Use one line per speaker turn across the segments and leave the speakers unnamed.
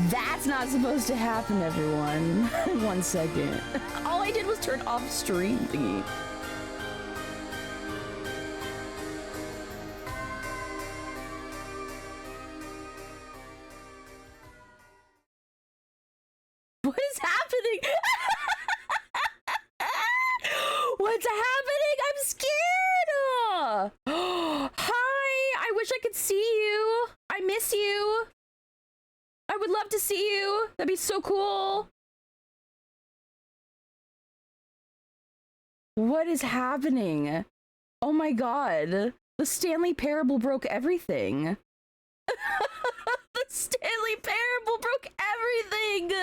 That's not supposed to happen, everyone. 1 second. All I did was turn off stream thingy. What is happening? What's happening? I'm scared. Hi, I wish I could see you. I miss you. I would love to see you. That'd be so cool. What is happening? Oh my god. The Stanley Parable broke everything. The Stanley Parable broke everything.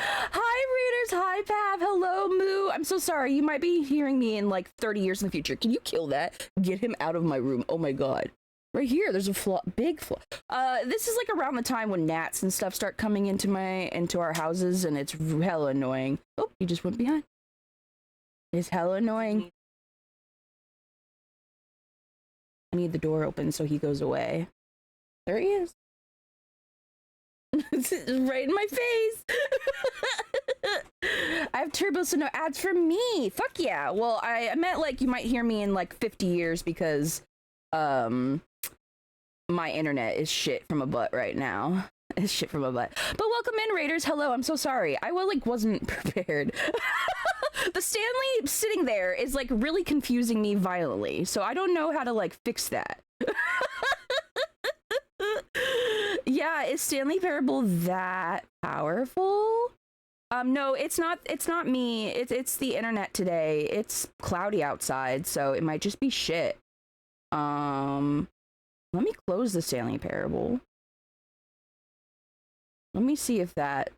Hi, readers. Hi, Pav. Hello, Moo. I'm so sorry. You might be hearing me in like 30 years in the future. Can you kill that? Get him out of my room. Oh my god. Right here, there's a big flaw. This is like around the time when gnats and stuff start coming into our houses, and it's hella annoying. Oh, he just went behind. It's hella annoying. I need the door open so he goes away. There he is. Right in my face. I have turbo, so no ads for me. Fuck yeah. Well, I meant like you might hear me in like 50 years because my internet is shit from a butt right now. It's shit from a butt. But welcome in, Raiders. Hello, I'm so sorry. I wasn't prepared. The Stanley sitting there is like really confusing me violently, so I don't know how to like fix that. Yeah, is Stanley Parable that powerful? No, it's not me. It's the internet today. It's cloudy outside, so it might just be shit. Let me close the Stanley Parable. Let me see if that...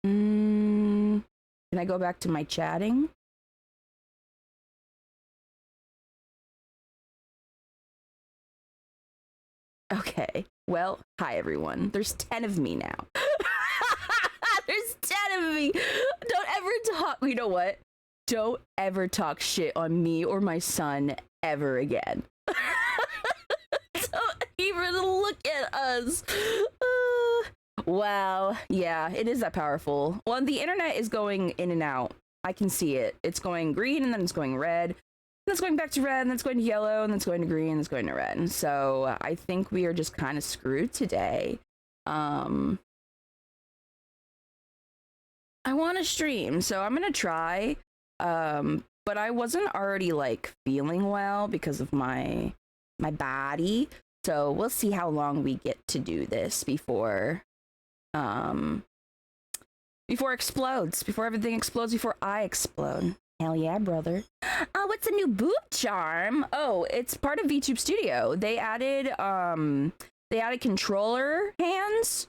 Can I go back to my chatting? Okay. Well, hi everyone. There's 10 of me now. There's 10 of me. Don't ever talk. You know what? Don't ever talk shit on me or my son ever again. Don't even look at us. Wow. Yeah, it is that powerful. Well, the internet is going in and out. I can see it. It's going green and then it's going red. And it's going back to red and then it's going to yellow and then it's going to green and it's going to red. And so I think we are just kind of screwed today. I want to stream, so I'm going to try. But I wasn't already like feeling well because of my body. So we'll see how long we get to do this before explodes, before everything explodes, before I explode. Hell yeah, brother. What's a new boob charm? Oh, it's part of VTube Studio. They added controller hands,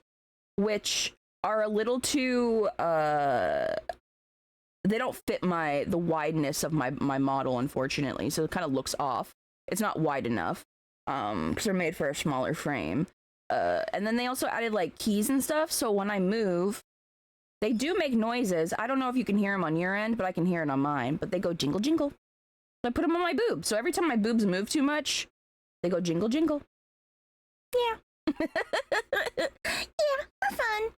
which are a little too they don't fit the wideness of my model, unfortunately, so it kind of looks off. It's not wide enough because they're made for a smaller frame. And then they also added like keys and stuff, so when I move, they do make noises. I don't know if you can hear them on your end, but I can hear it on mine. But they go jingle jingle. So I put them on my boob. So every time my boobs move too much, they go jingle jingle. Yeah. Yeah, for fun.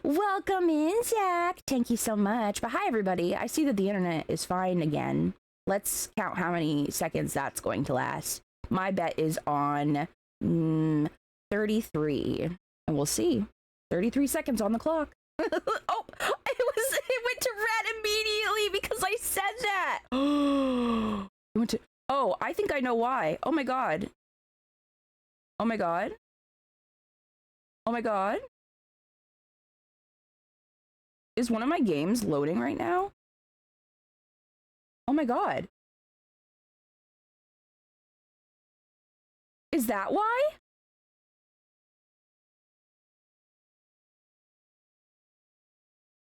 Welcome in, Zach. Thank you so much. But hi, everybody. I see that the internet is fine again. Let's count how many seconds that's going to last. My bet is on 33. And we'll see. 33 seconds on the clock. Oh, it went to red immediately because I said that. It went to... Oh, I think I know why. Oh my god. Oh my god. Oh my god. Is one of my games loading right now? Oh my god. Is that why?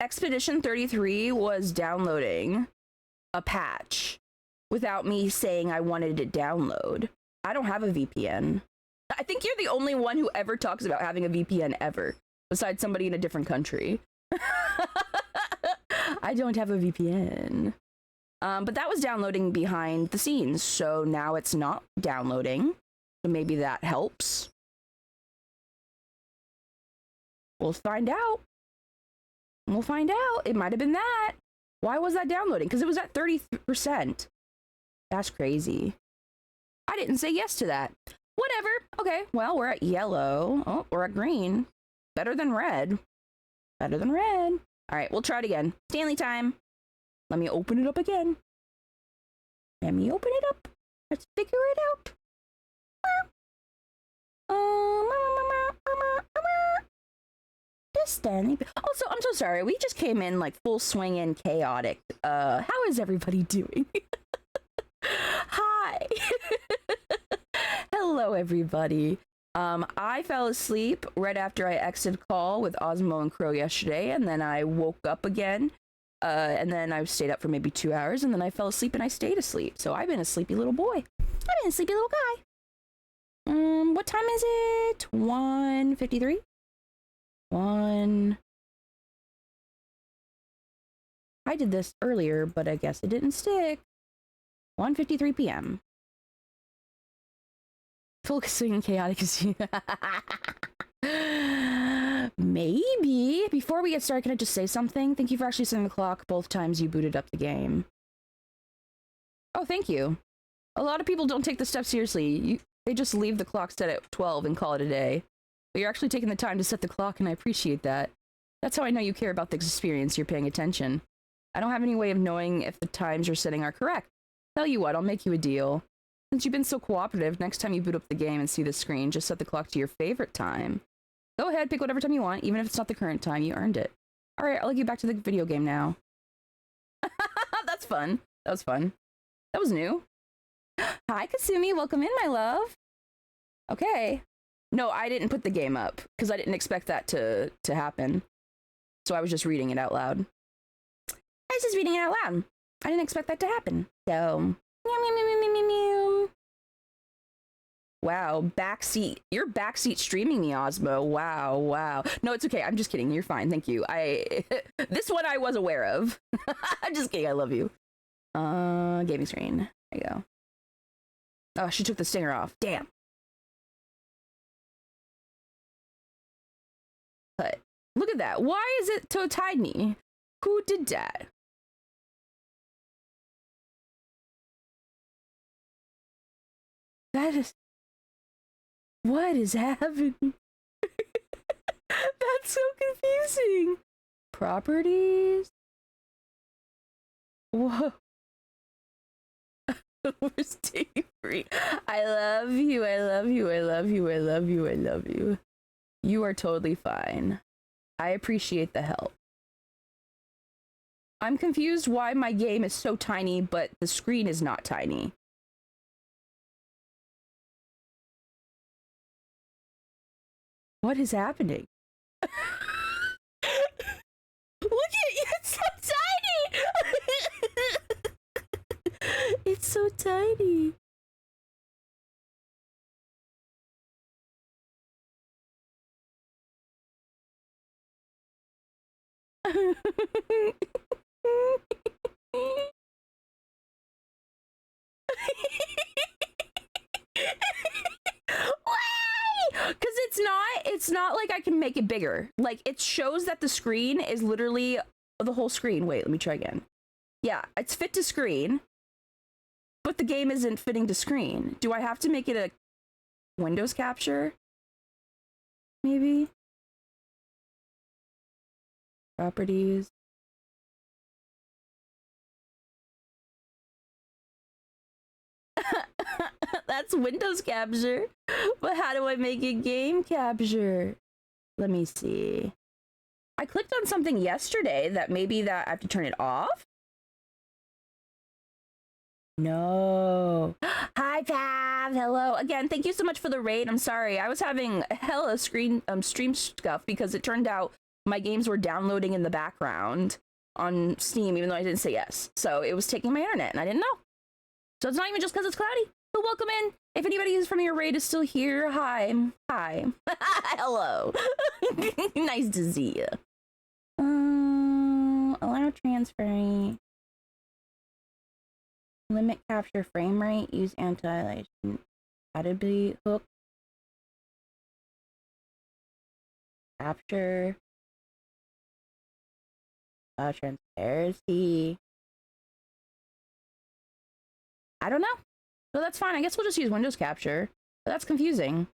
Expedition 33 was downloading a patch without me saying I wanted to download. I don't have a VPN. I think you're the only one who ever talks about having a VPN ever, besides somebody in a different country. I don't have a VPN. But that was downloading behind the scenes, so now it's not downloading. So maybe that helps. We'll find out. We'll find out. It might have been that. Why was that downloading? Because it was at 30%. That's crazy. I didn't say yes to that. Whatever. Okay, well, we're at yellow. Oh, we're at green. Better than red. Better than red. All right, we'll try it again. Stanley time. Let me open it up again. Let me open it up. Let's figure it out. Stanley. Also, I'm so sorry. We just came in like full swing and chaotic. How is everybody doing? Hi. Hello, everybody. I fell asleep right after I exited call with Osmo and Crow yesterday, and then I woke up again. And then I stayed up for maybe 2 hours, and then I fell asleep and I stayed asleep. So I've been a sleepy little boy. I've been a sleepy little guy. What time is it? 1:53? I did this earlier, but I guess it didn't stick. 1:53 p.m. Focusing chaotic is maybe. Before we get started, can I just say something? Thank you for actually setting the clock both times you booted up the game. Oh, thank you. A lot of people don't take the step seriously. They just leave the clock set at 12 and call it a day. But you're actually taking the time to set the clock, and I appreciate that. That's how I know you care about the experience. You're paying attention. I don't have any way of knowing if the times you're setting are correct. Tell you what, I'll make you a deal. Since you've been so cooperative, next time you boot up the game and see the screen, just set the clock to your favorite time. Go ahead, pick whatever time you want, even if it's not the current time. You earned it. All right, I'll get back to the video game now. That's fun. That was fun. That was new. Hi, Kasumi. Welcome in, my love. Okay. No, I didn't put the game up because I didn't expect that to happen. So I was just reading it out loud. I was just reading it out loud. I didn't expect that to happen. So, meow, meow, meow, meow, meow, meow. Wow, backseat. You're backseat streaming me, Osmo. Wow, wow. No, it's okay. I'm just kidding. You're fine. Thank you. This one I was aware of. I'm just kidding. I love you. Gaming screen. There you go. Oh, she took the stinger off. Damn. But look at that. Why is it so tiny? Who did that? That is... What is happening? That's so confusing. Properties? Whoa. Where's Free? I love you. I love you. I love you. I love you. I love you. You are totally fine. I appreciate the help. I'm confused why my game is so tiny, but the screen is not tiny. What is happening? Look at you, it's so tiny! It's so tiny. Because it's not like I can make it bigger. Like, it shows that the screen is literally the whole screen. Wait, let me try again. Yeah, it's fit to screen, but the game isn't fitting to screen. Do I have to make it a Windows capture? Maybe? Properties. That's Windows capture. But how do I make it game capture? Let me see. I clicked on something yesterday that maybe that I have to turn it off. No. Hi, Pav. Hello. Again, thank you so much for the raid. I'm sorry. I was having hella stream scuff because it turned out my games were downloading in the background on Steam, even though I didn't say yes. So it was taking my internet and I didn't know. So it's not even just because it's cloudy. So welcome in. If anybody who's from your raid is still here, hi. Hi. Hello. Nice to see you. Allow transferring. Limit capture frame rate. Use anti-aliasing compatibility hook. Capture. Transparency. I don't know. So that's fine. I guess we'll just use Windows Capture. But that's confusing.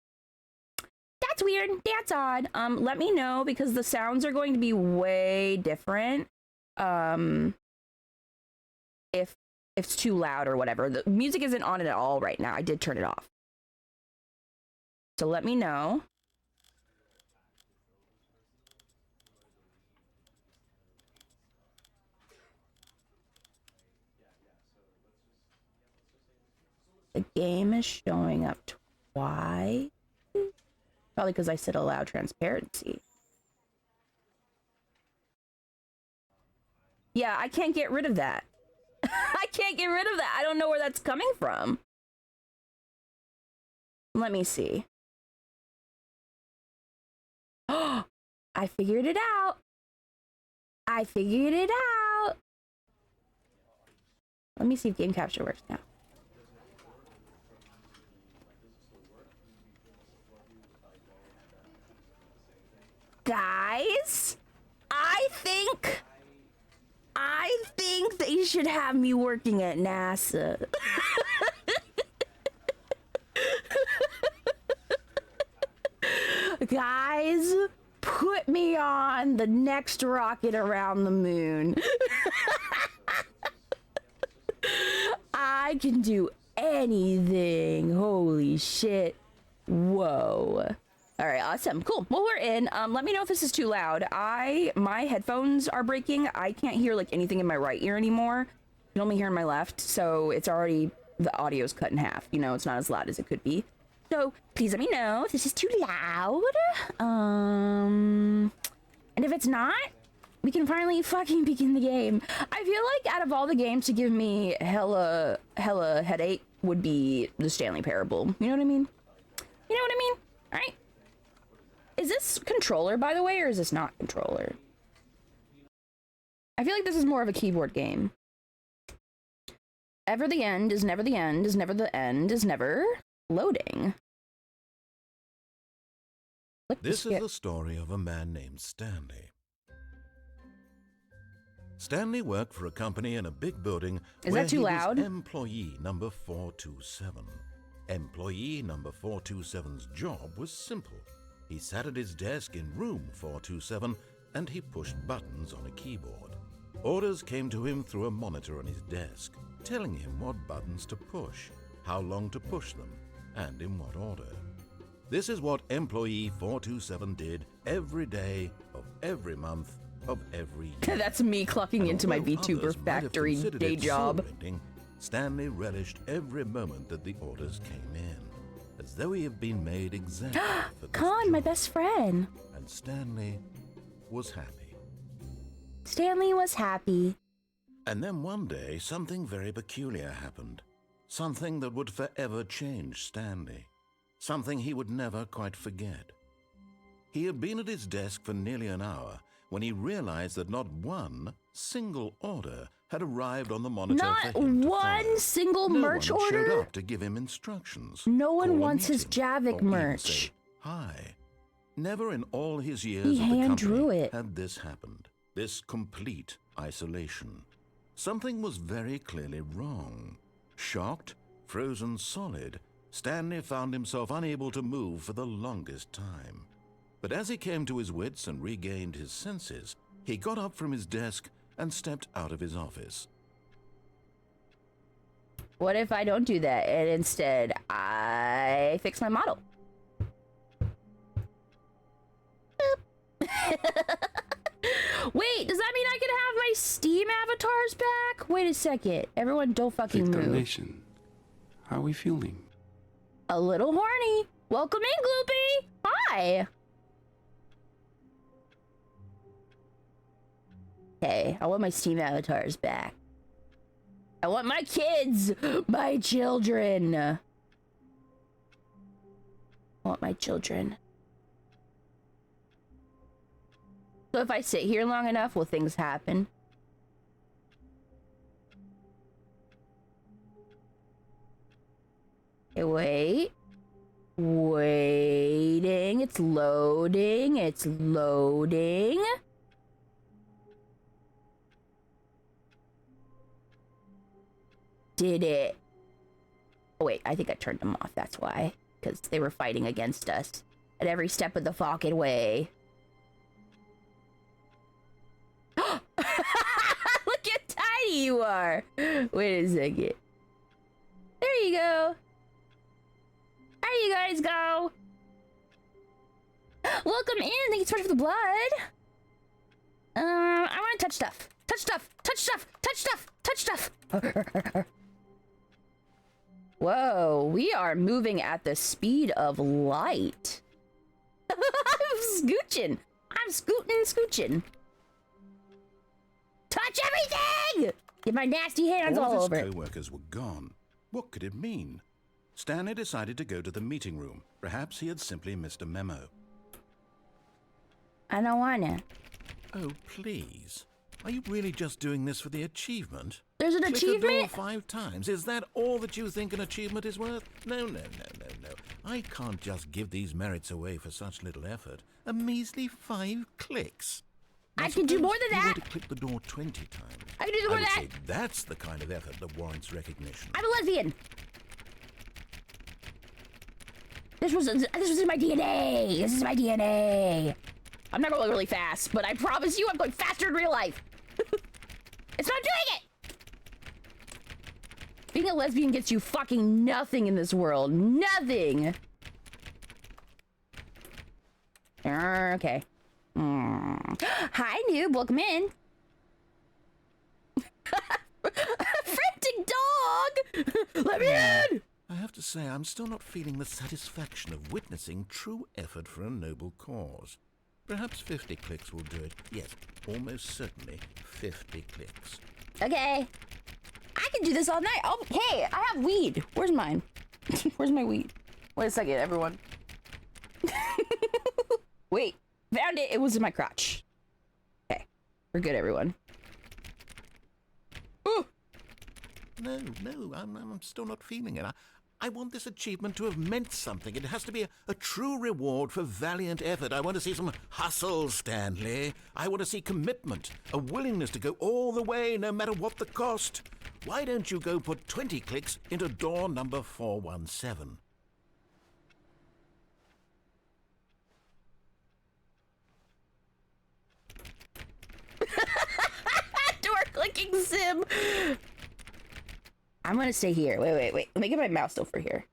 That's weird. That's odd. Let me know because the sounds are going to be way different. If it's too loud or whatever. The music isn't on it at all right now. I did turn it off. So let me know. The game is showing up twice. Probably because I said allow transparency. Yeah, I can't get rid of that. I can't get rid of that. I don't know where that's coming from. Let me see. Oh, I figured it out. I figured it out. Let me see if game capture works now. Guys, I think they should have me working at NASA. Guys, put me on the next rocket around the moon. I can do anything. Holy shit. Whoa. All right, awesome. Cool. Well, we're in. Let me know if this is too loud. My headphones are breaking. I can't hear like anything in my right ear anymore. I can only hear in my left, so it's already, the audio's cut in half. You know, it's not as loud as it could be. So please let me know if this is too loud. And if it's not, we can finally fucking begin the game. I feel like out of all the games to give me hella headache would be the Stanley Parable. You know what I mean? You know what I mean? All right. Is this controller, by the way, or is this not controller? I feel like this is more of a keyboard game. Ever the end is never the end is never the end is never loading.
This is the story of a man named Stanley. Stanley worked for a company in a big building where he was employee number 427. Employee number 427's job was simple. He sat at his desk in room 427 and he pushed buttons on a keyboard. Orders came to him through a monitor on his desk, telling him what buttons to push, how long to push them, and in what order. This is what employee 427 did every day of every month of every year.
That's me clocking into my VTuber factory day job.
Stanley relished every moment that the orders came in, as though he had been made exactly for this
Con, my best friend.
And Stanley was happy.
Stanley was happy.
And then one day, something very peculiar happened. Something that would forever change Stanley. Something he would never quite forget. He had been at his desk for nearly an hour when he realized that not one single order had arrived on the monitor for him to follow.
Not one single merch order?
No one showed up to give him instructions.
No one wants his Javik merch.
Say hi. Never in all his years
He
at the
hand drew
company
it.
had this happened. This complete isolation. Something was very clearly wrong. Shocked, frozen solid, Stanley found himself unable to move for the longest time. But as he came to his wits and regained his senses, he got up from his desk and stepped out of his office.
What if I don't do that and instead I fix my model? Wait, does that mean I can have my Steam avatars back? Wait a second. Everyone don't fucking move.
Nation, how are we feeling?
A little horny. Welcome in, Gloopy. Hi. Okay, I want my Steam avatars back. I want my kids, my children. I want my children. So if I sit here long enough, will things happen? Okay, wait. Waiting. It's loading. It's loading. Did it? Oh, wait. I think I turned them off. That's why. Because they were fighting against us at every step of the fucking way. Look how tiny you are. Wait a second. There you go. There you guys go. Welcome in. Thank you so much for the blood. I want to touch stuff. Touch stuff. Touch stuff. Touch stuff. Touch stuff. Whoa, we are moving at the speed of light. I'm scooching. I'm scooching. Touch everything! Get my nasty hands all over.
All of his co-workers were gone. What could it mean? Stanley decided to go to the meeting room. Perhaps he had simply missed a memo.
I don't wanna.
Oh, please. Are you really just doing this for the achievement?
There's an achievement?
Click the door 5 times. Is that all that you think an achievement is worth? No. I can't just give these merits away for such little effort. A measly 5 clicks.
I can do more than that.
You were to click the door 20 times.
I can do more than that.
I would say that's the kind of effort that warrants recognition.
I'm a lesbian. This was in my DNA. This is my DNA. I'm not going really fast, but I promise you I'm going faster in real life. It's not doing it. Being a lesbian gets you fucking nothing in this world. Nothing. Okay. Hi, noob. Welcome in. Frantic dog. Let me in.
I have to say, I'm still not feeling the satisfaction of witnessing true effort for a noble cause. Perhaps 50 clicks will do it. Yes, almost certainly 50 clicks.
Okay. I can do this all night. Oh, hey, I have weed. Where's mine? Where's my weed? Wait a second, everyone. Wait, found it. It was in my crotch. Okay, we're good, everyone. Ooh.
No, I'm still not feeling it. I want this achievement to have meant something. It has to be a true reward for valiant effort. I want to see some hustle, Stanley. I want to see commitment, a willingness to go all the way, no matter what the cost. Why don't you go put 20 clicks into door number 417?
Door clicking sim. I'm gonna stay here. Wait. Let me get my mouse over here.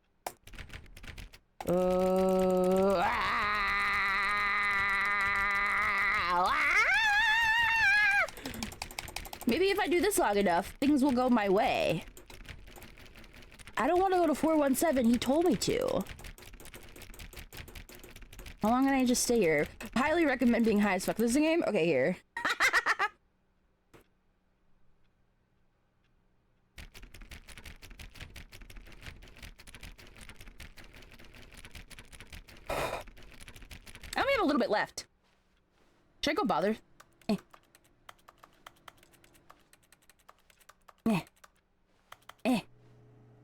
Maybe if I do this long enough, things will go my way. I don't want to go to 417. He told me to. How long can I just stay here? Highly recommend being high as fuck. This is a game? Okay, here. I only have a little bit left. Should I go bother?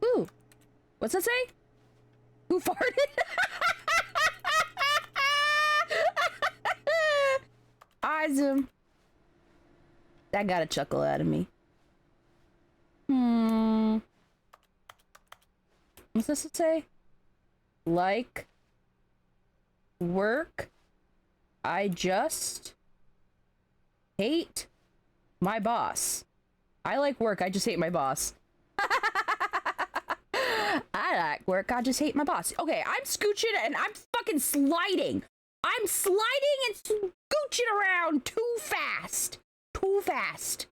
Ooh. What's that say? Who farted? Awesome. That got a chuckle out of me. What's this say? Like work. I just hate my boss. I like work. I just hate my boss. I like work. I just hate my boss. Okay, I'm scooching and I'm fucking sliding. I'm sliding and scooching around too fast. Too fast.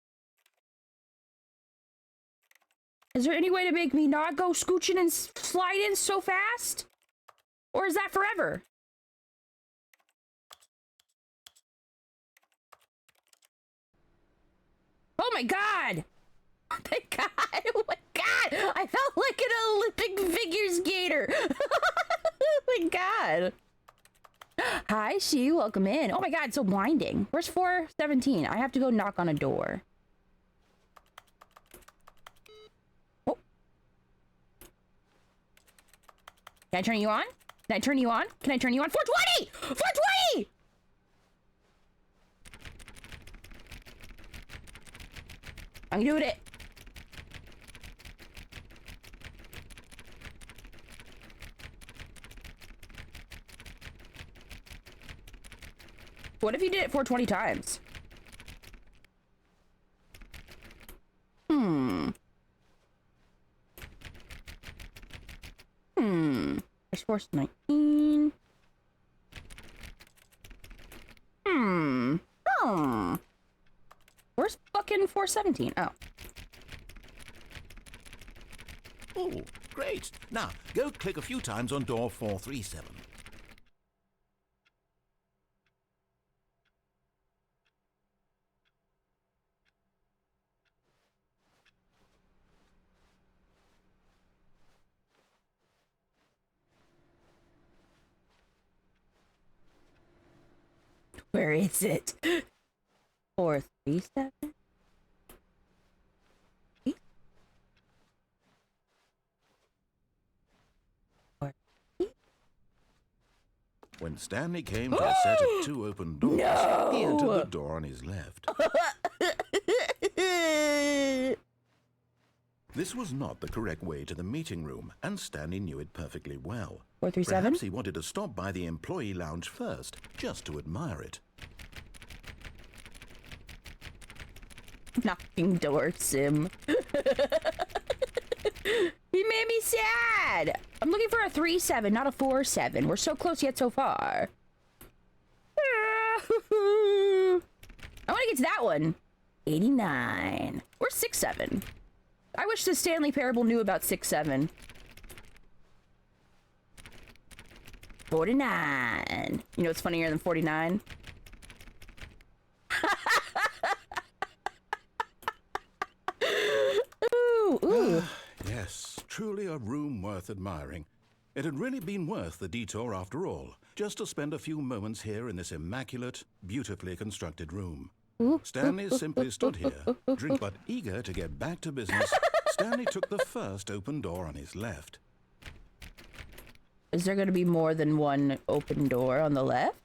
Is there any way to make me not go scooching and sliding so fast? Or is that forever? Oh my god! Thank god! Oh my god! I felt like an Olympic figure skater! Oh my god! Hi, Shu. Welcome in. Oh my god, it's so blinding. Where's 417? I have to go knock on a door. Oh. Can I turn you on? Can I turn you on? Can I turn you on? 420! 420! I'm doing it. What if you did it 420 times? There's force 19. Where's fucking 417? Oh.
Oh, great. Now, go click a few times on door 437.
Where is it? 437?
When Stanley came to a set of 2 open doors, he entered the door on his left. This was not the correct way to the meeting room, and Stanley knew it perfectly well.
437?
Perhaps he wanted to stop by the employee lounge first, just to admire it.
Knocking door sim. He made me sad. I'm looking for a 3-7, not a 4-7. We're so close yet so far. I want to get to that one. 89. Or 6-7. I wish the Stanley Parable knew about 6-7. 49. You know what's funnier than 49? Ooh.
Yes, truly a room worth admiring. It had really been worth the detour after all, just to spend a few moments here in this immaculate, beautifully constructed room. Stanley simply stood here, but eager to get back to business. Stanley took the first open door on his left.
Is there going to be more than one open door on the left?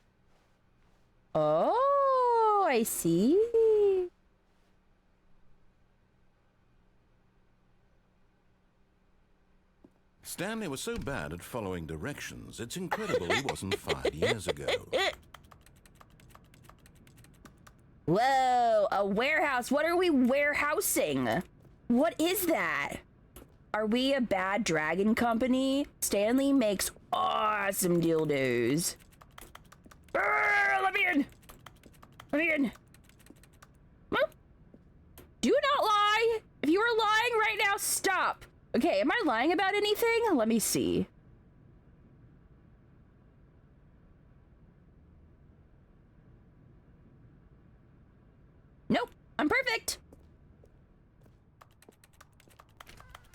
Oh, I see.
Stanley was so bad at following directions, it's incredible he wasn't 5 years ago.
Whoa, a warehouse. What are we warehousing? What is that? Are we a bad dragon company? Stanley makes awesome dildos. Let me in. Let me in. Huh? Do not lie. If you are lying right now, stop. Okay, am I lying about anything? Let me see. Nope, I'm perfect.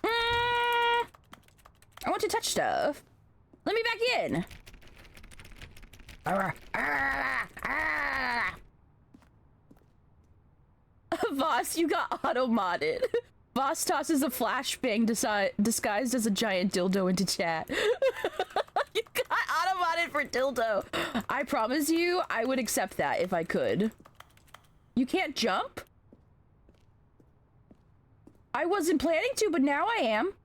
I want to touch stuff. Let me back in. Voss, you got auto-modded. Voss tosses a flashbang disguised as a giant dildo into chat. You got auto-modded for dildo. I promise you, I would accept that if I could. You can't jump? I wasn't planning to, but now I am.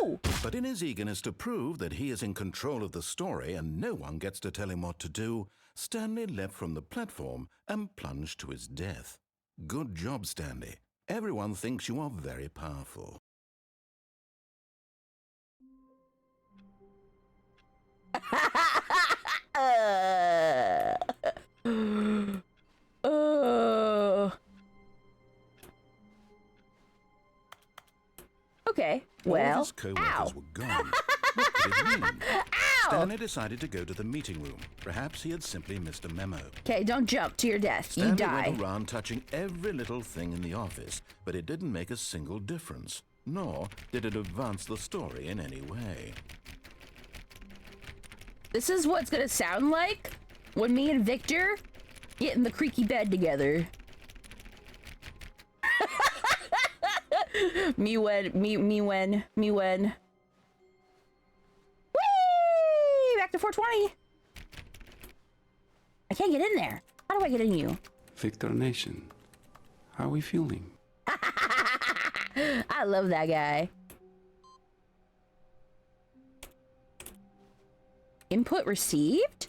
Wow!
But in his eagerness to prove that he is in control of the story and no one gets to tell him what to do, Stanley leapt from the platform and plunged to his death. Good job, Stanley. Everyone thinks you are very powerful.
Okay,
All
well,
his co-workers were gone. What could it mean?
Ow!
Stanley decided to go to the meeting room. Perhaps he had simply missed a memo.
Okay, don't jump to your death.
Stanley
You die.
went around touching every little thing in the office, but it didn't make a single difference, nor did it advance the story in any way.
This is what it's gonna sound like when me and Victor get in the creaky bed together. me when. back to 420. I can't get in there. How do I get in you?
Victor Nation, how are we feeling?
I love that guy. Input received?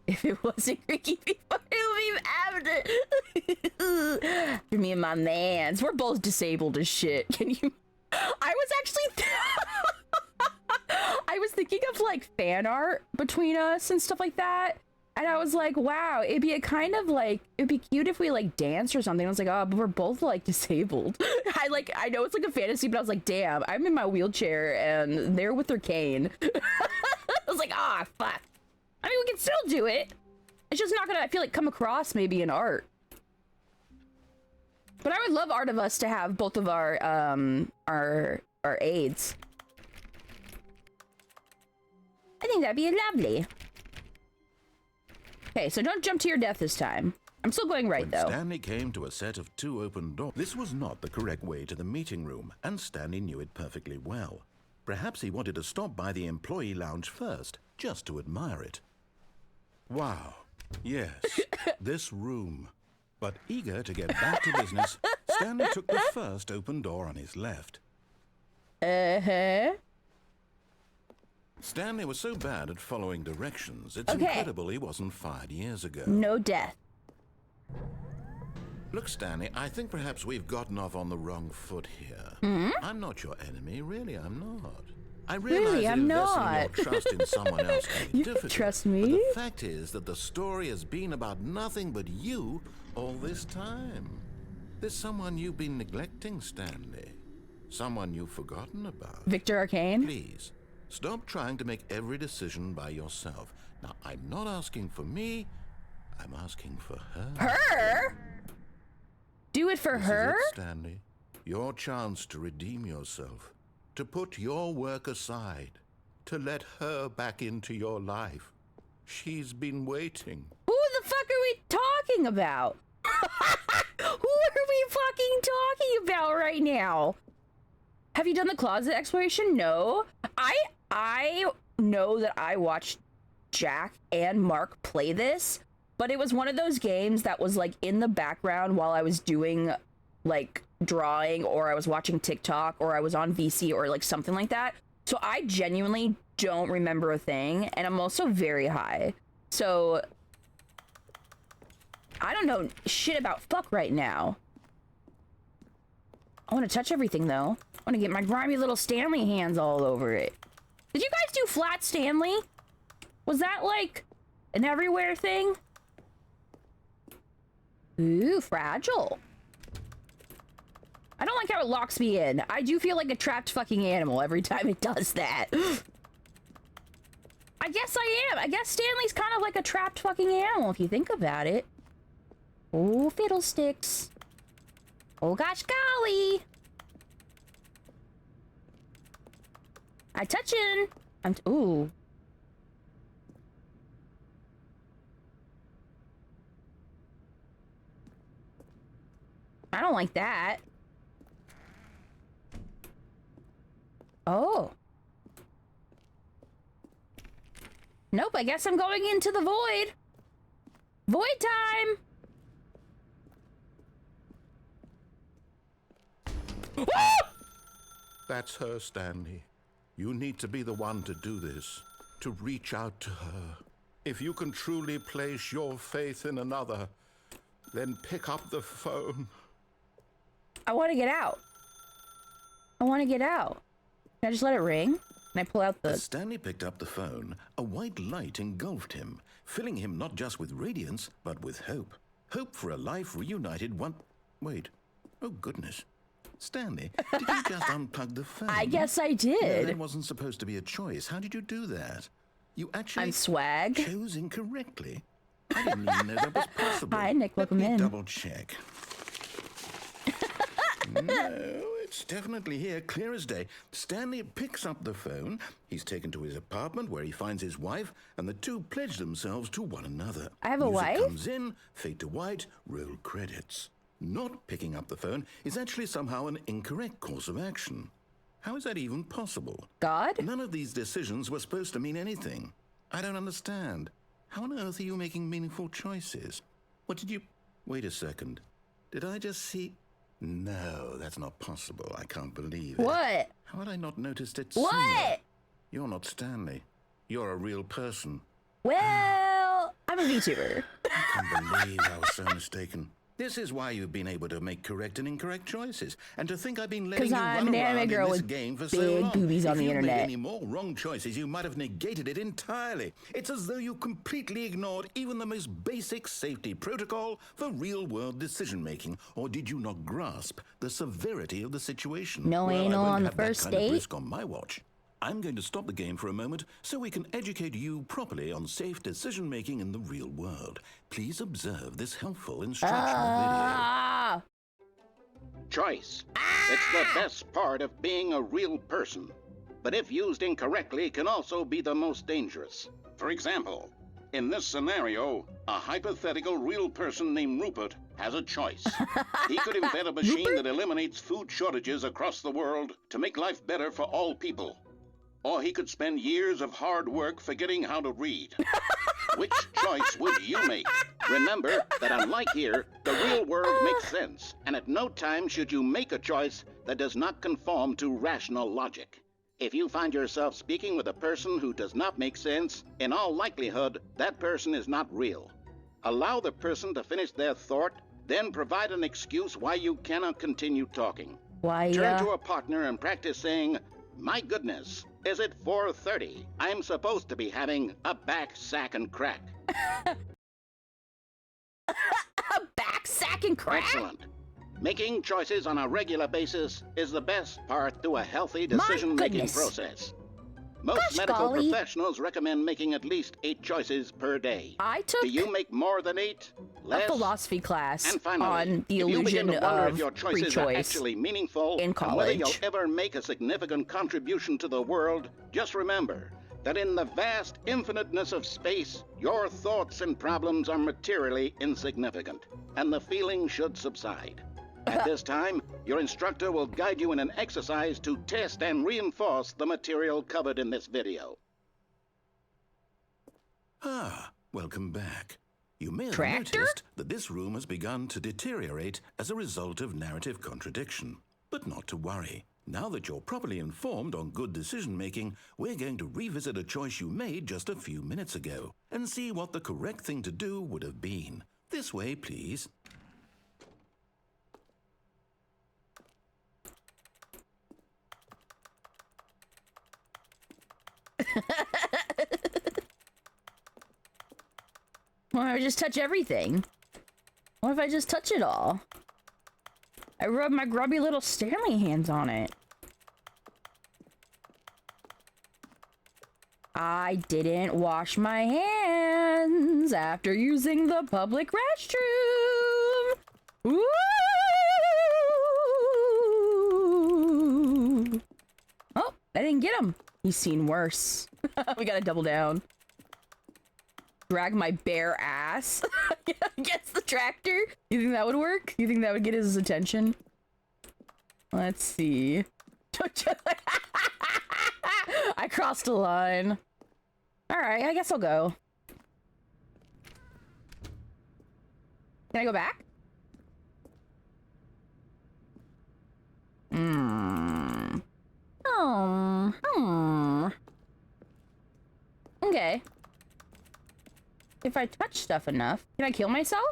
If it wasn't Ricky before, it would be after. For me and my mans. We're both disabled as shit. Can you... I was actually... I was thinking of, like, fan art between us and stuff like that. And I was like, wow, it'd be a kind of, like... It'd be cute if we, like, danced or something. I was like, oh, but we're both, like, disabled. I know it's, like, a fantasy, but I was like, damn, I'm in my wheelchair and they're with their cane. I was like, ah, fuck. I mean, we can still do it. It's just not gonna, I feel like, come across maybe in art. But I would love art of us to have both of our aids. I think that'd be lovely. Okay, so don't jump to your death this time. I'm still going right, though.
Stanley came to a set of 2 open doors. This was not the correct way to the meeting room, and Stanley knew it perfectly well. Perhaps he wanted to stop by the employee lounge first, just to admire it. Wow. Yes, this room. But eager to get back to business, Stanley took the first open door on his left.
Uh-huh.
Stanley was so bad at following directions, it's incredible he wasn't fired years ago.
No death.
Look, Stanley, I think perhaps we've gotten off on the wrong foot here. I'm not your enemy, really, I'm not. I realize that investing your trust in someone else can be difficult.
Trust me?
But the fact is that the story has been about nothing but you all this time. There's someone you've been neglecting, Stanley. Someone you've forgotten about.
Victor Arcane?
Please, stop trying to make every decision by yourself. Now, I'm not asking for me, I'm asking for her.
Her? Do it for her?
This is it, Stanley. Your chance to redeem yourself. To put your work aside, to let her back into your life. She's been waiting.
Who the fuck are we talking about? Who are we fucking talking about right now? Have you done the closet exploration? No. I know that I watched Jack and Mark play this, but it was one of those games that was like in the background while I was doing like drawing, or I was watching TikTok, or I was on VC, or like something like that. So I genuinely don't remember a thing, and I'm also very high. So I don't know shit about fuck right now. I want to touch everything though. I want to get my grimy little Stanley hands all over it. Did you guys do flat Stanley? Was that like an everywhere thing? Ooh, fragile. I don't like how it locks me in. I do feel like a trapped fucking animal every time it does that. I guess I am. I guess Stanley's kind of like a trapped fucking animal if you think about it. Oh, fiddlesticks. Oh gosh golly. I touching. Ooh. I don't like that. Oh. Nope, I guess I'm going into the void. Void time!
That's her, Stanley. You need to be the one to do this, to reach out to her. If you can truly place your faith in another, then pick up the phone.
I want to get out. I want to get out. Can I just let it ring? Can I pull out the...
As Stanley picked up the phone, a white light engulfed him, filling him not just with radiance, but with hope. Hope for a life reunited one... Wait. Oh, goodness. Stanley, did you just unplug the phone?
I guess I did.
No, that wasn't supposed to be a choice. How did you do that? You actually...
I'm swag.
...chose incorrectly. I didn't even know that was possible.
Hi, Nick. Welcome in.
Let me double check. No, it's definitely here, clear as day. Stanley picks up the phone. He's taken to his apartment where he finds his wife, and the two pledge themselves to one another.
I have a wife?
Music comes in, fade to white, roll credits. Not picking up the phone is actually somehow an incorrect course of action. How is that even possible?
God?
None of these decisions were supposed to mean anything. I don't understand. How on earth are you making meaningful choices? What did you... Wait a second. Did I just see... No, that's not possible. I can't believe it.
What?
How had I not noticed it sooner?
What?
You're not Stanley. You're a real person.
Well, I'm a VTuber.
I can't believe I was so mistaken. This is why you've been able to make correct and incorrect choices. And to think I've been letting you run around in this game for so long.
Big boobies on the internet.
If you made any more wrong choices, you might have negated it entirely. It's as though you completely ignored even the most basic safety protocol for real-world decision-making. Or did you not grasp the severity of the situation?
No anal on the first date?
Risk on my watch. I'm going to stop the game for a moment so we can educate you properly on safe decision-making in the real world. Please observe this helpful instructional video.
Choice. It's the best part of being a real person. But if used incorrectly, can also be the most dangerous. For example, in this scenario, a hypothetical real person named Rupert has a choice. He could invent a machine that eliminates food shortages across the world to make life better for all people. Or he could spend years of hard work forgetting how to read. Which choice would you make? Remember that unlike here, the real world makes sense, and at no time should you make a choice that does not conform to rational logic. If you find yourself speaking with a person who does not make sense, in all likelihood, that person is not real. Allow the person to finish their thought, then provide an excuse why you cannot continue talking. Turn to a partner and practice saying, "My goodness, is it 4:30? I'm supposed to be having a back sack and crack."
A back sack and crack?
Excellent. Making choices on a regular basis is the best part to a healthy decision-making process. Most medical professionals recommend making at least 8 choices per day.
I took
Do you make more than 8? Less?
A philosophy class
and finally,
on the
if you begin
illusion
to wonder
of
if your choices
free choice
are actually meaningful
in
and whether
college.
you'll ever make a significant contribution to the world, just remember that in the vast infiniteness of space, your thoughts and problems are materially insignificant, and the feeling should subside. At this time, your instructor will guide you in an exercise to test and reinforce the material covered in this video.
Ah, welcome back. You may have noticed that this room has begun to deteriorate as a result of narrative contradiction. But not to worry. Now that you're properly informed on good decision-making, we're going to revisit a choice you made just a few minutes ago and see what the correct thing to do would have been. This way, please.
Why don't I just touch everything? What if I just touch it all? I rub my grubby little Stanley hands on it. I didn't wash my hands after using the public restroom. Woo! Oh, I didn't get him. He's seen worse. We gotta double down. Drag my bare ass against the tractor. You think that would work? You think that would get his attention? Let's see. I crossed a line. Alright, I guess I'll go. Can I go back? Okay. If I touch stuff enough, can I kill myself?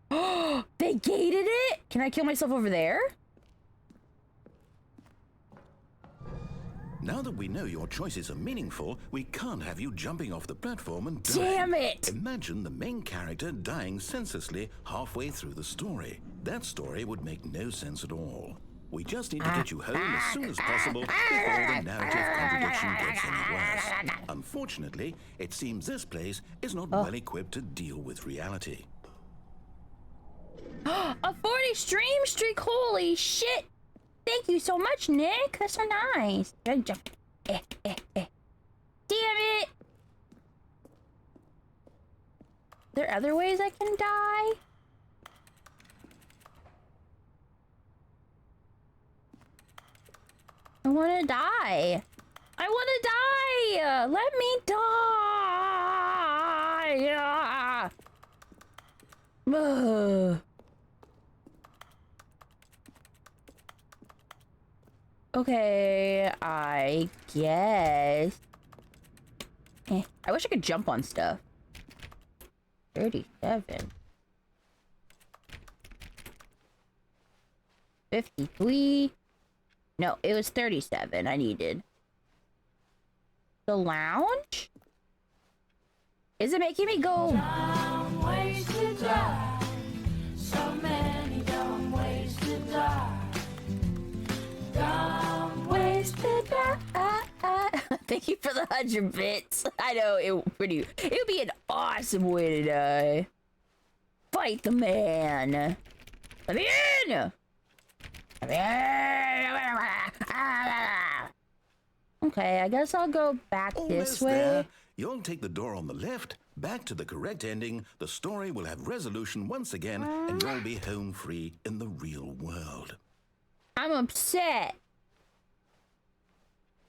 Oh, they gated it? Can I kill myself over there?
Now that we know your choices are meaningful, we can't have you jumping off the platform and dying.
Damn it!
Imagine the main character dying senselessly halfway through the story. That story would make no sense at all. We just need to get you home as soon as possible before the narrative contradiction gets any worse. Unfortunately, it seems this place is not well equipped to deal with reality.
A 40 stream streak, holy shit! Thank you so much, Nick. That's so nice. Damn it! There other ways I can die? want to die. I want to die. Let me die. Ugh. Okay, I guess. I wish I could jump on stuff. 37. 53. No, it was 37 I needed. The lounge? Is it making me go?
Dumb ways to die. So many dumb ways to die. Dumb ways to die.
Thank you for the 100 bits. I know it would be an awesome way to die. Fight the man. Let me in. Okay, I guess I'll go back this way.
There. You'll take the door on the left, back to the correct ending. The story will have resolution once again, and you'll be home free in the real world.
I'm upset.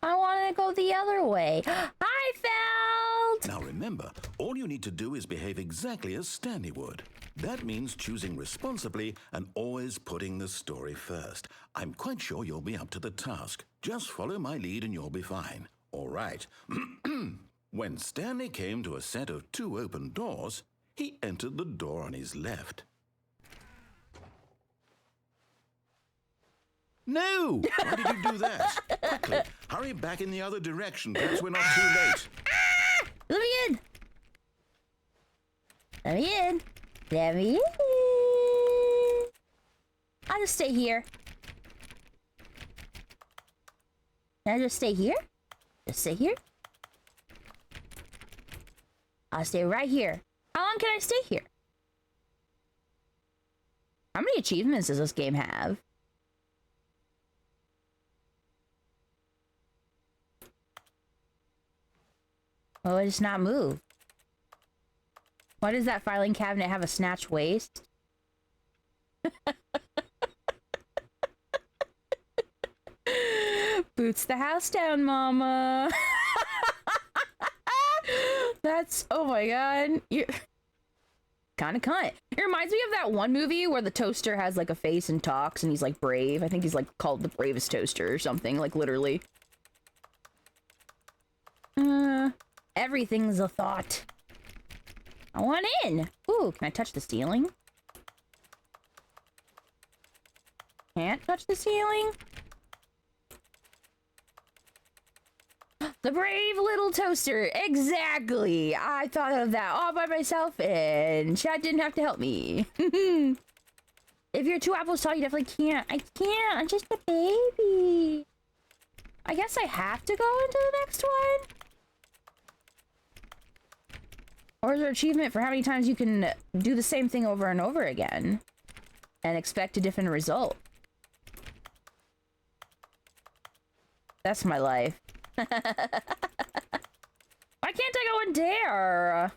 I want to go the other way. Hi, Feld!
Now remember, all you need to do is behave exactly as Stanley would. That means choosing responsibly and always putting the story first. I'm quite sure you'll be up to the task. Just follow my lead and you'll be fine. All right. When Stanley came to a set of 2 open doors, he entered the door on his left. No! Why did you do that? Quickly, hurry back in the other direction. Perhaps we're not too late.
Let me in! Let me in! Let me in! I'll just stay here. Can I just stay here? Just stay here? I'll stay right here. How long can I stay here? How many achievements does this game have? Oh, it does not move. Why does that filing cabinet have a snatch waist? Boots the house down, mama. That's, oh my god. You kind of cunt. It reminds me of that one movie where the toaster has like a face and talks and he's like brave. I think he's like called the bravest toaster or something, like literally. Everything's a thought. I want in. Ooh, can I touch the ceiling? Can't touch the ceiling? The brave little toaster. Exactly. I thought of that all by myself and Chad didn't have to help me. If you're 2 apples tall, you definitely can't. I can't. I'm just a baby. I guess I have to go into the next one. Or is there an achievement for how many times you can do the same thing over and over again and expect a different result? That's my life. Why can't I go in there?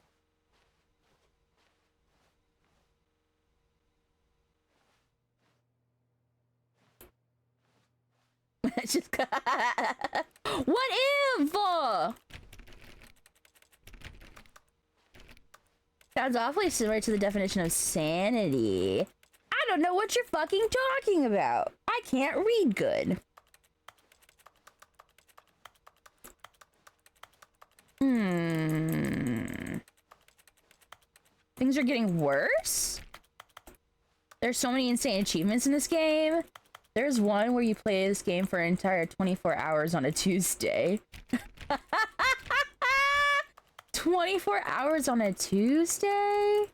Just what if? Sounds awfully similar to the definition of sanity. I don't know what you're fucking talking about. I can't read good. Things are getting worse? There's so many insane achievements in this game. There's one where you play this game for an entire 24 hours on a Tuesday. 24 hours on a Tuesday?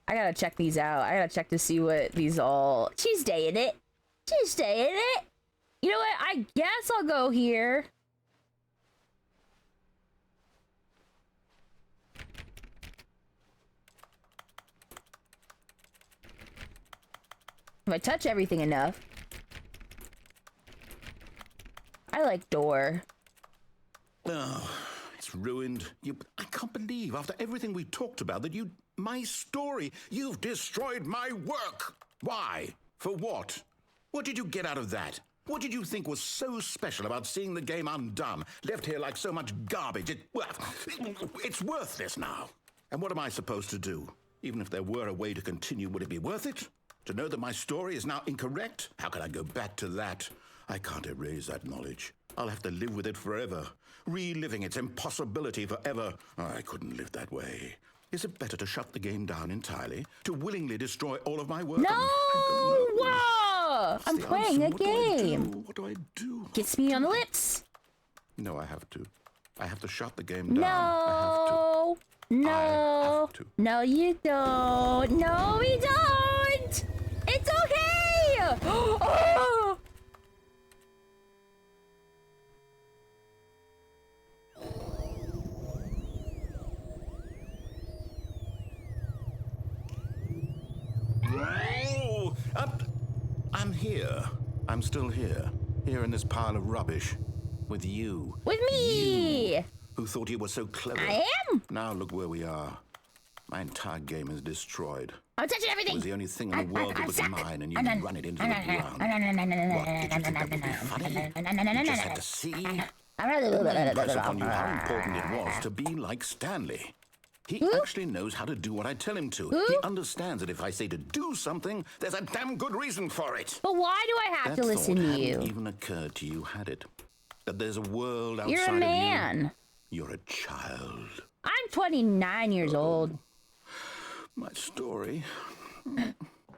I gotta check these out. I gotta check to see what these all... She's daying it. She's daying it. You know what? I guess I'll go here. If I touch everything enough. I like door.
Oh, it's ruined. I can't believe after everything we talked about that my story, you've destroyed my work. Why? For what? What did you get out of that? What did you think was so special about seeing the game undone, left here like so much garbage? It's worthless now. And what am I supposed to do? Even if there were a way to continue, would it be worth it? To know that my story is now incorrect? How can I go back to that? I can't erase that knowledge. I'll have to live with it forever, reliving its impossibility forever. I couldn't live that way. Is it better to shut the game down entirely? To willingly destroy all of my work?
No! Whoa! I'm playing a game.
What do I do?
Kiss me on the lips.
No, I have to. I have to shut the game down.
No.
I have to.
No.
I have to.
No, you don't. No, we don't. It's okay. Oh!
I'm here. I'm still here. Here in this pile of rubbish. With you.
With me!
You, who thought you were so clever.
I am!
Now look where we are. My entire game is destroyed.
I'm touching everything!
It was the only thing in the world that was mine, and you run it into the ground. What, did you think that would be funny? You just had to see? Impress upon you how important it was to be like Stanley. He actually knows how to do what I tell him to. He understands that if I say to do something, there's a damn good reason for it.
But why do I have to listen to you?
That thought hadn't even occurred to you, had it? That there's a world outside
You're a man.
of you. You're a child.
I'm 29 years old.
My story.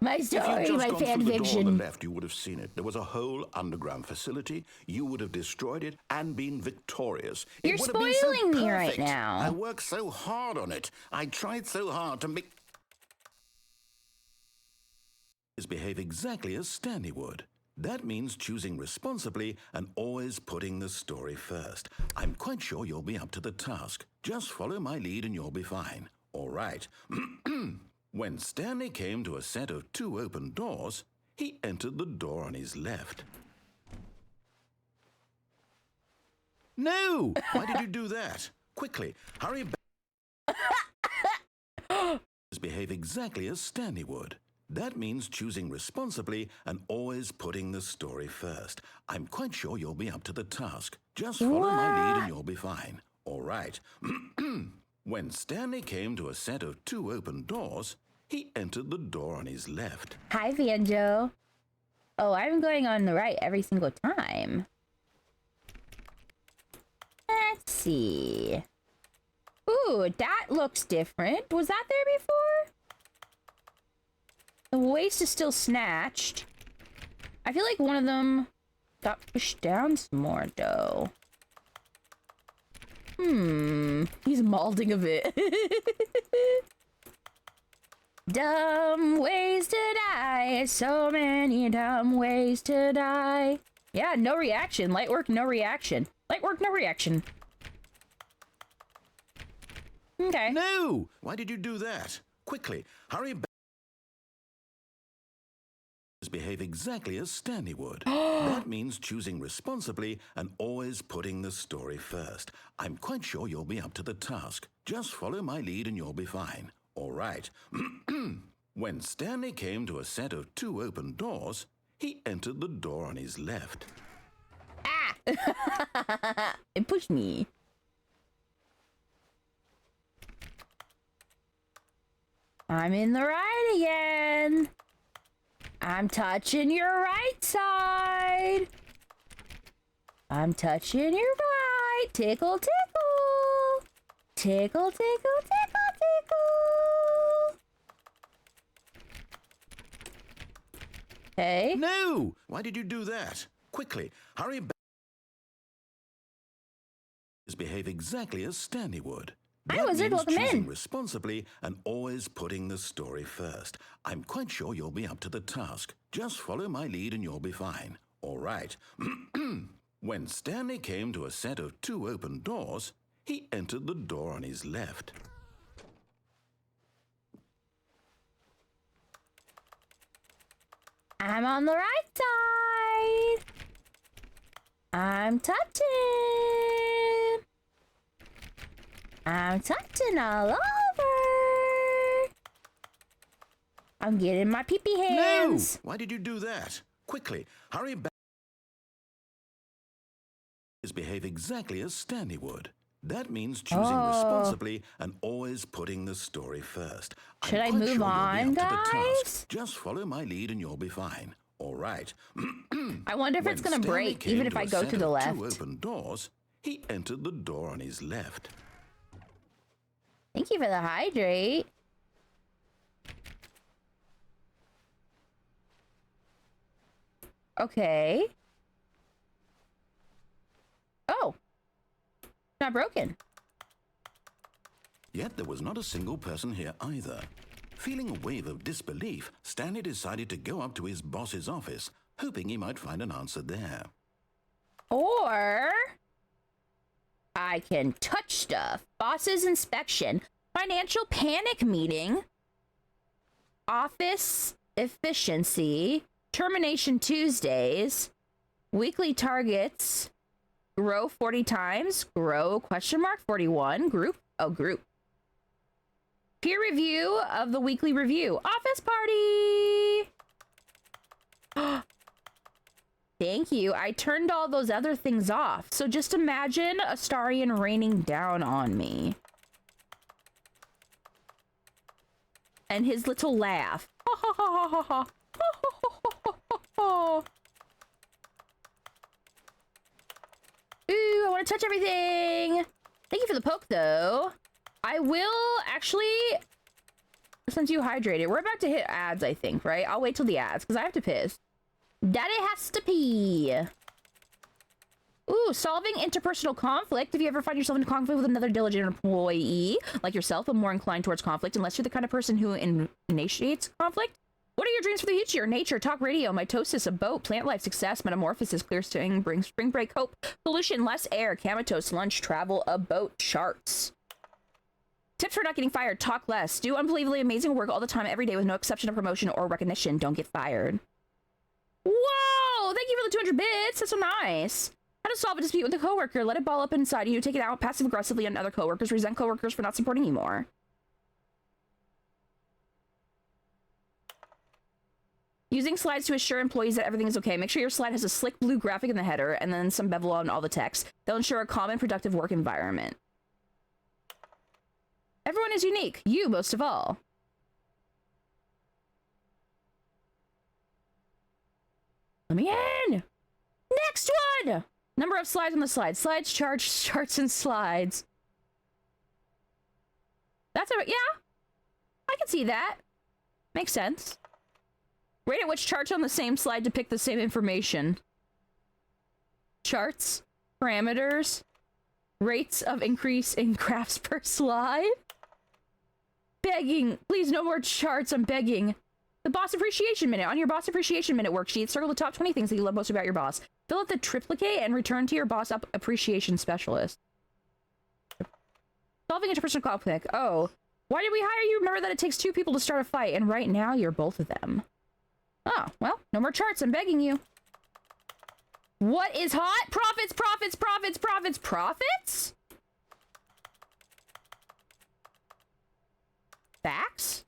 My story, my fan
fiction. If you'd just gone through the door on
fiction.
the left, you would have seen it. There was a whole underground facility. You would have destroyed it and been victorious.
You're
It would have been so
spoiling me right
perfect.
now.
I worked so hard on it. I tried so hard to make... behave exactly as Stanley would. That means choosing responsibly and always putting the story first. I'm quite sure you'll be up to the task. Just follow my lead and you'll be fine. All right. When Stanley came to a set of 2 open doors, he entered the door on his left. No! Why did you do that? Quickly, hurry back. Behave exactly as Stanley would. That means choosing responsibly and always putting the story first. I'm quite sure you'll be up to the task. Just follow my lead and you'll be fine. All right. When Stanley came to a set of 2 open doors, he entered the door on his left.
Hi, Vanjo. Oh, I'm going on the right every single time. Let's see. Ooh, that looks different. Was that there before? The waist is still snatched. I feel like one of them got pushed down some more, though. He's malding a bit. Dumb ways to die. So many dumb ways to die. Yeah, no reaction. Light work, no reaction. Light work, no reaction. Okay.
No! Why did you do that? Quickly, hurry back. Behave exactly as Stanley would. That means choosing responsibly and always putting the story first. I'm quite sure you'll be up to the task. Just follow my lead and you'll be fine. All right. When Stanley came to a set of 2 open doors, he entered the door on his left.
Ah! It pushed me. I'm in the right again. I'm touching your right side. I'm touching your right. Tickle, tickle. Tickle, tickle, tickle, tickle. Hey?
No! Why did you do that? Quickly, hurry back. Behave exactly as Stanley would.
Hi, Wizard, welcome
choosing
in.
Responsibly and always putting the story first. I'm quite sure you'll be up to the task. Just follow my lead and you'll be fine. All right. When Stanley came to a set of 2 open doors, he entered the door on his left.
I'm on the right side. I'm touching. I'm touching all over. I'm getting my pee-pee hands.
No! Why did you do that? Quickly, hurry back. Behave exactly as Stanley would. That means choosing responsibly and always putting the story first.
Should I move on, guys?
Just follow my lead and you'll be fine. All right.
I wonder if it's going to break, even if I go to the left.
Two open doors, he entered the door on his left.
Thank you for the hydrate. Okay. Oh. Not broken.
Yet there was not a single person here either. Feeling a wave of disbelief, Stanley decided to go up to his boss's office, hoping he might find an answer there.
Or I can touch stuff. Boss's inspection. Financial panic meeting. Office efficiency. Termination Tuesdays. Weekly targets. Grow 40 times. Grow question mark 41. Group. Oh, group. Peer review of the weekly review. Office party. Thank you. I turned all those other things off. So just imagine Astarion raining down on me. And his little laugh. Ooh, I want to touch everything. Thank you for the poke, though. I will actually, since you hydrated, we're about to hit ads, I think, right? I'll wait till the ads, because I have to piss. Daddy has to pee. Ooh, solving interpersonal conflict. If you ever find yourself in conflict with another diligent employee, like yourself, but more inclined towards conflict, unless you're the kind of person who initiates conflict. What are your dreams for the future? Nature, talk radio, mitosis, a boat, plant life, success, metamorphosis, clear spring break, hope, pollution, less air, comatose, lunch, travel, a boat, charts. Tips for not getting fired, talk less. Do unbelievably amazing work all the time, every day, with no exception of promotion or recognition. Don't get fired. Whoa! Thank you for the 200 bits. That's so nice. How to solve a dispute with a coworker. Let it ball up inside you. Take it out passive-aggressively on other coworkers. Resent coworkers for not supporting you more. Using slides to assure employees that everything is okay. Make sure your slide has a slick blue graphic in the header and then some bevel on all the text. They'll ensure a calm and productive work environment. Everyone is unique. You most of all. Let me in! Next one! Number of slides on the slide. Slides, charts, and slides. That's yeah. I can see that. Makes sense. Rate at which charts on the same slide depict the same information. Charts, parameters, rates of increase in graphs per slide. Begging. Please, no more charts. I'm begging. The Boss Appreciation Minute. On your Boss Appreciation Minute worksheet, circle the top 20 things that you love most about your boss. Fill out the triplicate and return to your Boss Appreciation Specialist. Solving interpersonal conflict. Oh. Why did we hire you? Remember that it takes 2 people to start a fight, and right now you're both of them. Oh, well, no more charts. I'm begging you. What is hot? Profits, profits, profits, profits, profits? Facts?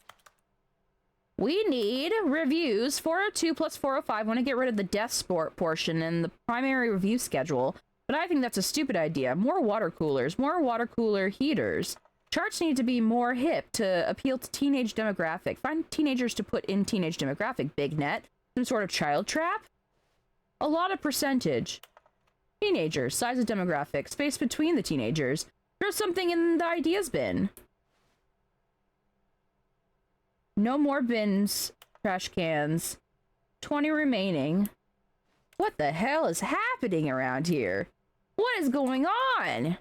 We need reviews. 402 plus 405. Want to get rid of the death sport portion and the primary review schedule. But I think that's a stupid idea. More water coolers. More water cooler heaters. Charts need to be more hip to appeal to teenage demographic. Find teenagers to put in teenage demographic. Big net. Some sort of child trap? A lot of percentage. Teenagers. Size of demographic. Space between the teenagers. Throw something in the ideas bin. No more bins. Trash cans. 20 remaining. What the hell is happening around here? What is going on?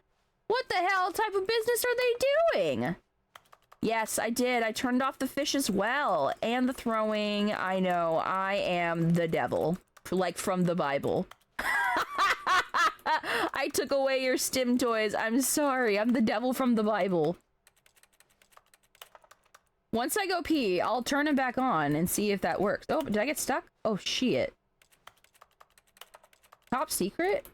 What the hell type of business are they doing? Yes, I did. I turned off the fish as well. And the throwing. I know. I am the devil. Like from the Bible. I took away your stim toys. I'm sorry. I'm the devil from the Bible. Once I go pee, I'll turn it back on and see if that works. Oh, did I get stuck? Oh, shit. Top secret?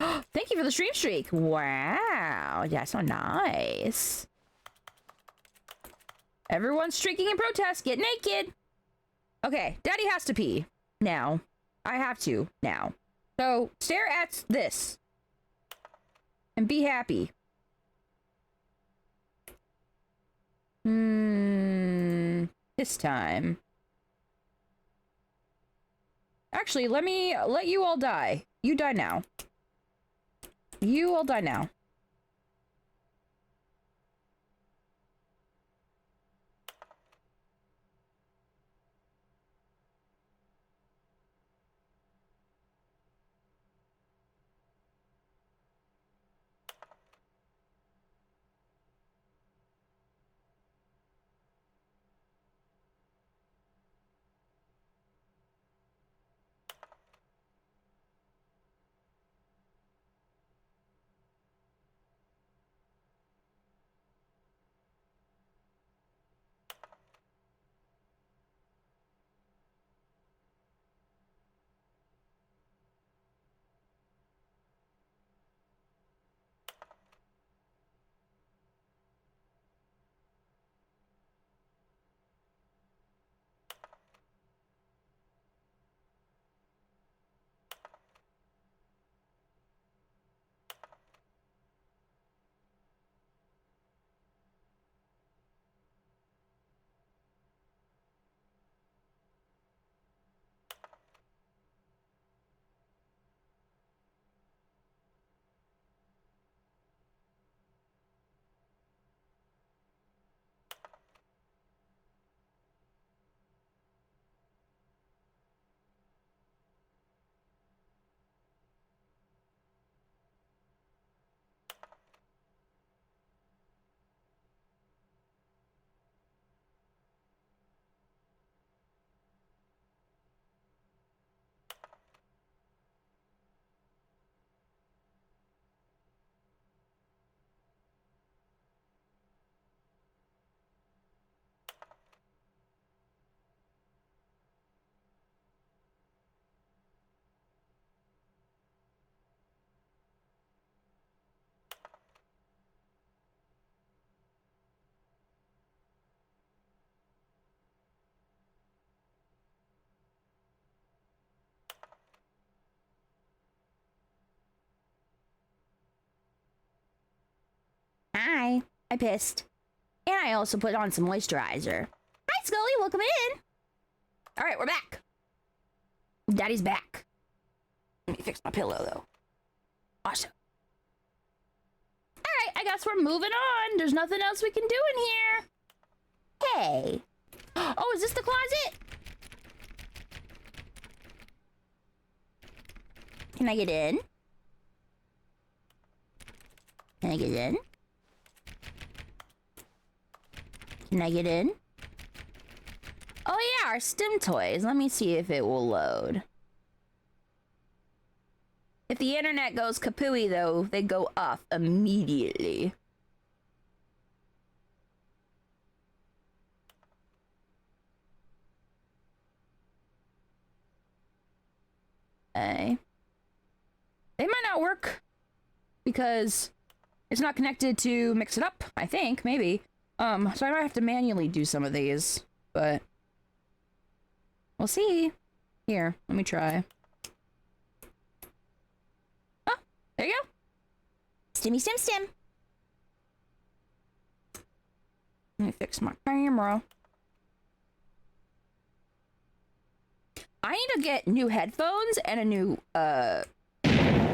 Thank you for the stream streak. Wow. Yeah, so nice. Everyone's streaking in protest. Get naked. Okay, Daddy has to pee. Now. I have to. Now. So, stare at this. And be happy. This time. Actually, let you all die. You die now. You all die now. Hi. I pissed. And I also put on some moisturizer. Hi, Scully. Welcome in. All right, we're back. Daddy's back. Let me fix my pillow, though. Awesome. All right, I guess we're moving on. There's nothing else we can do in here. Hey. Oh, is this the closet? Can I get in? Can I get in? Can I get in? Oh yeah, our STEM toys. Let me see if it will load. If the internet goes kapooey though, they go off immediately. They might not work because it's not connected to mix it up, I think, maybe. So I might have to manually do some of these, but we'll see. Here, let me try. Oh, there you go. Stimmy stim stim. Let me fix my camera. I need to get new headphones and a new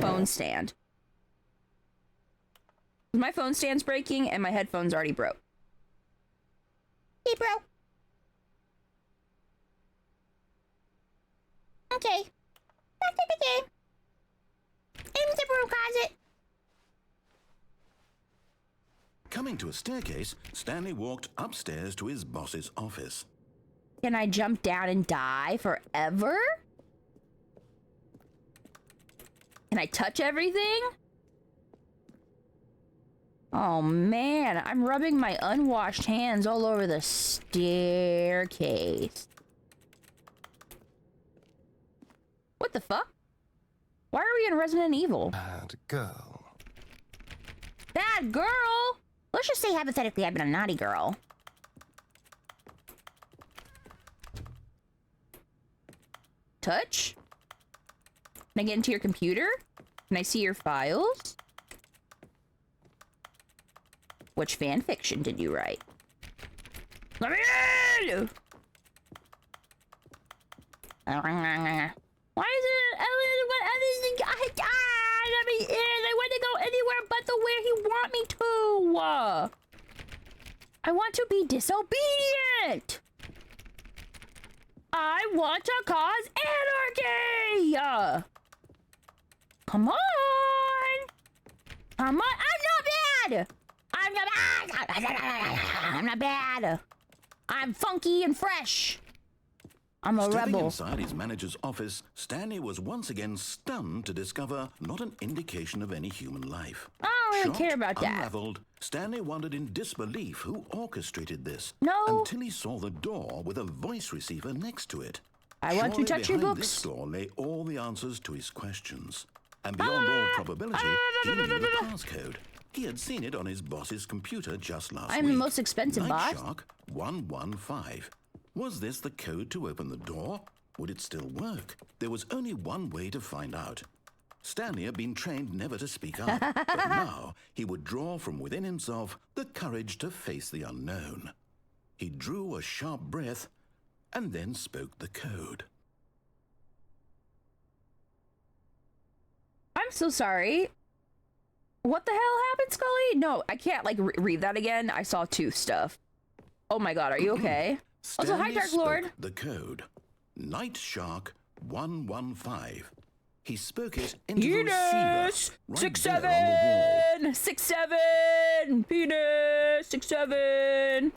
phone stand. My phone stand's breaking and my headphones already broke. Hey, bro. Okay. Back to the game. In the broom closet.
Coming to a staircase, Stanley walked upstairs to his boss's office.
Can I jump down and die forever? Can I touch everything? Oh man, I'm rubbing my unwashed hands all over the staircase. What the fuck? Why are we in Resident Evil?
Bad girl.
Bad girl? Let's just say hypothetically I've been a naughty girl. touch? Can I get into your computer? Can I see your files? Which fan fiction did you write? Let me in! Why is it let me in? I want to go anywhere but the where he want me to. I want to be disobedient. I want to cause anarchy. Come on. Come on. I'm not bad. I'm not bad. I'm not bad. I'm funky and fresh. I'm a
Stepping
rebel.
inside his manager's office, Stanley was once again stunned to discover not an indication of any human life.
I don't really
Shocked,
care about that.
Unraveled, Stanley wondered in disbelief who orchestrated this.
No.
Until he saw the door with a voice receiver next to it.
I want to
Surely
touch your
behind
books.
This door lay all the answers to his questions. And beyond all probability, he knew the passcode. He had seen it on his boss's computer just last week.
I'm the most expensive
Night
boss.
Shark 115. Was this the code to open the door? Would it still work? There was only one way to find out. Stanley had been trained never to speak up, but now he would draw from within himself the courage to face the unknown. He drew a sharp breath and then spoke the code.
I'm so sorry. What the hell happened, Scully? No, I can't like read that again. I saw tooth stuff. Oh my god, are you okay? Also, hi,
Stanley
Dark
spoke
Lord.
the code. Night Shark 115. He spoke it into the
Penis!
receiver right there on the wall.
6'7", penis, 6'7".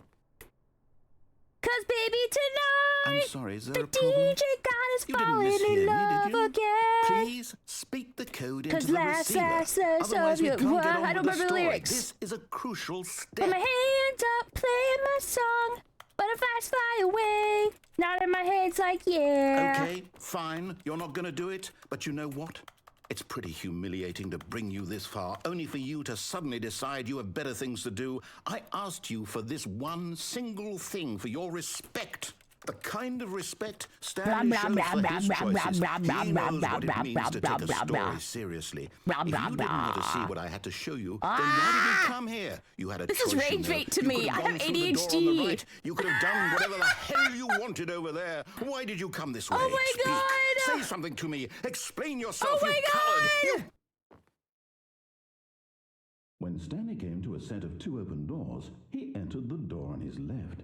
'Cause baby tonight,
I'm sorry, is
the
there a problem?
DJ God is
You didn't
falling
mishear
in
me,
love
did you?
again.
Please speak the code
'Cause
into the
last
receiver.
of
Otherwise, we
you.
can't
What?
get on
I don't
with the
remember the
story.
lyrics.
This is a crucial
Put
step.
my hands up, playing my song. Butterflies fly away. Nodding my head's like, yeah.
Okay, fine. You're not going to do it. But you know what? It's pretty humiliating to bring you this far, only for you to suddenly decide you have better things to do. I asked you for this one single thing, for your respect. The kind of respect Stanley shows for his choices. He knows what it means to take a story seriously. If you didn't want to see what I had to show you, then why did you come here? You had a
This
choice,
is rage
you know.
bait to
You
me.
could
I
have
have
gone through the door on the
ADHD.
right. You could have done whatever the hell you wanted over there. Why did you come this way?
Oh my
Speak.
God.
Say something to me. Explain yourself,
Oh my
you coward.
God.
You... When Stanley came to a set of two open doors, he entered the door on his left.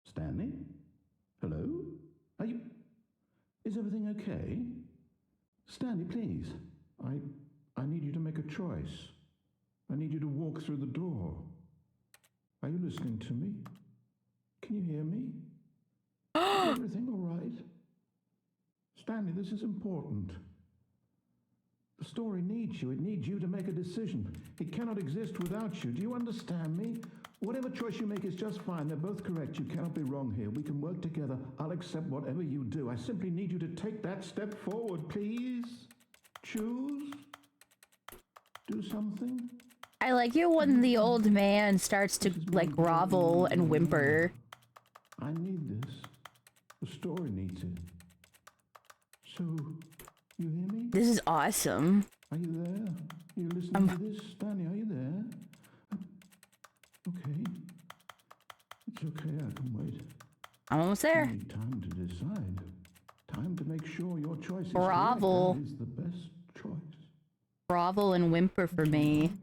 Stanley? Hello? Are you... Is everything okay? Stanley, please. I need you to make a choice. I need you to walk through the door. Are you listening to me? Can you hear me? Is everything all right? Stanley, this is important. The story needs you. It needs you to make a decision. It cannot exist without you. Do you understand me? Whatever choice you make is just fine. They're both correct. You cannot be wrong here. We can work together. I'll accept whatever you do. I simply need you to take that step forward, please. Choose. Do something.
I like it when the old man starts to like grovel and whimper.
I need this. The story needs it. So, you hear me?
This is awesome.
Are you there? You listening to this? Stanley, are you there? Okay. It's okay, I can wait.
I'm almost
You
there.
need time to decide. Time to make sure your choice is
Grovel.
correct. That is the best choice.
Grovel and whimper for me.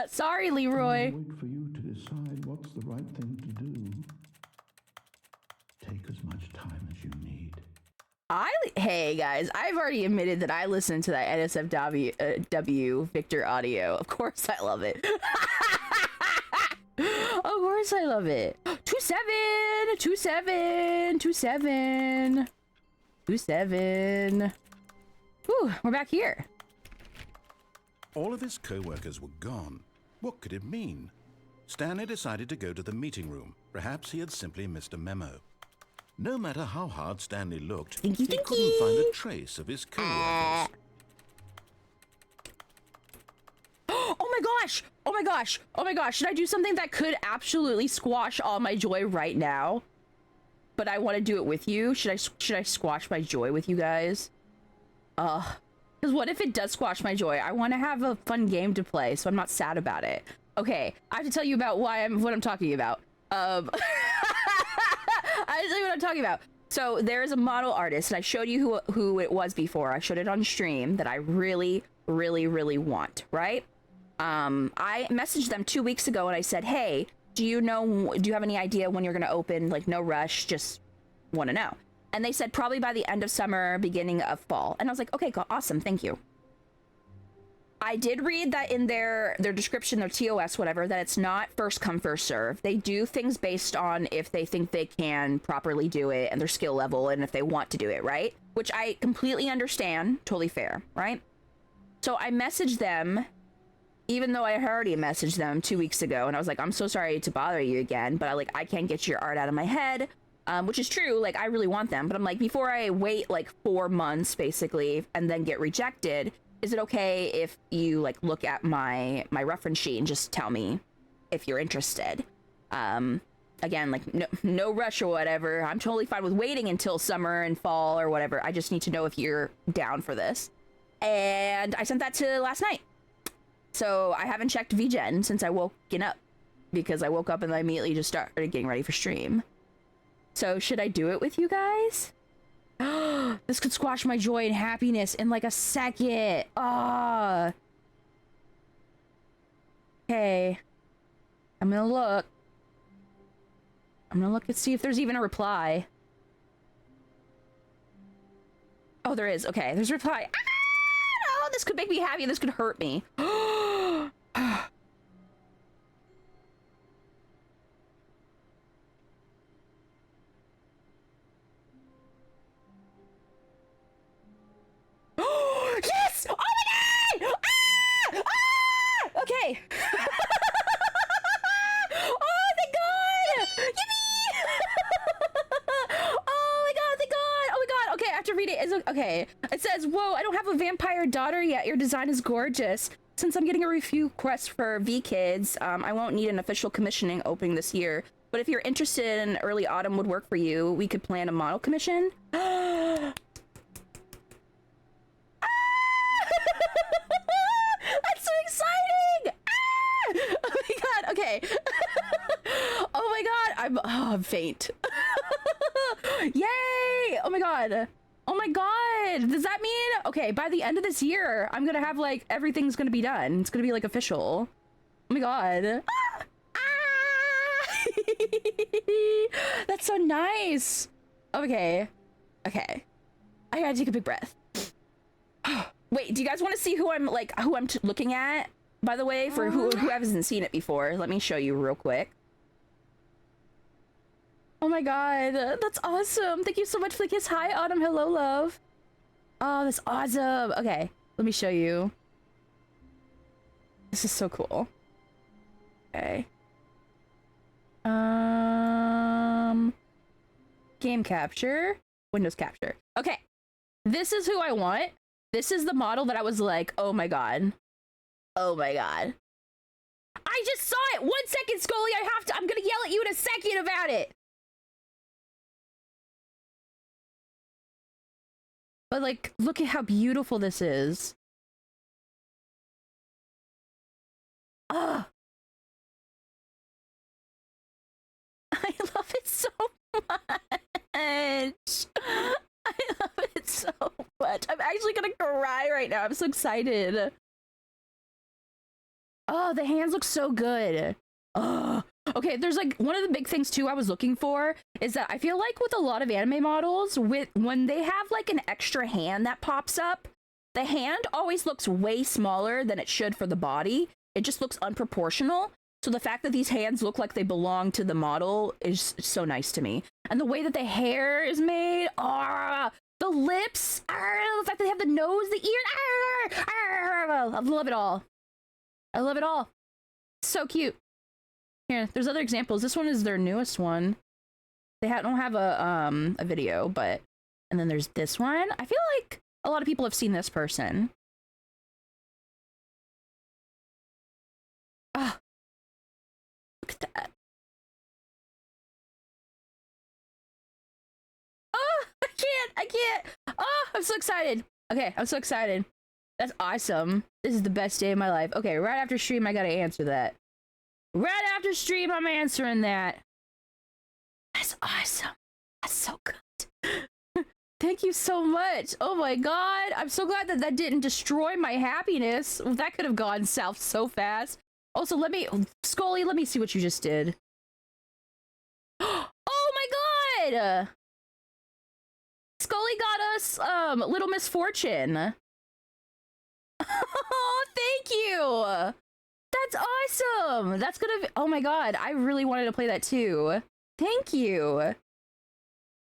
Sorry, Leroy.
I'll wait for you to decide what's the right thing to do. Take as much time as you need.
Hey guys, I've already admitted that I listened to that NSFW Victor audio. Of course I love it. Of course I love it. 27, 27, 27, 27. Whew, we're back here.
All of his co-workers were gone. What could it mean? Stanley decided to go to the meeting room. Perhaps he had simply missed a memo. No matter how hard Stanley looked, he couldn't find a trace of his co-workers.
Oh my gosh! Oh my gosh! Oh my gosh! Should I do something that could absolutely squash all my joy right now? but I want to do it with you. Should I squash my joy with you guys? Because what if it does squash my joy? I want to have a fun game to play, so I'm not sad about it. Okay, I have to tell you about what I'm talking about. I have to tell you what I'm talking about. So there's a model artist, and I showed you who it was before. I showed it on stream that I really, really, really want, right? I messaged them 2 weeks ago, and I said, hey, do you have any idea when you're going to open? Like, no rush, just want to know. And they said probably by the end of summer, beginning of fall. And I was like, okay, awesome, thank you. I did read that in their description, their TOS, whatever, that it's not first come, first serve. They do things based on if they think they can properly do it and their skill level and if they want to do it, right? Which I completely understand, totally fair, right? So I messaged them, even though I had already messaged them 2 weeks ago, and I was like, I'm so sorry to bother you again, but I can't get your art out of my head. Which is true, like, I really want them, but I'm like, before I wait, like, 4 months, basically, and then get rejected, is it okay if you, like, look at my reference sheet and just tell me if you're interested? Again, like, no rush or whatever. I'm totally fine with waiting until summer and fall or whatever. I just need to know if you're down for this. And I sent that to last night. So I haven't checked VGen since I woken up, because I woke up and I immediately just started getting ready for stream. So should I do it with you guys? This could squash my joy and happiness in like a second. Okay. I'm gonna look and see if there's even a reply. Oh, there is. Okay, there's a reply. Oh, this could make me happy. This could hurt me. Yes! Oh my god! Okay. Oh, thank god! Yippee! Oh my god, thank god! Oh my god! Okay, I have to read it. Okay. It says, whoa, I don't have a vampire daughter yet. Your design is gorgeous. Since I'm getting a review request for V-Kids, I won't need an official commissioning opening this year. But if you're interested in early autumn would work for you, we could plan a model commission. That's so exciting! Oh my god, okay. Oh my god, I'm faint. Yay! Oh my god. Oh my god, does that mean, okay, by the end of this year, I'm gonna have, like, everything's gonna be done. It's gonna be, like, official. Oh my god. That's so nice. Okay. Okay. I gotta take a big breath. Wait, do you guys want to see who I'm looking at? By the way, for who hasn't seen it before, let me show you real quick. Oh my god, that's awesome. Thank you so much for the kiss. Hi, Autumn. Hello, love. Oh, that's awesome. Okay, let me show you. This is so cool. Okay. Game capture. Windows capture. Okay. This is who I want. This is the model that I was like, oh my god. Oh my god. I just saw it! 1 second, Scully! I'm gonna yell at you in a second about it! But like, look at how beautiful this is. Ah! I love it so much! I love it so much. I'm actually gonna cry right now. I'm so excited. Oh, the hands look so good. Oh, okay. There's like one of the big things too I was looking for is that I feel like with a lot of anime models, when they have like an extra hand that pops up, the hand always looks way smaller than it should for the body. It just looks unproportional. So the fact that these hands look like they belong to the model is so nice to me. And the way that the hair is made, the lips, the fact that they have the nose, the ear, I love it all. I love it all. So cute. Here, there's other examples. This one is their newest one. They don't have a video, but... And then there's this one. I feel like a lot of people have seen this person. Ah. Look at that. I can't. Oh, I'm so excited. Okay, I'm so excited. That's awesome. This is the best day of my life. Okay, right after stream, I gotta answer that. Right after stream, I'm answering that. That's awesome. That's so good. Thank you so much. Oh my god. I'm so glad that that didn't destroy my happiness. That could have gone south so fast. Also, Scully, let me see what you just did. Oh my god! Scully got us, Little Misfortune. Oh, thank you! That's awesome! That's gonna be— oh my god, I really wanted to play that too. Thank you!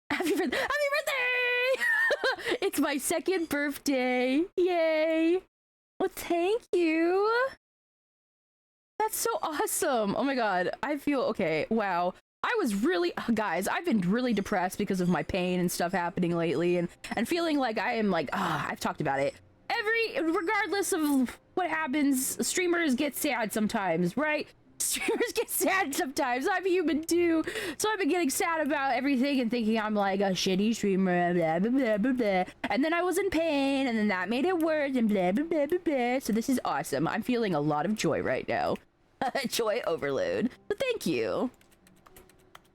Happy birthday! Happy birthday! It's my 2nd birthday! Yay! Well, thank you! That's so awesome! Oh my god, I feel— okay, wow. I was really— guys, I've been really depressed because of my pain and stuff happening lately, and feeling like I am like— I've talked about it. Regardless of what happens, streamers get sad sometimes, right? Streamers get sad sometimes. I'm human too. So I've been getting sad about everything and thinking I'm like a shitty streamer, blah, blah, blah, blah, blah. And then I was in pain, and then that made it worse, and blah, blah, blah, blah, blah. So this is awesome. I'm feeling a lot of joy right now. Joy overload. So thank you.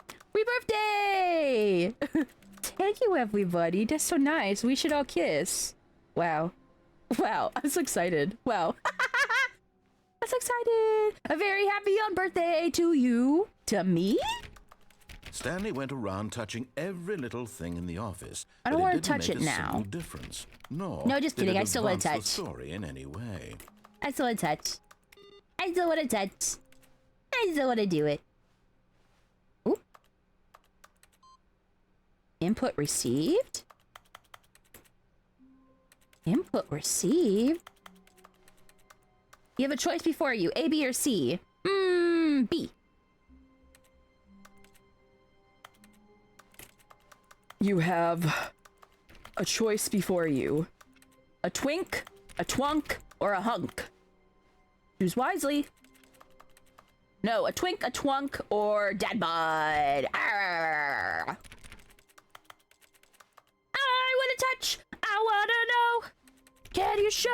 Happy birthday! Thank you, everybody. That's so nice. We should all kiss. Wow. Wow, I'm so excited. Wow. I'm so excited. A very happy young birthday to you. To me?
Stanley went around touching every little thing in the office.
I don't want to touch it now.
Difference. No,
just kidding. I still want to touch.
The story in any way.
I still want to touch. I still want to touch. I still want to do it. Ooh. Input received? Input received? You have a choice before you, A, B, or C. B. You have a choice before you. A twink, a twunk, or a hunk. Choose wisely. No, a twink, a twunk, or dad bod. Arrgh. I want to touch. I want to know. Can you show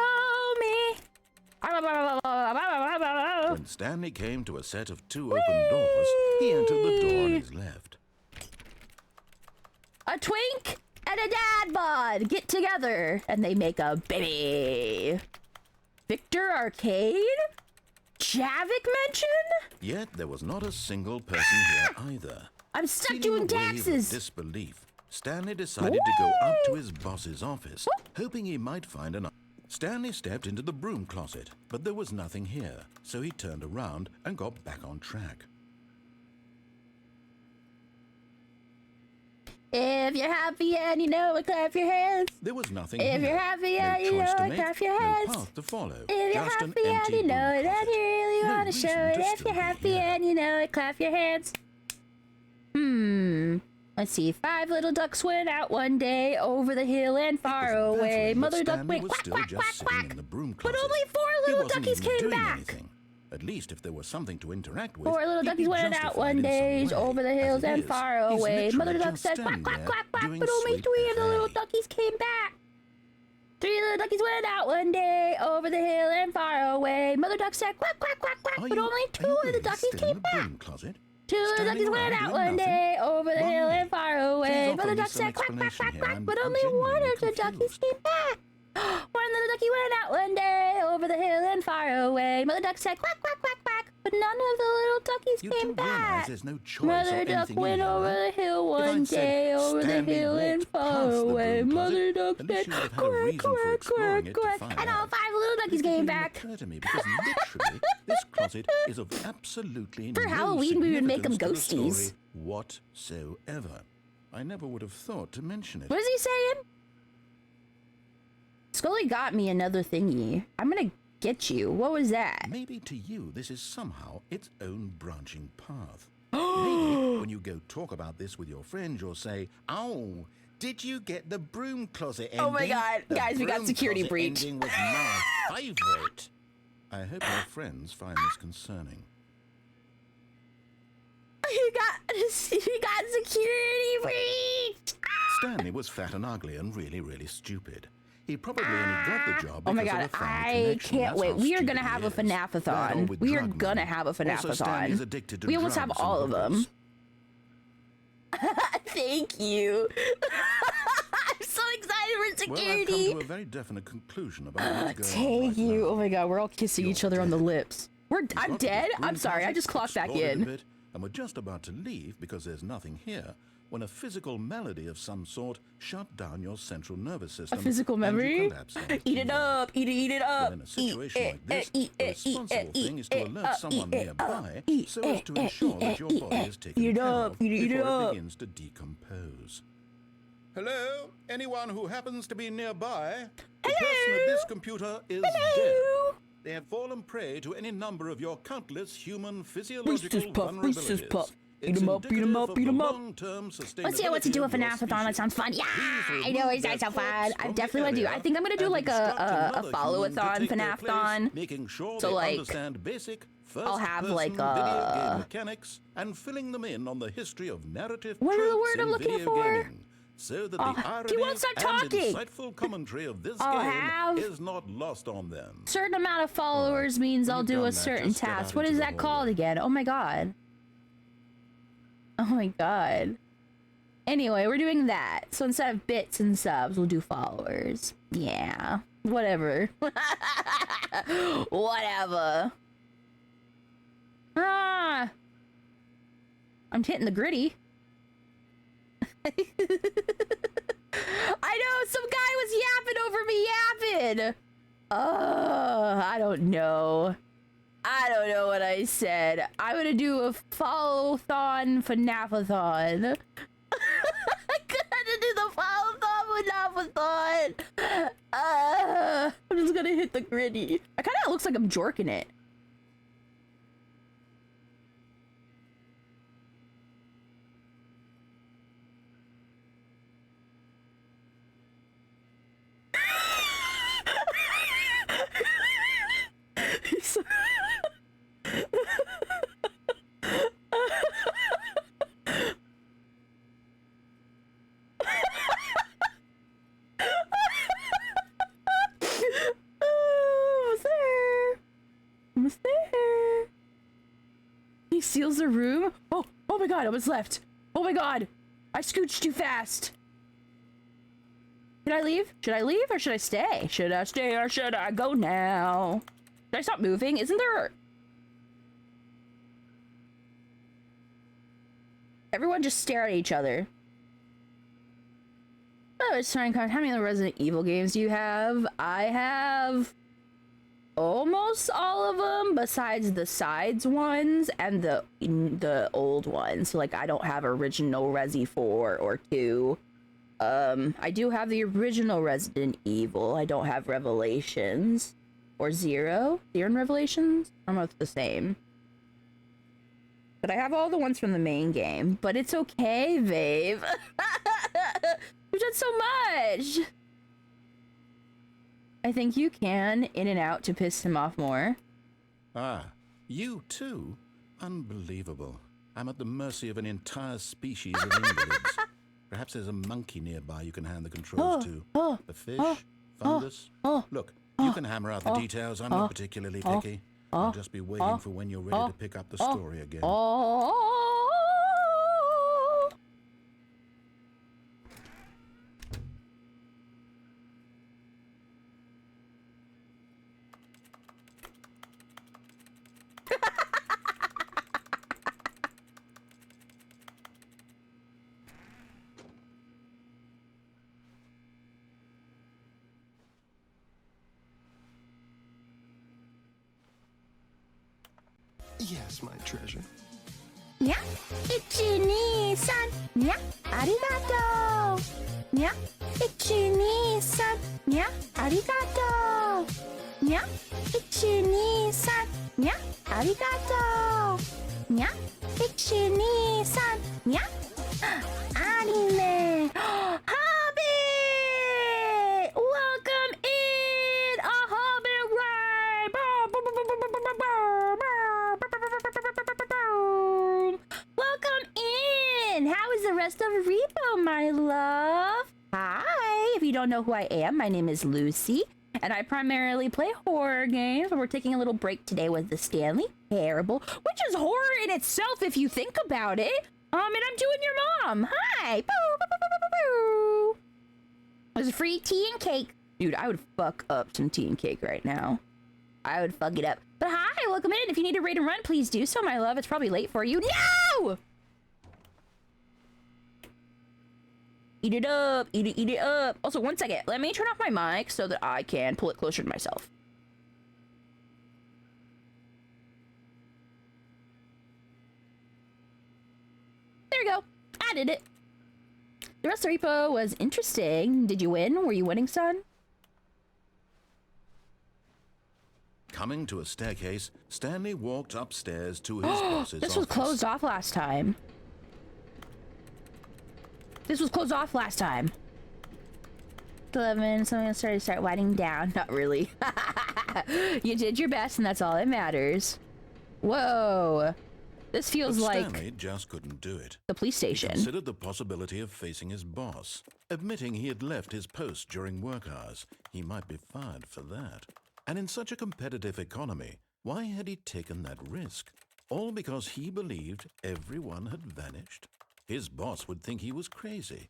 me?
When Stanley came to a set of 2 open doors, he entered the door on his left.
A twink and a dad bod get together, and they make a baby. Victor Arcade? Javik mention?
Yet there was not a single person here either.
I'm stuck
Feeling
doing
a wave of
taxes.
disbelief, Stanley decided to go up to his boss's office, hoping he might find an... Stanley stepped into the broom closet, but there was nothing here, so he turned around and got back on track.
If you're happy and you know it, clap your hands.
There was nothing
If
here.
you're happy
No
and you
choice
know
to
it,
make,
clap your
no
hands.
path to follow,
If you're
just an
happy and
empty
you know
broom
it, and
closet.
you really
No
want to show
reason
it.
to
If
still
you're
be
happy
here.
and you know it, clap your hands. Let's see. 5 little ducks went out one day over the hill and far
It was
away.
baffling that
Mother duck
Stanley
went
was
quack,
still
quack,
just
quack,
sitting
quack.
in the broom
But
closet.
only 4
He
little
wasn't
duckies
even
came
doing
back.
anything. At least if there was something to interact with.
4 little
he'd
duckies
be
went out
justified
one
in some
day
way.
over the
As
hills
it
and
is,
far
he's
away. Mother
literally
duck
just
said quack,
standing
quack,
there
quack, quack,
doing
but only
sweet
3 of the little
FA.
duckies came back. 3 little duckies went out one day over the hill and far away. Mother duck said quack, quack, quack, quack,
Are
but
you-
only
are
2
you
of the
really
duckies
still in
came
the
back.
broom closet?
2 little
Standing
duckies went
around
out
doing
one
nothing?
day over the hill
Why?
and far away.
Please
Mother
offer me
duck
some
said quack, quack,
explanation
quack,
here.
quack,
I'm
but only 1
genuinely
of the duckies
confused.
came back. 1 little ducky went out one day over the hill and far away. Mother duck said quack, quack, quack, quack, but none of the little duckies
You
came
do realize
back.
there's no choice or
Mother duck
anything in
went
here,
over
huh?
the hill
If I'd
one
said
day over the
Stanley
hill and
walked
far
past the
away.
broom
Mother
closet,
duck
at least
said
you would have had a
quack,
reason for
quack,
exploring
quack,
it to
quack,
find
and all
out.
5 little
But
duckies
it
came
didn't
back.
occur to me because literally this closet is of absolutely
For
no
Halloween, we would make 'em
significance to the
ghosties.
story whatsoever. I never would have thought to mention it.
What is he saying? Scully got me another thingy. I'm gonna get you. What was that?
Maybe to you this is somehow its own branching path. Maybe when you go talk about this with your friends, you'll say, "Oh, did you get the broom closet ending?
Oh my God.
The
Guys, we got
broom
security
closet
breach."
ending was my favorite." I hope your friends find this concerning.
He got security breach.
Stanley was fat and ugly and really, really stupid. He probably only got the job because
oh my god,
of a family
I
connection.
can't
That's
wait.
how
We are
stupid
gonna
he
have a
is. That or
FNAF-a-thon.
with
We are
drug
gonna
money.
have a
Also, Stanley's
FNAF-a-thon.
addicted to
We almost have
drugs
all
and
of them.
hookers.
Thank you. I'm so excited for
Well, I've
security.
come to a very definite conclusion about what's going on
Thank
right
you.
now.
Oh my god, we're all kissing each other on the lips. I'm
Got to
dead?
this green
I'm sorry, I
closet,
just clocked back
explored it a
in.
bit, and we're just about to leave because there's nothing here when a physical malady of some sort shut down your central nervous system.
A physical
and you
memory?
collapsed on
Eat it up, eat it up.
But in a situation like this, the responsible thing is to alert someone nearby so as to ensure that your body is taken care of before it begins to decompose. Hello? Anyone who happens to be nearby? The person at this computer is dead. They have fallen prey to any number of your countless human physiological vulnerabilities.
Beat 'em up, beat 'em up, beat 'em up.
Let's see
what to do with an FNAF-a-thon. That sounds fun. Yeah, I know it sounds so fun. I definitely want to do. I think I'm gonna do like a follow-a-thon FNAF-thon. So like, I'll have like
video game mechanics and filling them in on the history of narrative
what is the
tropes
word I'm
in
looking
video
for?
gaming, so that the irony
he won't stop
and
talking.
insightful commentary of this
I'll
game
have
is not lost on them.
certain amount of followers means
When
I'll
you've
do
done
a
that,
certain
just get
task.
out
What
into
is
the
that called
hallway.
again? Oh my god. Oh my god. Anyway, we're doing that. So instead of bits and subs, we'll do followers. Yeah. Whatever. Whatever. Ah. I'm hitting the gritty. I know, some guy was yapping over me yapping. I don't know. I don't know what I said. I'm gonna do a follow-thon FNAF-a-thon. I gotta do the follow-thon FNAF-a-thon. I'm just gonna hit the gritty. I kinda looks like I'm jorking it. Almost there. He seals the room. Oh my god, I was left. Oh my god, I scooched too fast. Should I leave? Should I leave or should I stay? Should I stay or should I go now? Should I stop moving? Isn't there... Everyone just stare at each other. Oh, it's trying to count. How many Resident Evil games do you have? I have almost all of them besides the sides ones and the old ones. So like I don't have original Resi 4 or 2. I do have the original Resident Evil. I don't have Revelations or Zero and Revelations. I'm both the same. But I have all the ones from the main game. But it's okay, babe. We've done so much. I think you can in and out to piss him off more.
Ah, you too? Unbelievable. I'm at the mercy of an entire species of invalids. Perhaps there's a monkey nearby you can hand the controls to. The fish? Fungus? Look, you can hammer out the details. I'm not particularly picky. I'll just be waiting for when you're ready to pick up the story again.
Yes, my treasure.
Yeah, Ichini-san. Yeah, arigato. Yeah, Ichini-san. Yeah, arigato. Yeah, Ichini-san. Yeah, arigato. Yeah, Ichini-san. Yeah, anime. Hobbit! Welcome in a Hobbit ride! Welcome in! How is the rest of Repo, my love? Hi, if you don't know who I am, my name is Lucie, and I primarily play horror games, but we're taking a little break today with the Stanley Parable, which is horror in itself if you think about it. And I'm doing your mom. Hi. Boo, boo, boo, boo, boo, boo. There's free tea and cake. Dude, I would fuck up some tea and cake right now. I would fuck it up. But hi, welcome in. If you need to raid and run, please do so, my love. It's probably late for you. No! Eat it up, eat it up. Also, one second. Let me turn off my mic so that I can pull it closer to myself. There we go. I did it. The rest of the repo was interesting. Did you win? Were you winning, son?
Coming to a staircase, Stanley walked upstairs to his boss's
This
office.
was closed off last time. This was closed off last time. 11, something started to start winding down. Not really. You did your best, and that's all that matters. Whoa. This feels
But
like
Stanley just couldn't do it.
the police
He
station.
considered the possibility of facing his boss. Admitting he had left his post during work hours, he might be fired for that. And in such a competitive economy, why had he taken that risk? All because he believed everyone had vanished? His boss would think he was crazy.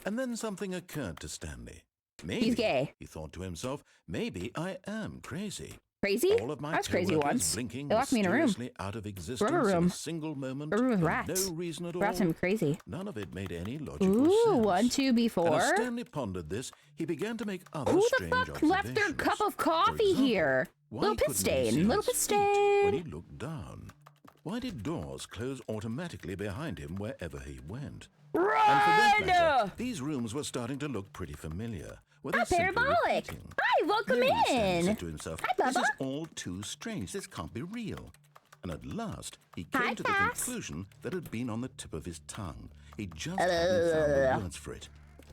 And then something occurred to Stanley. Maybe,
He's gay.
he thought to himself, maybe I am crazy.
Crazy?
All of my
I was crazy
coworkers
once.
blinking
They locked me in a room.
mysteriously out of existence
Rubber
in
room.
a single moment.
A room with
for
rats.
No reason at
Rats
all.
made me crazy.
None of it made any logical
Ooh,
sense.
1, 2,
And
B4.
as Stanley pondered this, he began to make other
Who the
strange
fuck left their
observations.
cup of
For
coffee
example,
here?
why
Little pit
couldn't he see
stain. Little
his
pit
feet when
stain.
he looked down? Why did doors close automatically behind him wherever he went? And for that matter,
Run!
these rooms were starting to look pretty familiar. Were they
Ah,
simply
parabolic.
repeating?
Hi, welcome
No, Stanley
in.
said to himself,
Hi,
this
Bubba.
is all too strange. This can't be real. And at last, he came
Hi,
to the
Cass.
conclusion that had been on the tip of his tongue. He just hadn't found the words for it.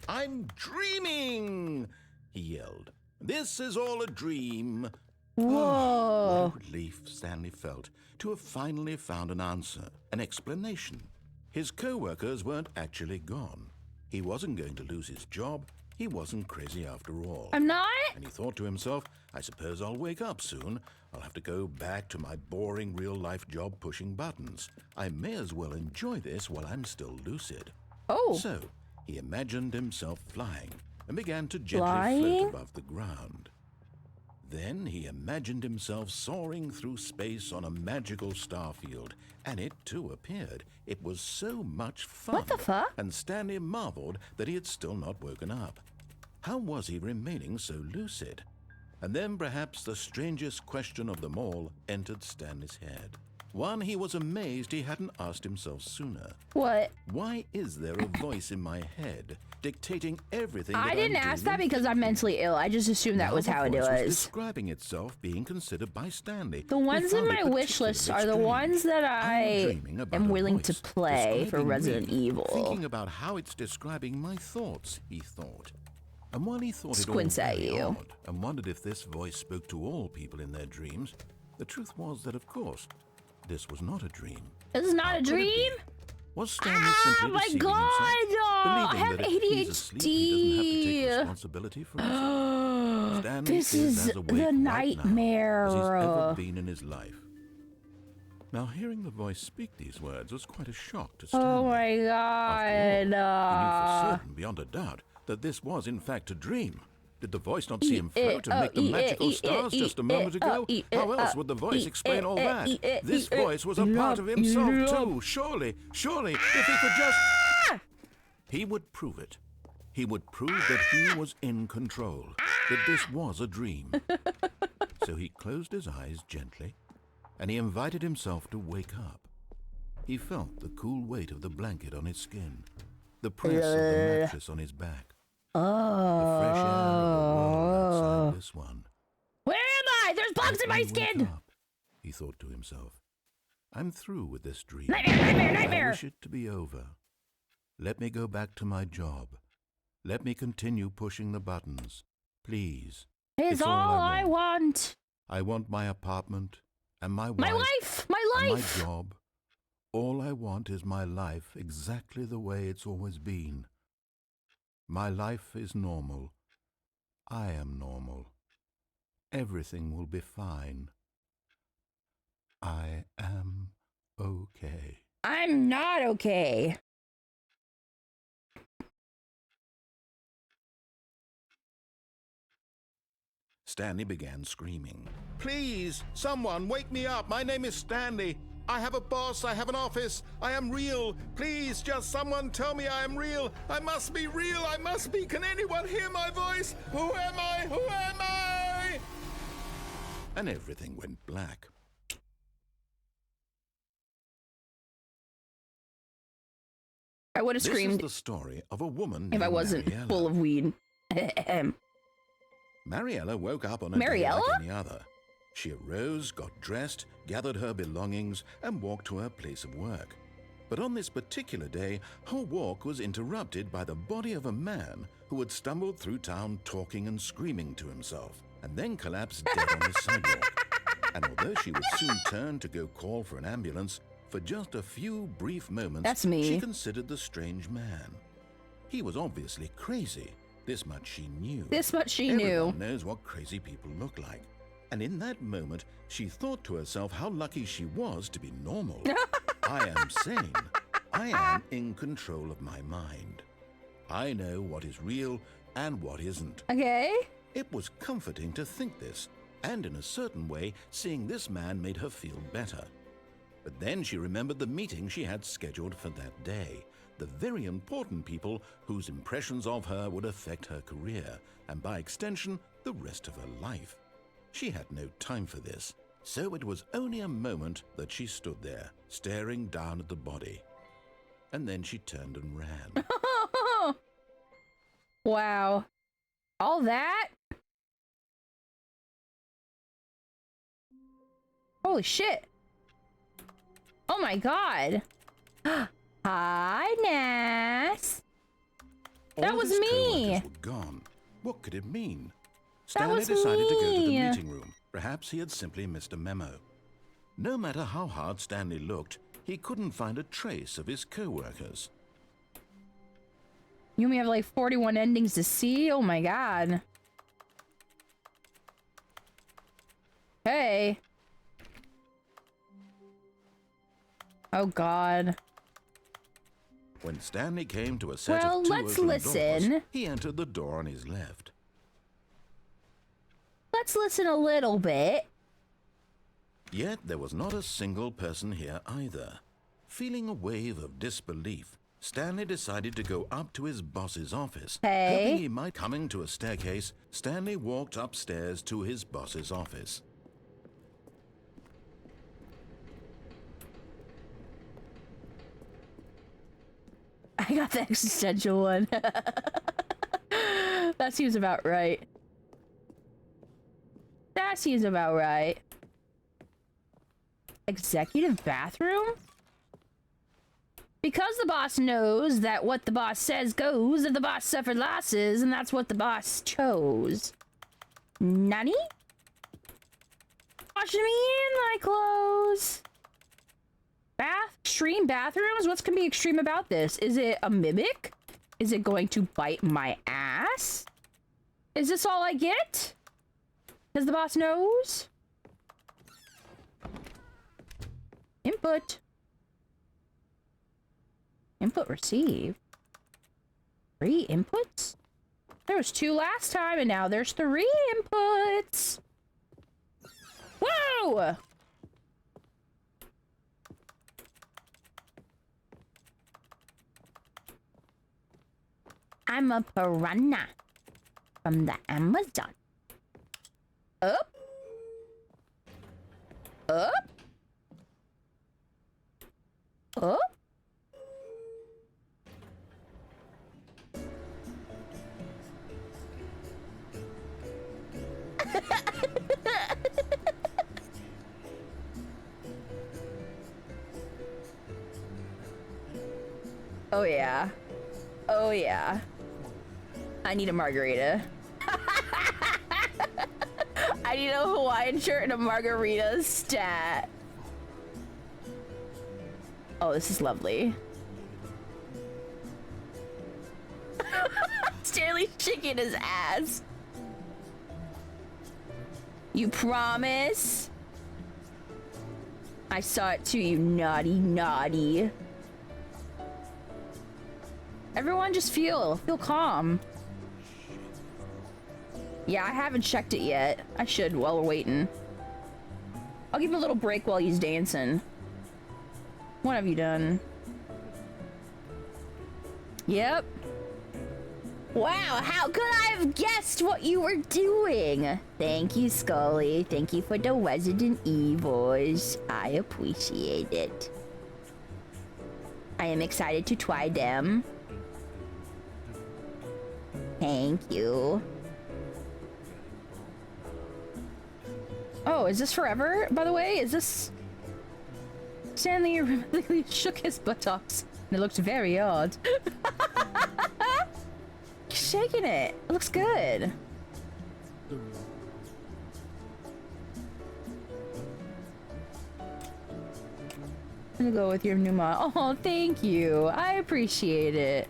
I'm dreaming, he yelled. This is all a dream.
Whoa.
What a relief Stanley felt to have finally found an answer, an explanation. His co-workers weren't actually gone. He wasn't going to lose his job. He wasn't crazy after all.
I'm not?
And he thought to himself, I suppose I'll wake up soon. I'll have to go back to my boring real-life job pushing buttons. I may as well enjoy this while I'm still lucid.
Oh.
So, he imagined himself flying and began to gently
Flying?
float above the ground. Then he imagined himself soaring through space on a magical starfield, and it too appeared. It was so much fun.
What the fuck?
And Stanley marveled that he had still not woken up. How was he remaining so lucid? And then perhaps the strangest question of them all entered Stanley's head. One he was amazed he hadn't asked himself sooner.
What?
Why is there a voice in my head dictating everything
I
that
didn't
I'm
ask
doing
that
and
because I'm
thinking?
mentally ill. I just assumed that
Now
was
the
how it
voice was
was.
describing itself being considered by Stanley.
The ones in my wish list are the ones that I am willing to play for Resident Evil.
Thinking about how it's describing my thoughts, he thought. And while he thought
Squints
it all
at
very
you.
odd and wondered if this voice spoke to all people in their dreams, the truth was that, of course, this was not a dream.
This is not
How
a
could it be?
dream?
Was Stanley
Ah,
simply
my
deceiving
God!
himself,
I
believing
have
that if he's asleep, he doesn't have to take
ADHD.
responsibility for himself? Stanley
This
is
is
as awake
the
right
nightmare.
now as he's ever been in his life. Now, hearing the voice speak these words was quite a shock to Stanley.
Oh my
After
God.
all, he knew for certain, beyond a doubt, that this was in fact a dream. Did the voice not see him float and make the magical stars just a moment ago? How else would the voice explain all that? This voice was a part of himself too. Surely, if he could just... He would prove it. He would prove that he was in control, that this was a dream. So he closed his eyes gently, and he invited himself to wake up. He felt the cool weight of the blanket on his skin, the press of the mattress on his back, the fresh air of the world outside this one.
Where am I? There's bugs in my
Let me wake
skin.
up, he thought to himself. I'm through with this dream.
Nightmare,
I
nightmare.
wish it to be over. Let me go back to my job. Let me continue pushing the buttons. Please.
It's all I want.
I want my apartment and my wife.
My life. My
and
life.
my job. All I want is my life exactly the way it's always been. My life is normal. I am normal. Everything will be fine. I am okay.
I'm not okay.
Stanley began screaming. Please, someone, wake me up. My name is Stanley. I have a boss. I have an office. I am real. Please, just someone tell me I am real. I must be real. I must be. Can anyone hear my voice? Who am I? Who am I? And everything went black.
I would have screamed.
This is the story of a woman
if I wasn't
Mariella.
full of weed.
Mariella woke up on a day like any other. She arose, got dressed, gathered her belongings, and walked to her place of work. But on this particular day, her walk was interrupted by the body of a man who had stumbled through town talking and screaming to himself, and then collapsed dead on the sidewalk. And although she would soon turn to go call for an ambulance, for just a few brief moments, she considered the strange man. He was obviously crazy. This much she knew. Everyone knows what crazy people look like. And in that moment, she thought to herself how lucky she was to be normal. I am sane. I am in control of my mind. I know what is real and what isn't.
Okay.
It was comforting to think this, and in a certain way, seeing this man made her feel better. But then she remembered the meeting she had scheduled for that day. The very important people whose impressions of her would affect her career, and by extension, the rest of her life. She had no time for this, so it was only a moment that she stood there, staring down at the body. And then she turned and ran.
Wow. All that? Holy shit. Oh my god. Hi, Nass. That was me.
Were gone. What could it mean? Stanley decided to go to the meeting room. Perhaps he had simply missed a memo. No matter how hard Stanley looked, he couldn't find a trace of his co-workers.
You only have like 41 endings to see? Oh my god. Hey. Oh god.
When Stanley came to a set of two open doors, he entered the door on his left.
Let's listen a little bit.
Yet there was not a single person here either. Feeling a wave of disbelief, Stanley decided to go up to his boss's office. Hoping he might coming to a staircase, Stanley walked upstairs to his boss's office.
I got the existential one. That seems about right. That seems about right. Executive bathroom? Because the boss knows that what the boss says goes if the boss suffered losses, and that's what the boss chose. Nani? Washing me in my clothes. Extreme bathrooms? What's gonna be extreme about this? Is it a mimic? Is it going to bite my ass? Is this all I get? Because the boss knows? Input. Input received. 3 inputs? There was 2 last time, and now there's 3 inputs. Whoa! I'm a piranha from the Amazon. Up. Up. Up. Oh yeah. Oh yeah. I need a margarita. I need a Hawaiian shirt and a margarita stat. Oh, this is lovely. Shaking his ass. You promise? I saw it too, you naughty. Everyone just feel calm. Yeah, I haven't checked it yet. I should while we're waiting. I'll give him a little break while he's dancing. What have you done? Yep. Wow, how could I have guessed what you were doing? Thank you, Scully. Thank you for the Resident Evils. I appreciate it. I am excited to try them. Thank you. Oh, is this forever, by the way? Is this... Stanley shook his buttocks, and it looked very odd. Shaking it. It looks good. I'm gonna go with your new mod. Oh, thank you. I appreciate it.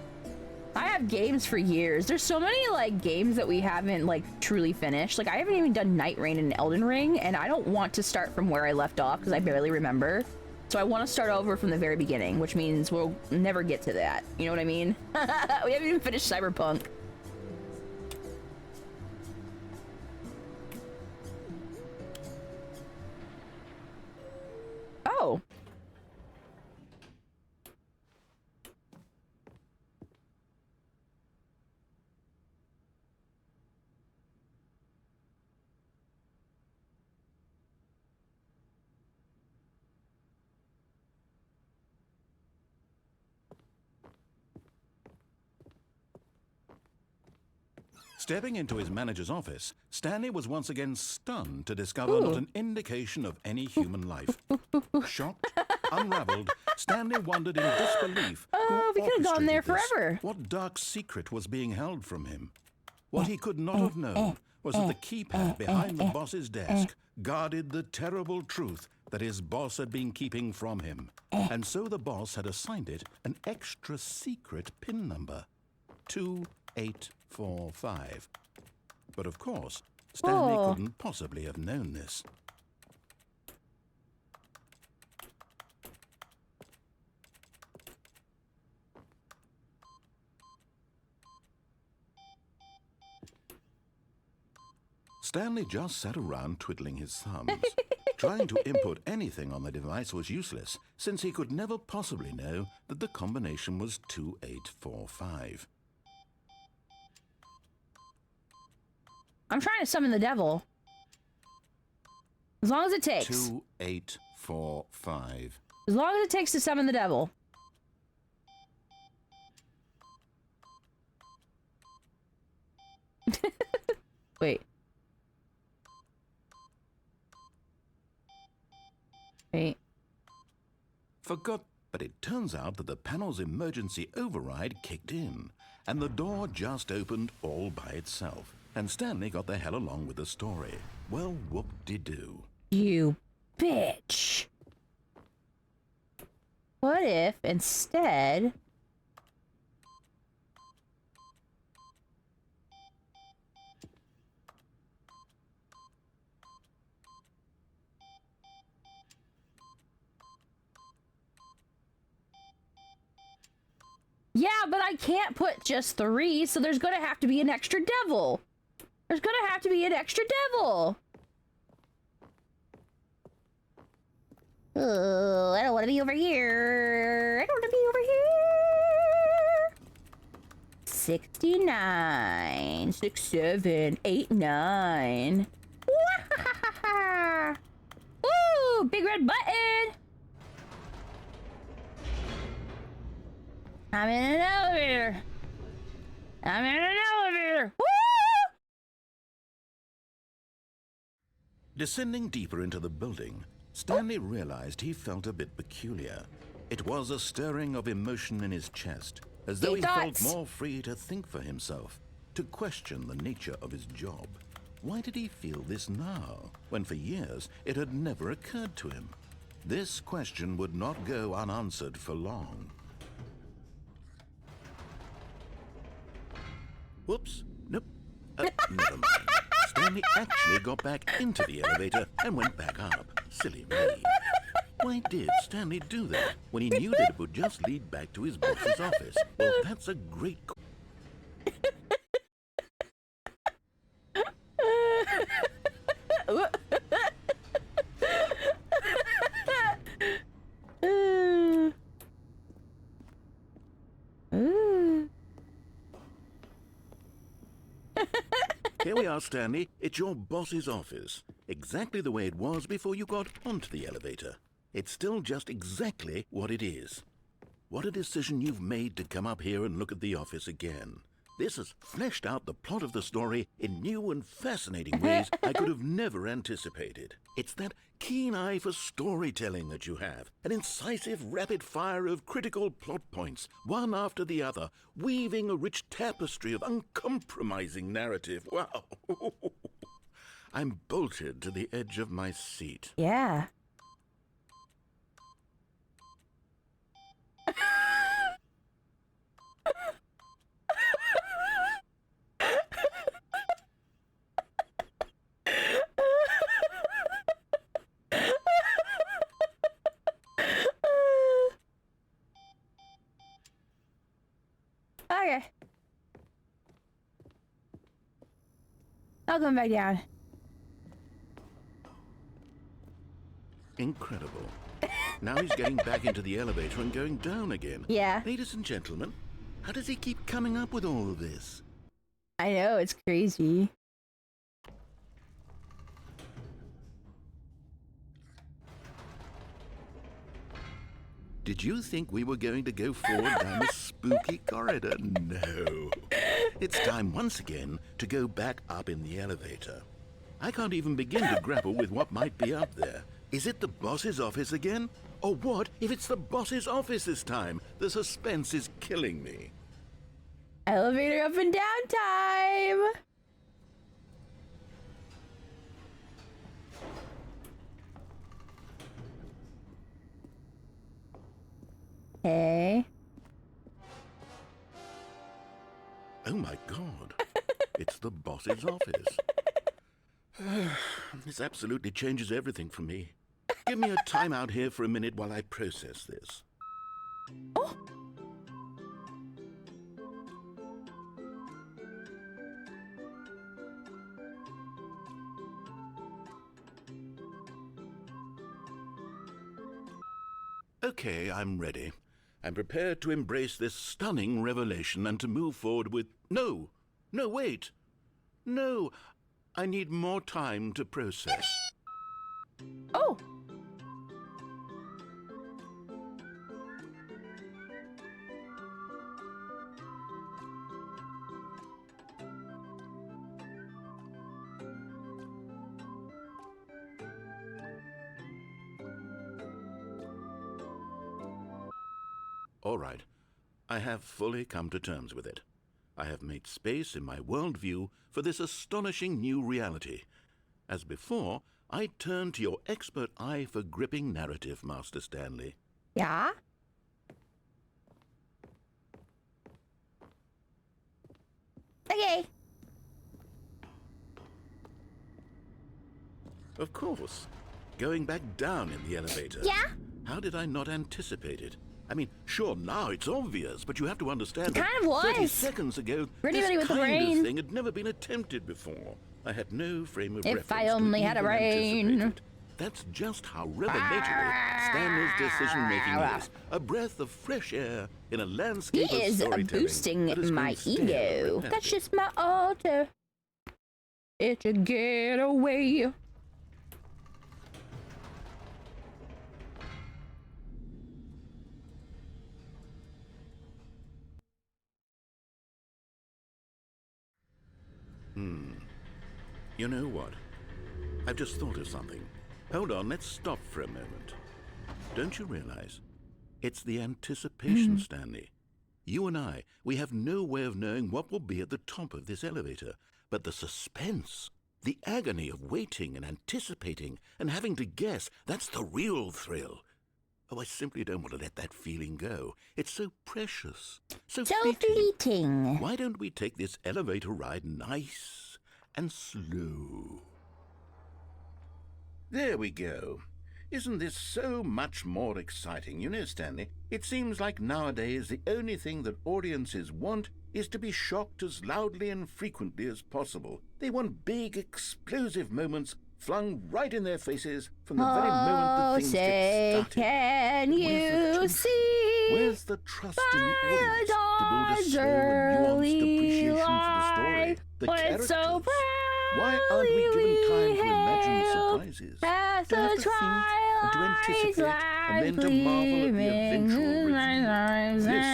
I have games for years. There's so many like games that we haven't like truly finished. Like I haven't even done Night Rain and Elden Ring, and I don't want to start from where I left off because I barely remember. So I want to start over from the very beginning, which means we'll never get to that. You know what I mean? We haven't even finished Cyberpunk. Oh.
Stepping into his manager's office, Stanley was once again stunned to discover not an indication of any human life. Shocked, unraveled, Stanley wondered in disbelief
we could have gone there
this.
forever.
What dark secret was being held from him? What he could not have known was that the keypad behind the boss's desk guarded the terrible truth that his boss had been keeping from him. And so the boss had assigned it an extra secret PIN number. 2845. But of course, Stanley couldn't possibly have known this. Stanley just sat around twiddling his thumbs. Trying to input anything on the device was useless, since he could never possibly know that the combination was 2845.
I'm trying to summon the devil. As long as it takes.
2845.
As long as it takes to summon the devil. Wait. Wait.
Forgot, but it turns out that the panel's emergency override kicked in, and the door just opened all by itself. And Stanley got the hell along with the story. Well, whoop-de-doo.
You bitch. What if instead... Yeah, but I can't put just 3, so there's gonna have to be an extra devil. There's gonna have to be an extra devil. Oh, I don't want to be over here. I don't want to be over here. 69, 67, 89. Woo! Big red button. I'm in an elevator. I'm in an elevator. Woo!
Descending deeper into the building, Stanley realized he felt a bit peculiar. It was a stirring of emotion in his chest, as though he felt more free to think for himself, to question the nature of his job. Why did he feel this now, when for years it had never occurred to him? This question would not go unanswered for long. Whoops, Stanley actually got back into the elevator and went back up. Silly me. Why did Stanley do that when he knew that it would just lead back to his boss's office? Well, that's a great Here we are, Stanley. It's your boss's office. Exactly the way it was before you got onto the elevator. It's still just exactly what it is. What a decision you've made to come up here and look at the office again. This has fleshed out the plot of the story in new and fascinating ways I could have never anticipated. It's that keen eye for storytelling that you have, an incisive rapid fire of critical plot points, one after the other, weaving a rich tapestry of uncompromising narrative. Wow. I'm bolted to the edge of my seat.
Yeah. Okay. I'll come back down.
Incredible. Now he's getting back into the elevator and going down again.
Yeah.
Ladies and gentlemen, how does he keep coming up with all of this?
I know, it's crazy.
Did you think we were going to go forward down the spooky corridor? No. It's time once again to go back up in the elevator. I can't even begin to grapple with what might be up there. Is it the boss's office again? Or what if it's the boss's office this time? The suspense is killing me.
Elevator up and down time! Okay.
Oh my god. It's the boss's office. This absolutely changes everything for me. Give me a time out here for a minute while I process this.
Oh!
Okay, I'm ready. I'm prepared to embrace this stunning revelation and to move forward with... No! No, wait! No! I need more time to process.
Oh!
All right. I have fully come to terms with it. I have made space in my worldview for this astonishing new reality. As before, I turn to your expert eye for gripping narrative, Master Stanley.
Yeah? Okay.
Of course. Going back down in the elevator.
Yeah?
How did I not anticipate it? I mean, sure, now it's obvious, but you have to understand
It kind of was.
30 seconds ago,
For anybody
this
with a
kind
brain.
of thing had never been attempted before. I had no frame of
If
reference
I only
to
had a
even
brain.
anticipate it. That's just how revelatory Stanley's decision-making is. A breath of fresh air in a landscape
He
of
is
storytelling
boosting
that has
my
grown stale and
ego.
repetitive.
That's just my altar. It's a getaway.
You know what? I've just thought of something. Hold on, let's stop for a moment. Don't you realize? It's the anticipation, Stanley. You and I, we have no way of knowing what will be at the top of this elevator. But the suspense, the agony of waiting and anticipating and having to guess, that's the real thrill. Oh, I simply don't want to let that feeling go. It's so precious, so
So
fleeting.
fleeting.
Why don't we take this elevator ride nice and slow. There we go. Isn't this so much more exciting? You know, Stanley, it seems like nowadays the only thing that audiences want is to be shocked as loudly and frequently as possible. They want big, explosive moments flung right in their faces from the very moment the things get started.
Can you see?
Where's the trust in the audience to build a slow and nuanced appreciation for the story, the characters?
So
why aren't we given time to imagine surprises, to have to think and to anticipate, and then to marvel at the eventual reveal? This is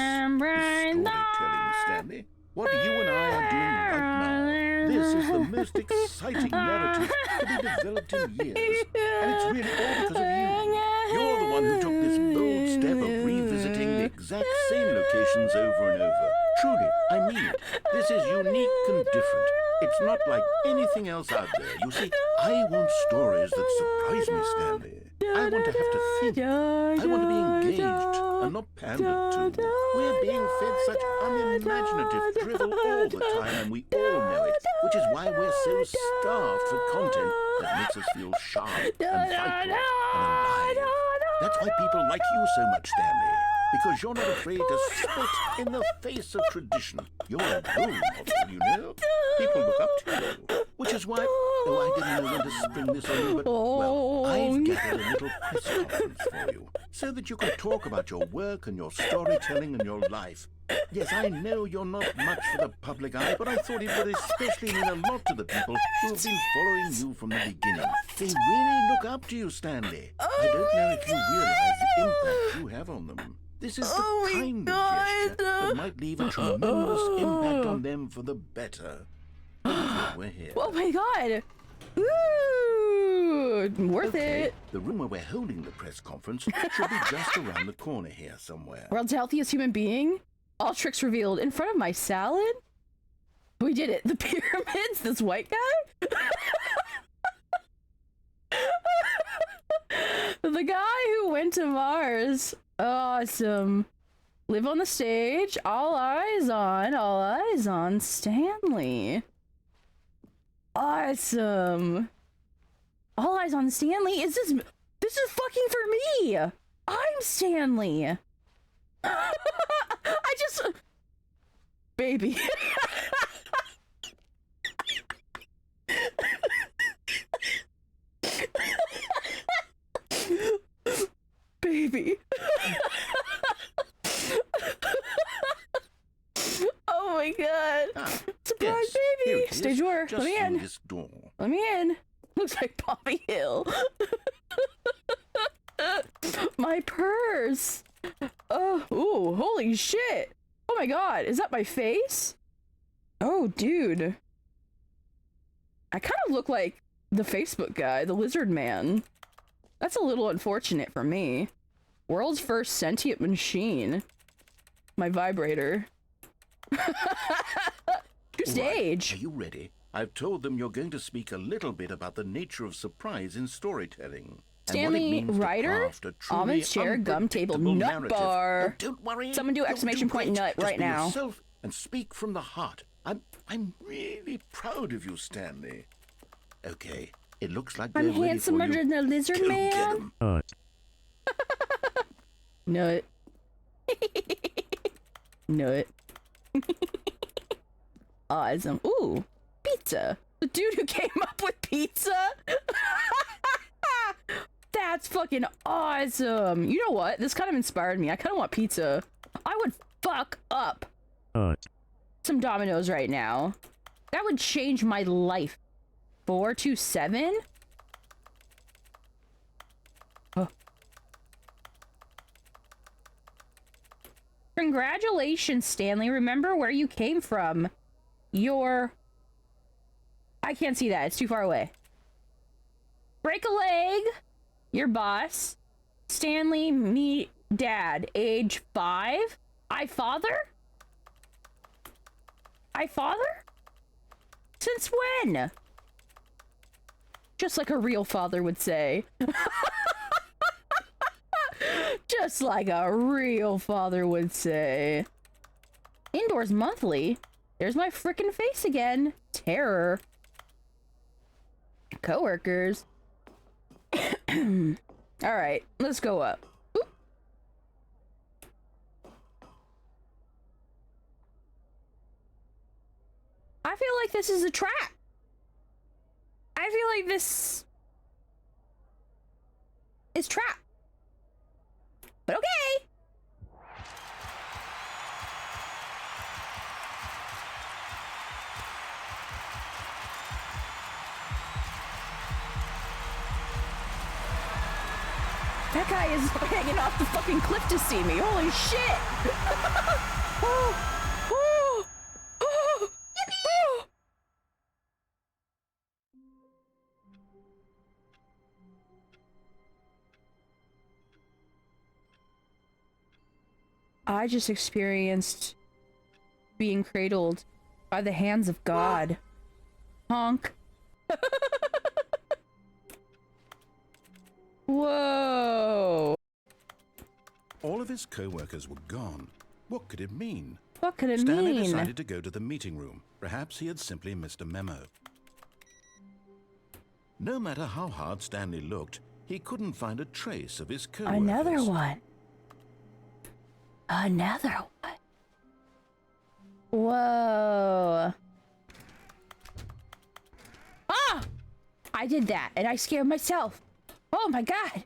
storytelling, Stanley. What you and I are doing right now, this is the most exciting narrative to be developed in years, and it's really all because of you. You're the one who took this bold step of revisiting the exact same locations over and over. Truly, I mean it. This is unique and different. It's not like anything else out there. You see, I want stories that surprise me, Stanley. I want to have to think. I want to be engaged and not pandered to. We're being fed such unimaginative drivel all the time, and we all know it, which is why we're so starved for content that makes us feel sharp and vital and alive. That's why people like you so much, Stanley. Because you're not afraid to spit in the face of tradition. You're a role model, you know. People look up to you. Which is why... Oh, I didn't know when to spring this on you, but... Well, I've gathered a little press conference for you, so that you can talk about your work and your storytelling and your life. Yes, I know you're not much for the public eye, but I thought it would especially mean a lot to the people who have been following you from the beginning. They really look up to you, Stanley. I don't know if you realize the impact you have on them. This is the kind of gesture that might leave a tremendous impact on them for the better. We're here.
Oh my god! Ooh, worth it.
The room where we're holding the press conference should be just around the corner here somewhere.
World's healthiest human being? All tricks revealed in front of my salad? We did it. The pyramids? This white guy? The guy who went to Mars. Awesome. Live on the stage. All eyes on Stanley. Awesome. All eyes on Stanley. This is fucking for me. I'm Stanley. I just... Baby. Baby. Oh my god. Surprise,
yes,
baby. Stage door.
Just
Let me in.
This door.
Let me in. Looks like Poppy Hill. My purse. Oh, ooh, holy shit. Oh my god, is that my face? Oh, dude. I kind of look like the Facebook guy, the lizard man. That's a little unfortunate for me. World's first sentient machine. My vibrator. To stage.
Right. Are you ready? I've told them you're going to speak a little bit about the nature of surprise in storytelling.
Stanley Ryder, almond chair, gum table, nut bar.
Oh, don't worry.
Someone do exclamation point nut right now.
Just be yourself and speak from the heart. I'm really proud of you, Stanley. Okay, it looks like they're
I'm
ready
handsomer
for you.
than the lizard
Go
man.
get 'em.
Nut. Nut. Awesome. Ooh, pizza. The dude who came up with pizza? That's fucking awesome. You know what? This kind of inspired me. I kind of want pizza. I would fuck up some Domino's right now. That would change my life. 427? Oh. Congratulations, Stanley. Remember where you came from. I can't see that. It's too far away. Break a leg. Your boss. Stanley, me, dad. Age 5. I father? I father? Since when? Just like a real father would say. Just like a real father would say. Indoors monthly? There's my frickin' face again. Terror. coworkers. All right, let's go up. Oop. I feel like this is a trap. I feel like this is trap. But okay. That guy is hanging off the fucking cliff to see me. Holy shit! Oh, oh, oh, oh. I just experienced being cradled by the hands of God. Honk. Whoa.
All of his co-workers were gone. What could it mean?
What could it
Stanley
mean?
decided to go to the meeting room. Perhaps he had simply missed a memo. No matter how hard Stanley looked, he couldn't find a trace of his co-workers.
Another one. Another one. Whoa. Ah! I did that, and I scared myself. Oh my god.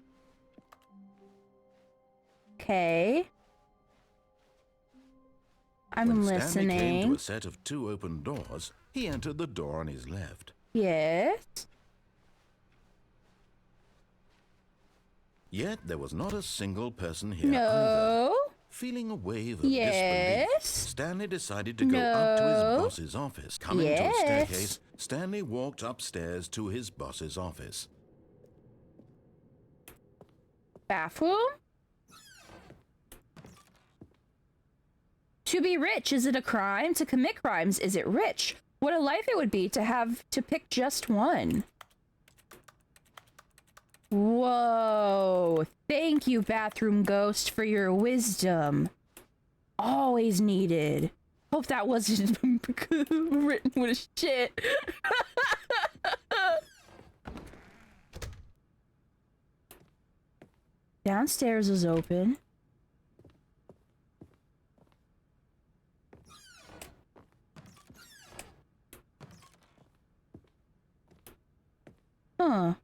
Okay. I'm
when
listening.
Stanley came to a set of 2 open doors, he entered the door on his left.
Yes.
Yet there was not a single person here
No.
either. Feeling a wave of disbelief, Stanley decided to go up to his boss's office. Coming to a staircase, Stanley walked upstairs to his boss's office.
Bathroom? To be rich, is it a crime? To commit crimes, is it rich? What a life it would be to have to pick just one. Whoa. Thank you, bathroom ghost, for your wisdom. Always needed. Hope that wasn't written with shit. Downstairs is open. Huh.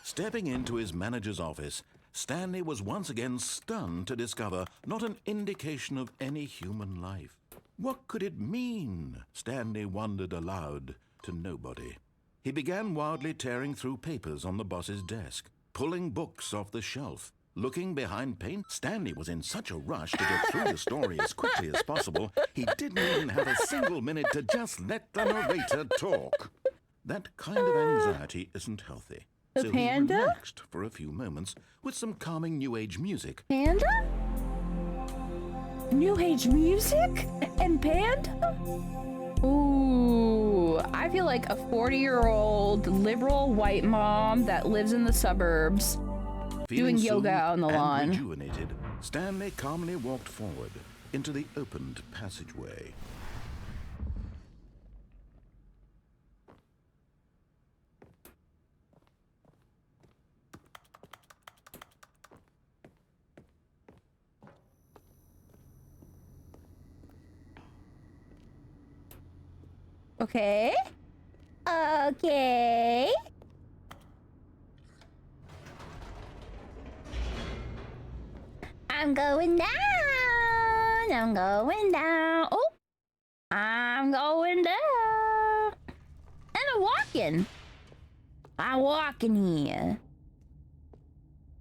Stepping into his manager's office, Stanley was once again stunned to discover not an indication of any human life. What could it mean? Stanley wondered aloud to nobody. He began wildly tearing through papers on the boss's desk, pulling books off the shelf. Looking behind paint, Stanley was in such a rush to get through the story as quickly as possible, he didn't even have a single minute to just let the narrator talk. That kind of anxiety isn't healthy.
The
So
panda?
he relaxed for a few moments with some calming New Age music.
Panda? New Age music? And panda? Ooh, I feel like a 40-year-old liberal white mom that lives in the suburbs doing yoga out on the lawn.
Rejuvenated, Stanley calmly walked forward into the opened passageway.
Okay. Okay. I'm going down. I'm going down. Oh, I'm going down. And I'm walking. I'm walking here.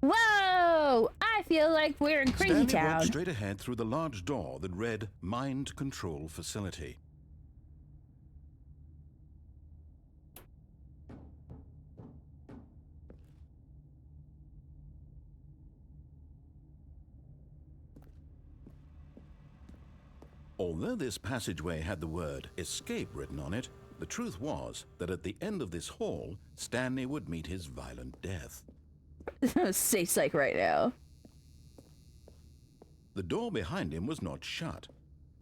Whoa! I feel like we're in Crazy
Stanley
Town.
walked straight ahead through the large door that read Mind Control Facility. Although this passageway had the word escape written on it, the truth was that at the end of this hall, Stanley would meet his violent death.
Say psych right now.
The door behind him was not shut.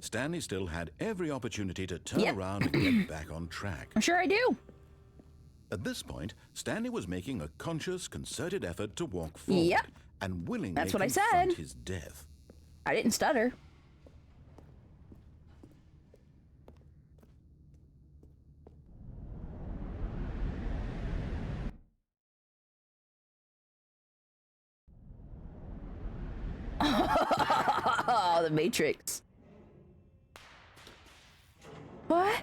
Stanley still had every opportunity to turn around and get back on track.
I'm sure I do.
At this point, Stanley was making a conscious, concerted effort to walk forward and willingly confront his death.
I didn't stutter. Oh, the Matrix. What?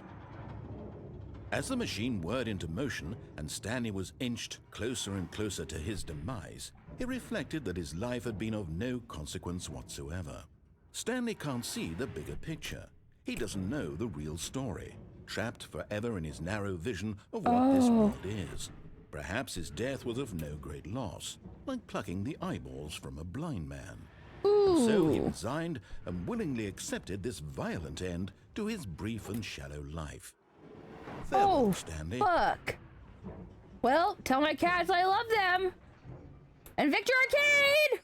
As the machine whirred into motion and Stanley was inched closer and closer to his demise, he reflected that his life had been of no consequence whatsoever. Stanley can't see the bigger picture. He doesn't know the real story, trapped forever in his narrow vision of what this world is. Perhaps his death was of no great loss, like plucking the eyeballs from a blind man. And so he resigned and willingly accepted this violent end to his brief and shallow life. Farewell, Stanley.
Fuck. Well, tell my cats I love them. And Victor Arcade!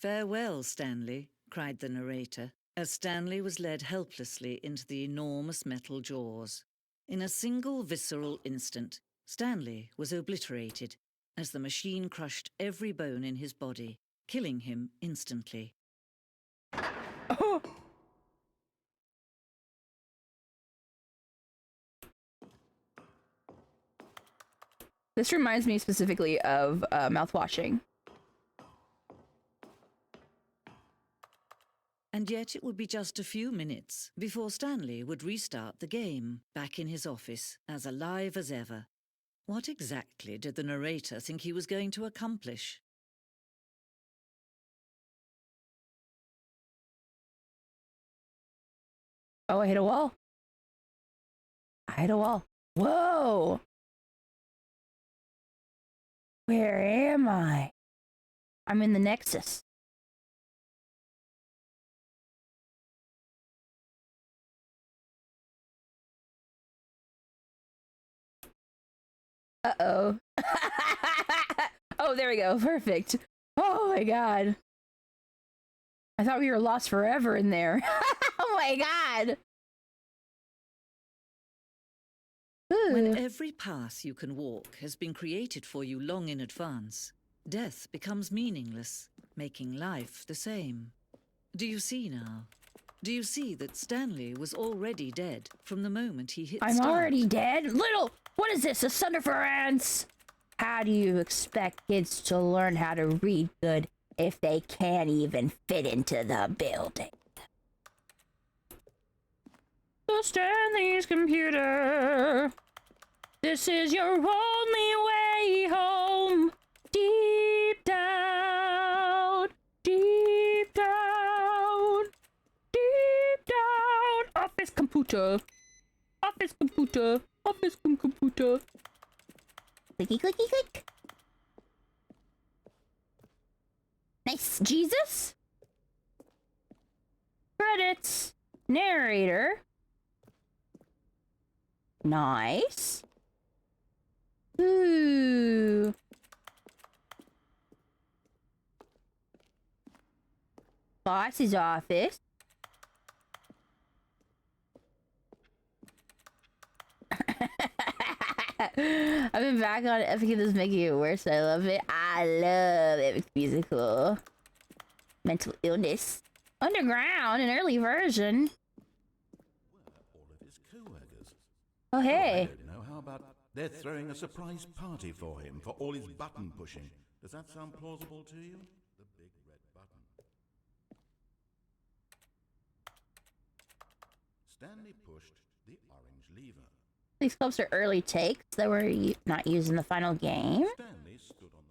Farewell, Stanley, cried the narrator, as Stanley was led helplessly into the enormous metal jaws. In a single visceral instant, Stanley was obliterated as the machine crushed every bone in his body, killing him instantly.
Oh. This reminds me specifically of mouthwashing.
And yet it would be just a few minutes before Stanley would restart the game, back in his office, as alive as ever. What exactly did the narrator think he was going to accomplish?
Oh, I hit a wall. I hit a wall. Whoa! Where am I? I'm in the Nexus. Uh-oh. Oh, there we go. Perfect. Oh my god. I thought we were lost forever in there. Oh my god. Ooh.
When every path you can walk has been created for you long in advance, death becomes meaningless, making life the same. Do you see now? Do you see that Stanley was already dead from the moment he hit
I'm
start?
already dead? Little, what is this, a Thunder for Ants? How do you expect kids to learn how to read good if they can't even fit into the building? So Stanley's computer. This is your only way home. Deep down, deep down, deep down. Office computer. Office computer. Office computer. Clicky, clicky, click. Nice. Jesus. Credits. Narrator. Nice. Ooh. Boss's office. I've been back on Epic and this making it worse. I love it. I love Epic's musical. Mental illness. Underground, an early version.
All of his co-workers.
Oh, hey.
I don't know. How about they're throwing a surprise party for him for all his button pushing? Does that sound plausible to you? The big red button. Stanley pushed the orange lever.
These clips are early takes that were not used in the final game.
Stanley stood on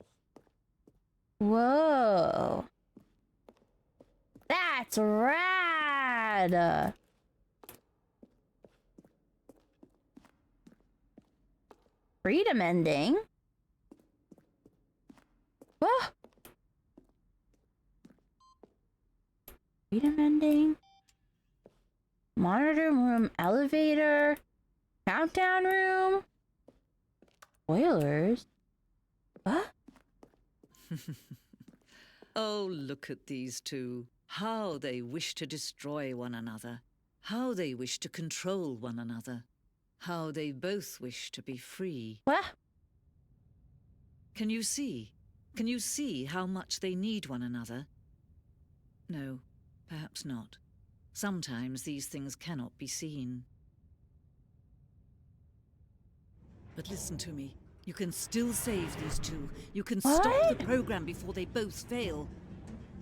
the...
Whoa. That's rad. Freedom ending. Whoa. Freedom ending. Monitor room, elevator, countdown room. Spoilers. What?
Oh, look at these two. How they wish to destroy one another. How they wish to control one another. How they both wish to be free.
What?
Can you see? Can you see how much they need one another? No, perhaps not. Sometimes these things cannot be seen. But listen to me. You can still save these two. You can stop the program before they both fail.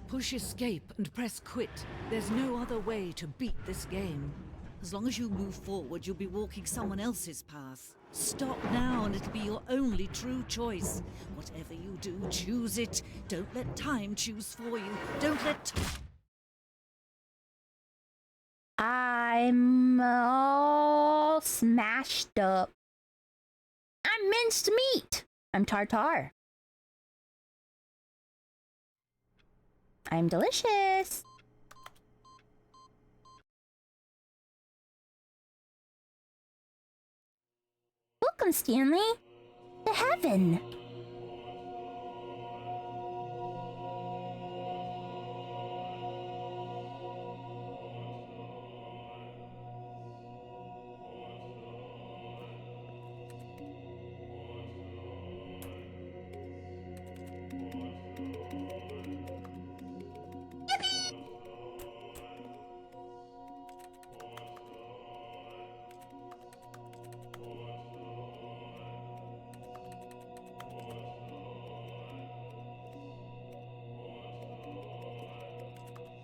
Push escape and press quit. There's no other way to beat this game. As long as you move forward, you'll be walking someone else's path. Stop now and it'll be your only true choice. Whatever you do, choose it. Don't let time choose for you. Don't let
I'm all smashed up. I'm minced meat. I'm tartar. I'm delicious. Welcome, Stanley, to heaven.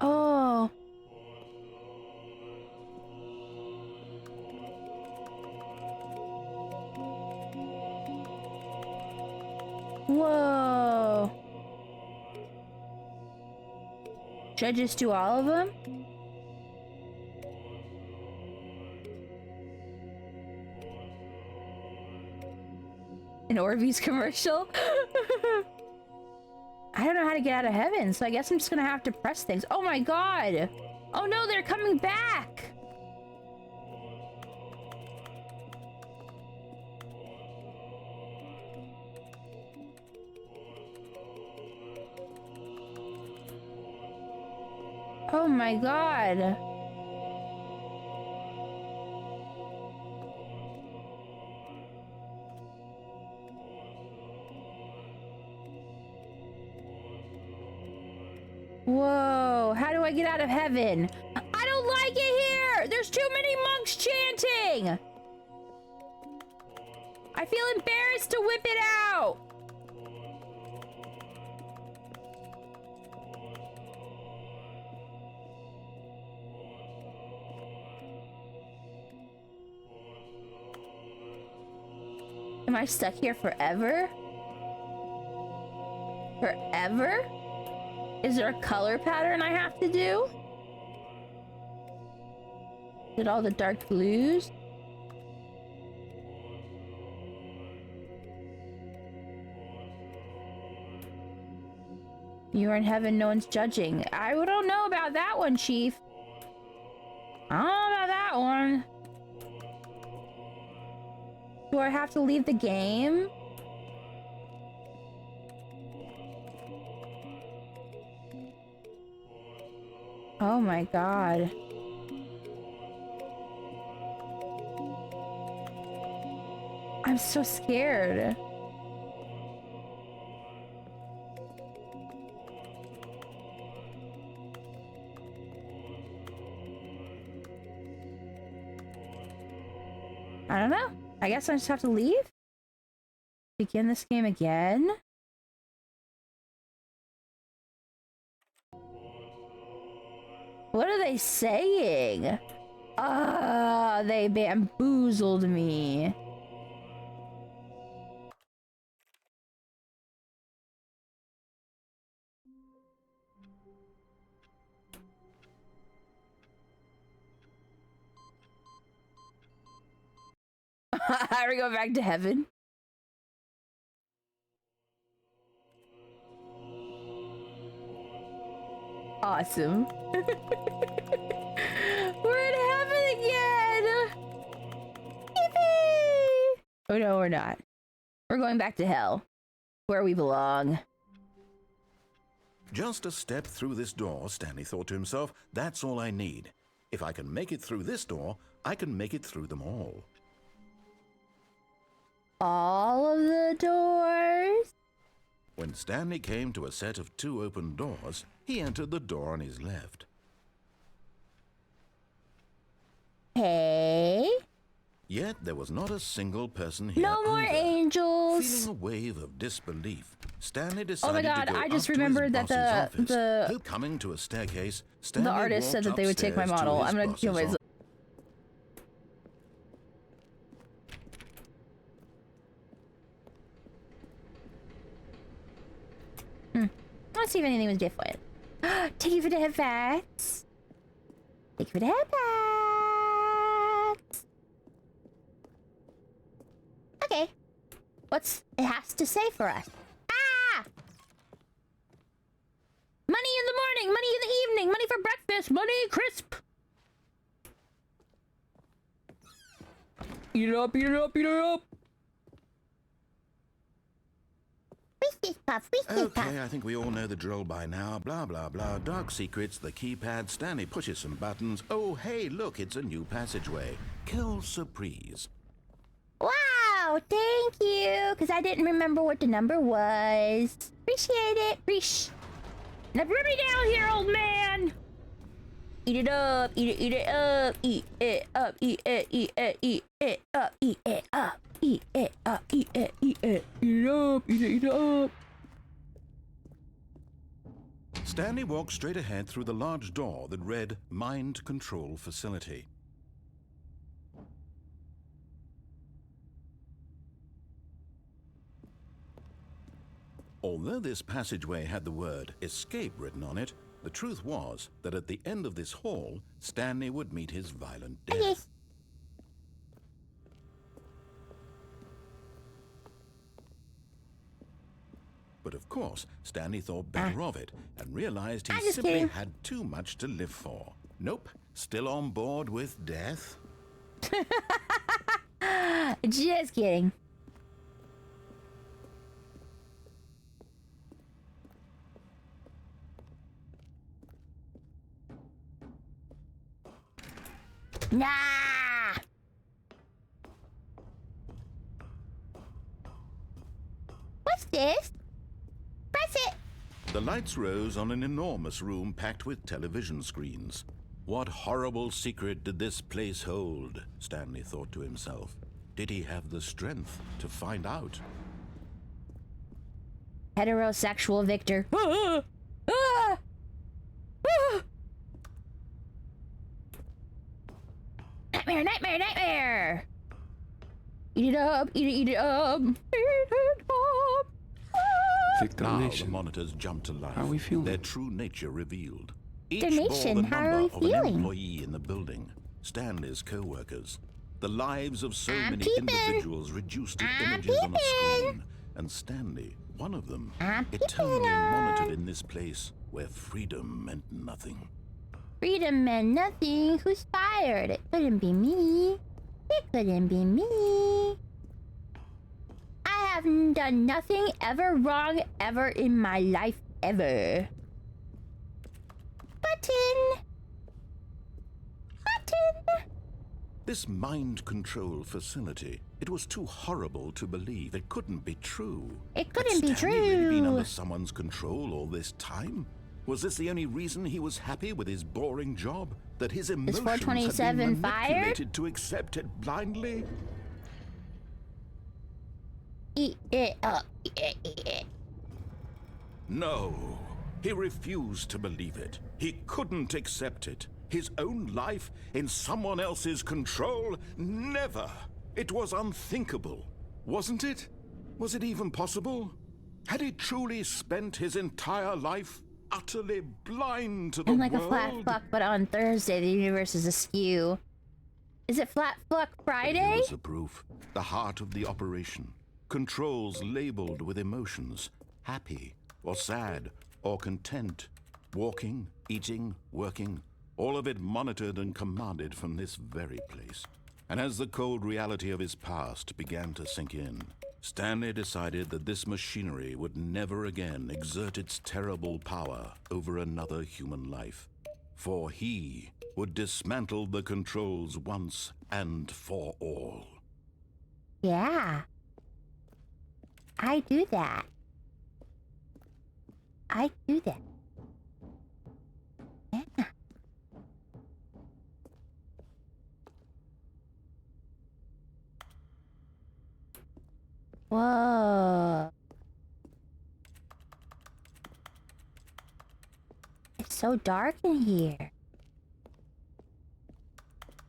Oh. Whoa. Should I just do all of them? An Orbeez commercial? I don't know how to get out of heaven, so I guess I'm just gonna have to press things. Oh my god! Oh no, they're coming back! Oh my god! Whoa, how do I get out of heaven? I don't like it here! There's too many monks chanting! I feel embarrassed to whip it out! Am I stuck here forever? Forever? Is there a color pattern I have to do? Is it all the dark blues? You are in heaven, no one's judging. I don't know about that one, Chief. I don't know about that one. Do I have to leave the game? Oh my god. I'm so scared. I don't know. I guess I just have to leave? Begin this game again? What are they saying? Ah, they bamboozled me. Are we going back to heaven? Awesome. We're in heaven again! Yippee! Oh no, we're not. We're going back to hell. Where we belong.
Just a step through this door, Stanley thought to himself. That's all I need. If I can make it through this door, I can make it through them all.
All of the doors?
When Stanley came to a set of 2 open doors, he entered the door on his left.
Hey?
Yet there was not a single person here.
No more
either.
angels.
Feeling a wave of disbelief, Stanley decided
Oh my god,
to go
I just
up
remembered
to his
that
boss's office.
the
Coming to a staircase, Stanley
artist said that they would take my
walked
model.
upstairs
I'm
to
gonna
his
kill
boss's
myself. Let's see if anything was different. Take you for the head facts. Take you for the head facts. Okay. What's it has to say for us? Ah! Money in the morning, money in the evening, money for breakfast, money crisp. Eat it up, eat it up, eat it up.
Okay, I think we all know the drill by now. Blah, blah, blah. Dark secrets, the keypad. Stanley pushes some buttons. Oh, hey, look, it's a new passageway. Quelle surprise.
Wow, thank you. Because I didn't remember what the number was. Appreciate it. Now bring me down here, old man. Eat it up, eat it up, eat it up, eat it, eat it, eat it up, eat it up. Eat it up, eat it, eat it, eat it up, eat it up.
Stanley walked straight ahead through the large door that read Mind Control Facility. Although this passageway had the word escape written on it, the truth was that at the end of this hall, Stanley would meet his violent death.
Okay.
But of course, Stanley thought better of it and realized he
just
simply
kidding.
had too much to live for. Nope, still on board with death.
Just kidding. Nah. What's this? Press it.
The lights rose on an enormous room packed with television screens. What horrible secret did this place hold? Stanley thought to himself. Did he have the strength to find out?
Heterosexual Victor. Nightmare, nightmare, nightmare. Eat it up, eat it up, eat it up.
Victor
Now the
Nation.
monitors jumped to life.
How are we feeling?
Their true nature revealed. Each
The
bore
nation,
the
how
number
are we
of an
feeling?
employee in the building. Stanley's co-workers. The lives of so
I'm
many
peeping.
individuals reduced to
I'm
images on a
peeping.
screen. And Stanley, one of them,
I'm
eternally
peeping.
monitored in this place where freedom meant nothing.
Freedom meant nothing. Who's fired? It couldn't be me. It couldn't be me. I haven't done nothing ever wrong ever in my life ever. Button.
This mind control facility, it was too horrible to believe. It couldn't be true.
It
Had
couldn't be
Stanley really been
true.
under someone's control all this time? Was this the only reason he was happy with his boring job? That his emotions had
427
been
fired?
manipulated to accept it blindly?
Eat it up. Eat it.
No. He refused to believe it. He couldn't accept it. His own life in someone else's control? Never. It was unthinkable. Wasn't it? Was it even possible? Had he truly spent his entire life utterly blind to the
I'm like
world?
a flat fuck, but on Thursday the universe is askew. Is it flat fuck
Here
Friday?
was the proof. The heart of the operation. Controls labeled with emotions. Happy, or sad, or content. Walking, eating, working. All of it monitored and commanded from this very place. And as the cold reality of his past began to sink in, Stanley decided that this machinery would never again exert its terrible power over another human life, for he would dismantle the controls once and for all.
Yeah. I do that. I do that. Yeah. Whoa. It's so dark in here.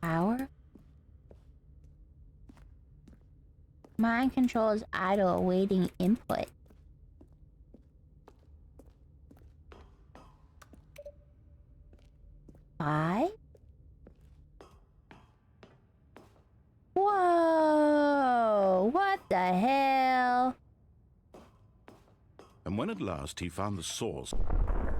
Power? Mind control is idle, awaiting input. Five? Whoa! What the hell?
And when at last he found the source...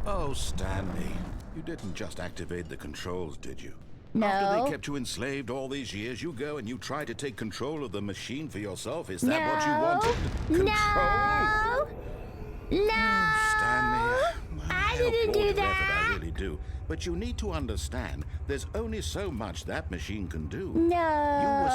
Oh, Stanley, you didn't just activate the controls, did you?
No.
After they kept you enslaved all these years, you go and you try to take control of the machine for yourself. Is that what you wanted? Control?
No!
Oh, Stanley,
I didn't do
your
that.
effort, I really do. But you need to understand, there's only so much that machine can do.
No.
You were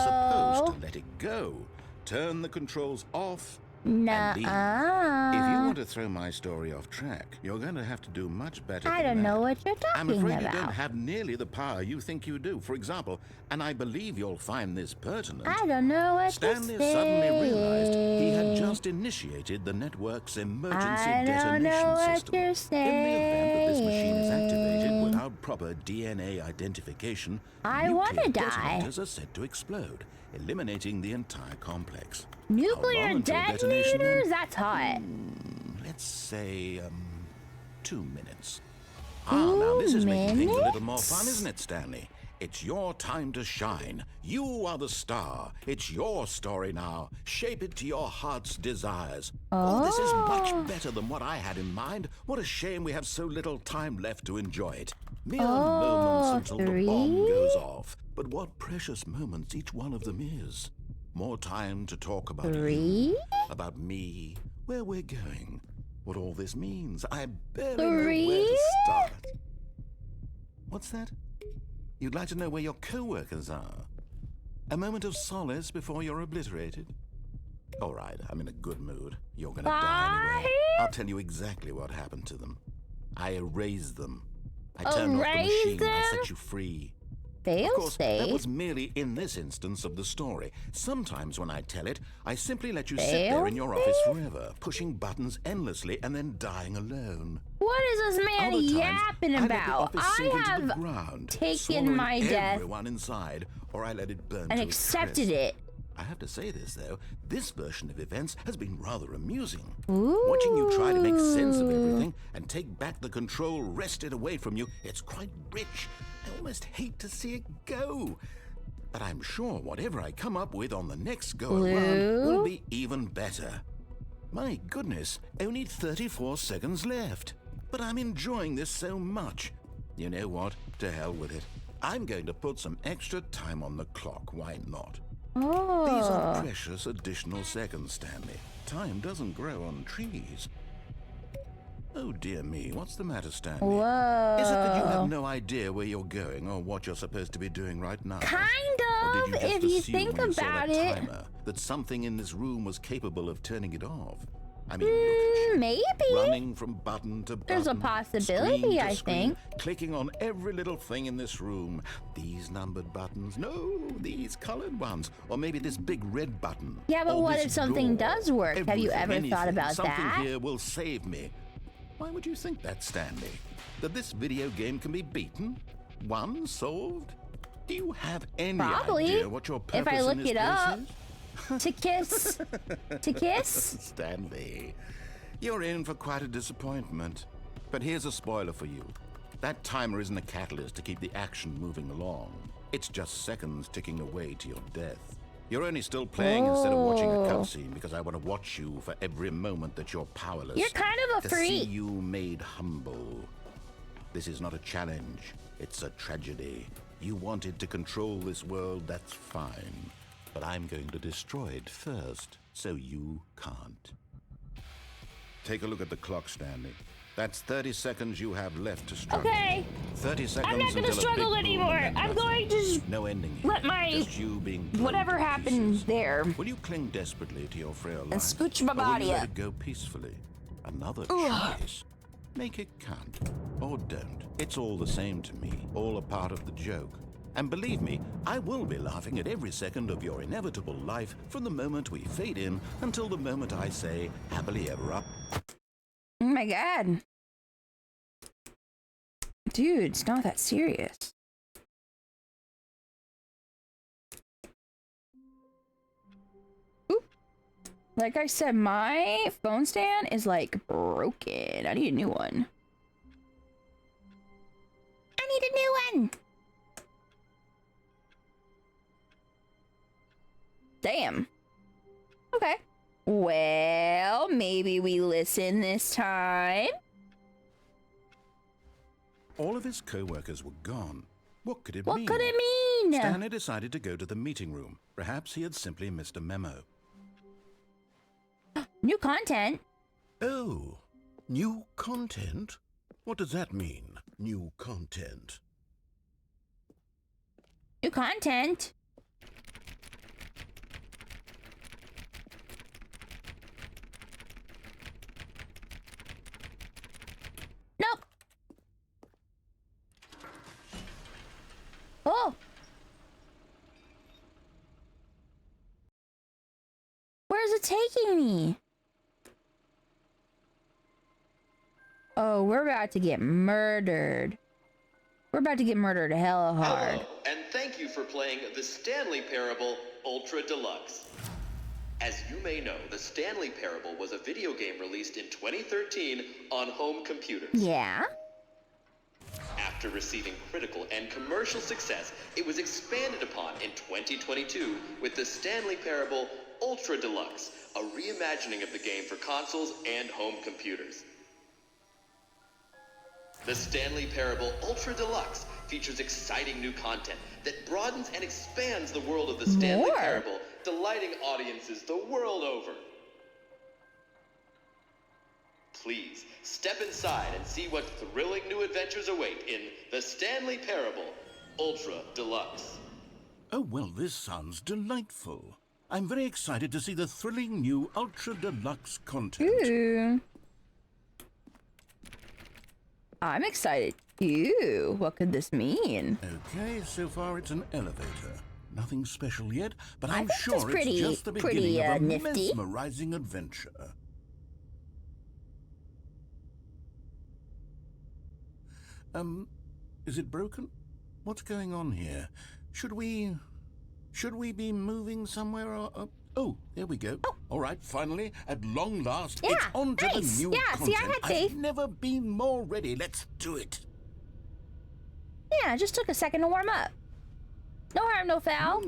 supposed to let it go. Turn the controls off and leave. If you want to throw my story off track, you're going to have to do much better
I
than
don't know
that.
what you're talking
I'm afraid
about.
you don't have nearly the power you think you do. For example, and I believe you'll find this pertinent,
I don't know what
Stanley
to say.
suddenly realized he had just initiated the network's emergency
I don't know
detonation
what
system.
you're
In the event that this machine is activated
saying.
without proper DNA identification,
I
nuclear
wanna die.
detonators are said to explode, eliminating the entire complex.
Nuclear
How long until detonation, then?
detonators? That's hot.
Let's say, 2 minutes. Now this is making things a little more fun, isn't it, Stanley? It's your time to shine. You are the star. It's your story now. Shape it to your heart's desires. Oh, this is much better than what I had in mind. What a shame we have so little time left to enjoy it. Mere moments until the bomb goes off. But what precious moments each one of them is. More time to talk about you, about me, where we're going, what all this means. I barely know where to start. What's that? You'd like to know where your co-workers are? A moment of solace before you're obliterated? All right, I'm in a good mood. You're gonna die anyway. I'll tell you exactly what happened to them. I erased them. I turned off the machine. I set you free. Of course, that was merely in this instance of the story. Sometimes when I tell it, I simply let you sit there in your office forever, pushing buttons endlessly and then dying alone.
What is this man yapping about? I have taken my death
everyone inside, or I let it burn
and
to its
accepted
crisp.
it.
I have to say this, though. This version of events has been rather amusing.
Ooh.
Watching you try to make sense of everything and take back the control wrested away from you, it's quite rich. I almost hate to see it go. But I'm sure whatever I come up with on the next go-around will be even better. My goodness, only 34 seconds left. But I'm enjoying this so much. You know what? To hell with it. I'm going to put some extra time on the clock. Why not?
Oh.
These are precious additional seconds, Stanley. Time doesn't grow on trees. Oh, dear me. What's the matter, Stanley?
Whoa.
Is it that you have no idea where you're going or what you're supposed to be doing right now?
Kind
Or
of,
did you just
if you
assume
think
when you saw
about
that
it.
timer that something in this room was capable of turning it off? I mean, look at you.
Maybe.
Running from button to button.
There's a possibility,
screen to
I
screen,
think.
Clicking on every little thing in this room. These numbered buttons. No, these colored ones. Or maybe this big red button.
Yeah, but
Or
what
this
if something
door.
does work? Have you
Everything,
ever thought
anything.
about
Something
that?
here will save me. Why would you think that, Stanley? That this video game can be beaten? Won? Solved? Do you have any
Probably.
idea what your purpose
If I
in
look
this
it
place
up.
is?
To kiss. To kiss?
Stanley, you're in for quite a disappointment. But here's a spoiler for you. That timer isn't a catalyst to keep the action moving along. It's just seconds ticking away to your death. You're only still playing instead of watching a cutscene because I want to watch you for every moment that you're powerless.
You're kind of a
to see
freak.
you made humble. This is not a challenge. It's a tragedy. You wanted to control this world, that's fine. But I'm going to destroy it first. so you can't. Take a look at the clock, Stanley. That's 30 seconds you have left to struggle.
Okay.
30 seconds.
I'm not going to struggle anymore. I'm going to
no ending here.
let my
Just you being
whatever happened there.
Will you cling desperately to your frail life?
And scooch my
or will
body
you
up.
let it go peacefully? Another choice. Make it count. Or don't. It's all the same to me. All a part of the joke. And believe me, I will be laughing at every second of your inevitable life from the moment we fade in until the moment I say happily ever up.
Oh my god. Dude, it's not that serious. Oop. Like I said, my phone stand is like broken. I need a new one. I need a new one. Damn. Okay. Well, maybe we listen this time.
All of his co-workers were gone. What could it mean?
What could it mean?
Stanley decided to go to the meeting room. Perhaps he had simply missed a memo.
New content.
Oh, new content? What does that mean, new content?
New content. Nope. Oh. Where's it taking me? Oh, we're about to get murdered. We're about to get murdered hella hard.
Hello, and thank you for playing the Stanley Parable Ultra Deluxe. As you may know, the Stanley Parable was a video game released in 2013 on home computers.
Yeah?
After receiving critical and commercial success, it was expanded upon in 2022 with the Stanley Parable Ultra Deluxe, a reimagining of the game for consoles and home computers. The Stanley Parable Ultra Deluxe features exciting new content that broadens and expands the world of the Stanley Parable, delighting audiences the world over. Please, step inside and see what thrilling new adventures await in the Stanley Parable Ultra Deluxe.
Oh, well, this sounds delightful. I'm very excited to see the thrilling new Ultra Deluxe content.
Ooh. I'm excited. Ew, what could this mean?
Okay, so far it's an elevator. Nothing special yet, but I'm
think
sure
it's pretty-
it's just the
pretty,
beginning of a
nifty.
mesmerizing adventure. Is it broken? What's going on here? Should we be moving somewhere or... Oh, there we go. Oh. All right, finally, at long last, it's on to
nice.
the new
Yeah,
content.
see, I had faith.
I've never been more ready. Let's do it.
Yeah, it just took a second to warm up. No harm, no foul.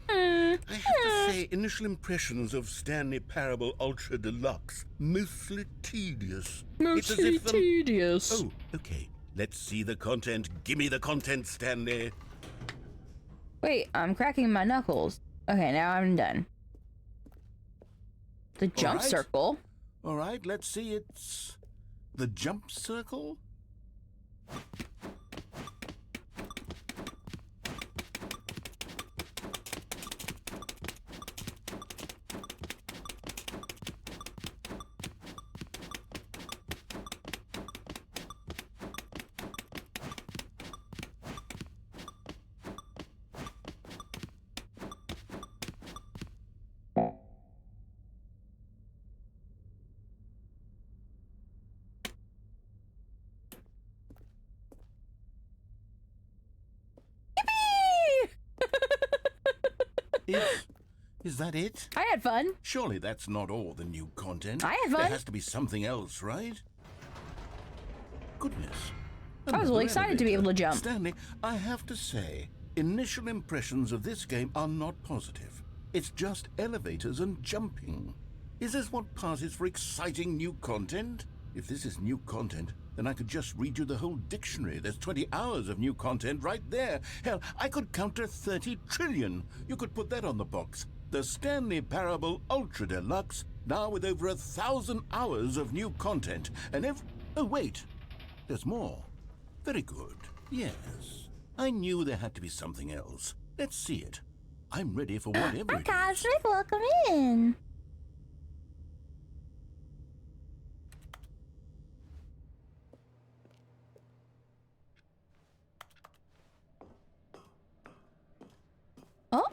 I have to say, initial impressions of Stanley Parable Ultra Deluxe, mostly tedious. It's as if
tedious.
Oh, okay. Let's see the content. Gimme the content, Stanley.
Wait, I'm cracking my knuckles. Okay, now I'm done. The jump
right.
circle.
All right, let's see. It's the jump circle. Is that it?
I had fun.
Surely that's not all the new content.
I had fun.
There has to be something else, right? Goodness.
I was really excited to be able to jump.
Stanley, I have to say, initial impressions of this game are not positive. It's just elevators and jumping. Is this what passes for exciting new content? If this is new content, then I could just read you the whole dictionary. There's 20 hours of new content right there. Hell, I could count to 30 trillion. You could put that on the box. The Stanley Parable Ultra Deluxe, now with over 1,000 hours of new content, and oh wait, there's more. Very good. Yes. I knew there had to be something else. Let's see it. I'm ready for whatever it is.
Cosmic, welcome in. Oh.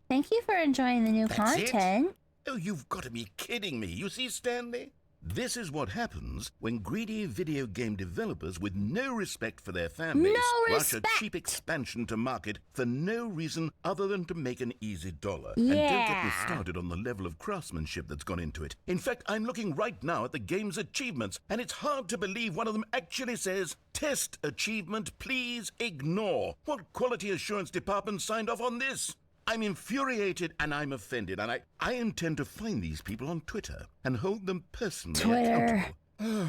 Thank you for enjoying the new content.
Oh, you've got to be kidding me. You see, Stanley? This is what happens when greedy video game developers with no respect for their fan base rush a cheap expansion to market for no reason other than to make an easy dollar.
Yeah.
And don't get me started on the level of craftsmanship that's gone into it. In fact, I'm looking right now at the game's achievements, and it's hard to believe one of them actually says, "Test achievement, please ignore." What quality assurance department signed off on this? I'm infuriated and I'm offended, and I intend to find these people on Twitter and hold them personally accountable.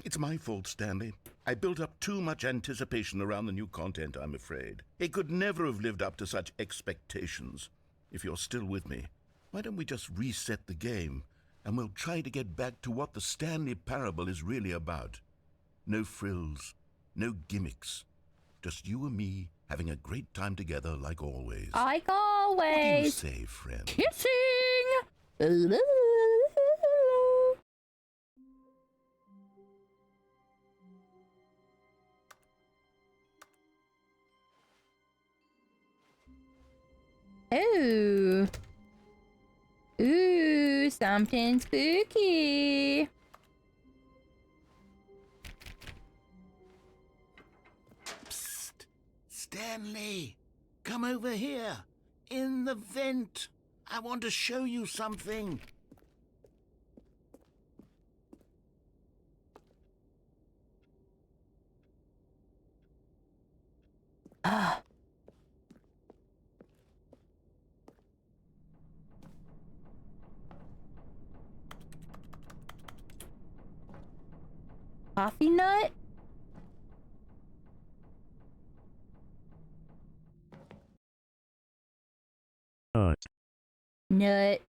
It's my fault, Stanley. I built up too much anticipation around the new content, I'm afraid. It could never have lived up to such expectations. If you're still with me, why don't we just reset the game, and we'll try to get back to what the Stanley Parable is really about. No frills, no gimmicks. Just you and me having a great time together like always.
Like always.
What do you say, friend?
Kissing. Ooh. Ooh, something spooky.
Stanley, come over here. In the vent. I want to show you something.
Coffee nut? Nut.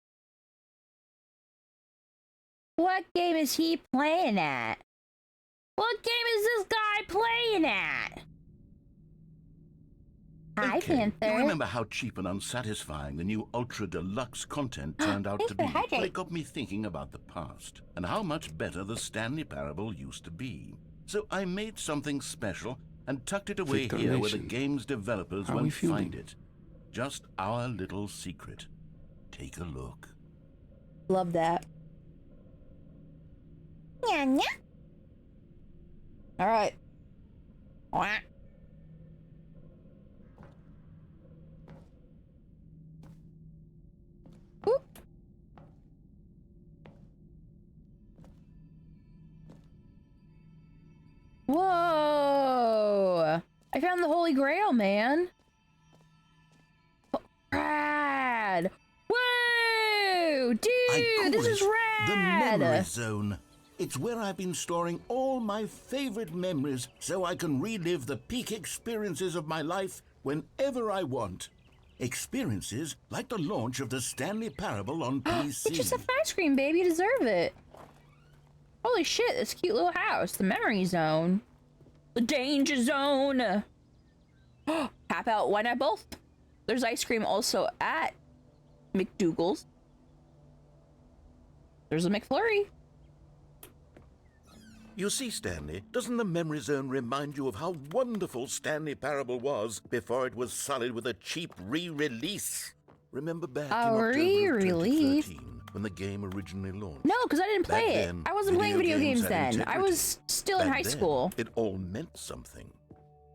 What game is he playing at? What game is this guy playing at? Hi, Panther.
You remember how cheap and unsatisfying the new Ultra Deluxe content turned out to be? Well, it got me thinking about the past and how much better the Stanley Parable used to be. So I made something special and tucked it away here where the game's developers won't find it. Just our little secret. Take a look.
Love that. Nya nya. All right. Quack. Oop. Whoa! I found the Holy Grail, man. Rad! Whoa! Dude, this is rad!
The memory zone. It's where I've been storing all my favorite memories so I can relive the peak experiences of my life whenever I want. Experiences like the launch of the Stanley Parable on PC.
Get yourself an ice cream, baby. You deserve it. Holy shit, this cute little house. The memory zone. The danger zone. Tap out, why not both? There's ice cream also at McDougal's. There's a McFlurry.
You see, Stanley, doesn't the memory zone remind you of how wonderful Stanley Parable was before it was sullied with a cheap re-release? Remember back in October of 2013 when the game originally launched?
No, because I didn't play it.
Then,
I wasn't playing video games then.
integrity.
I was still in high school.
It all meant something.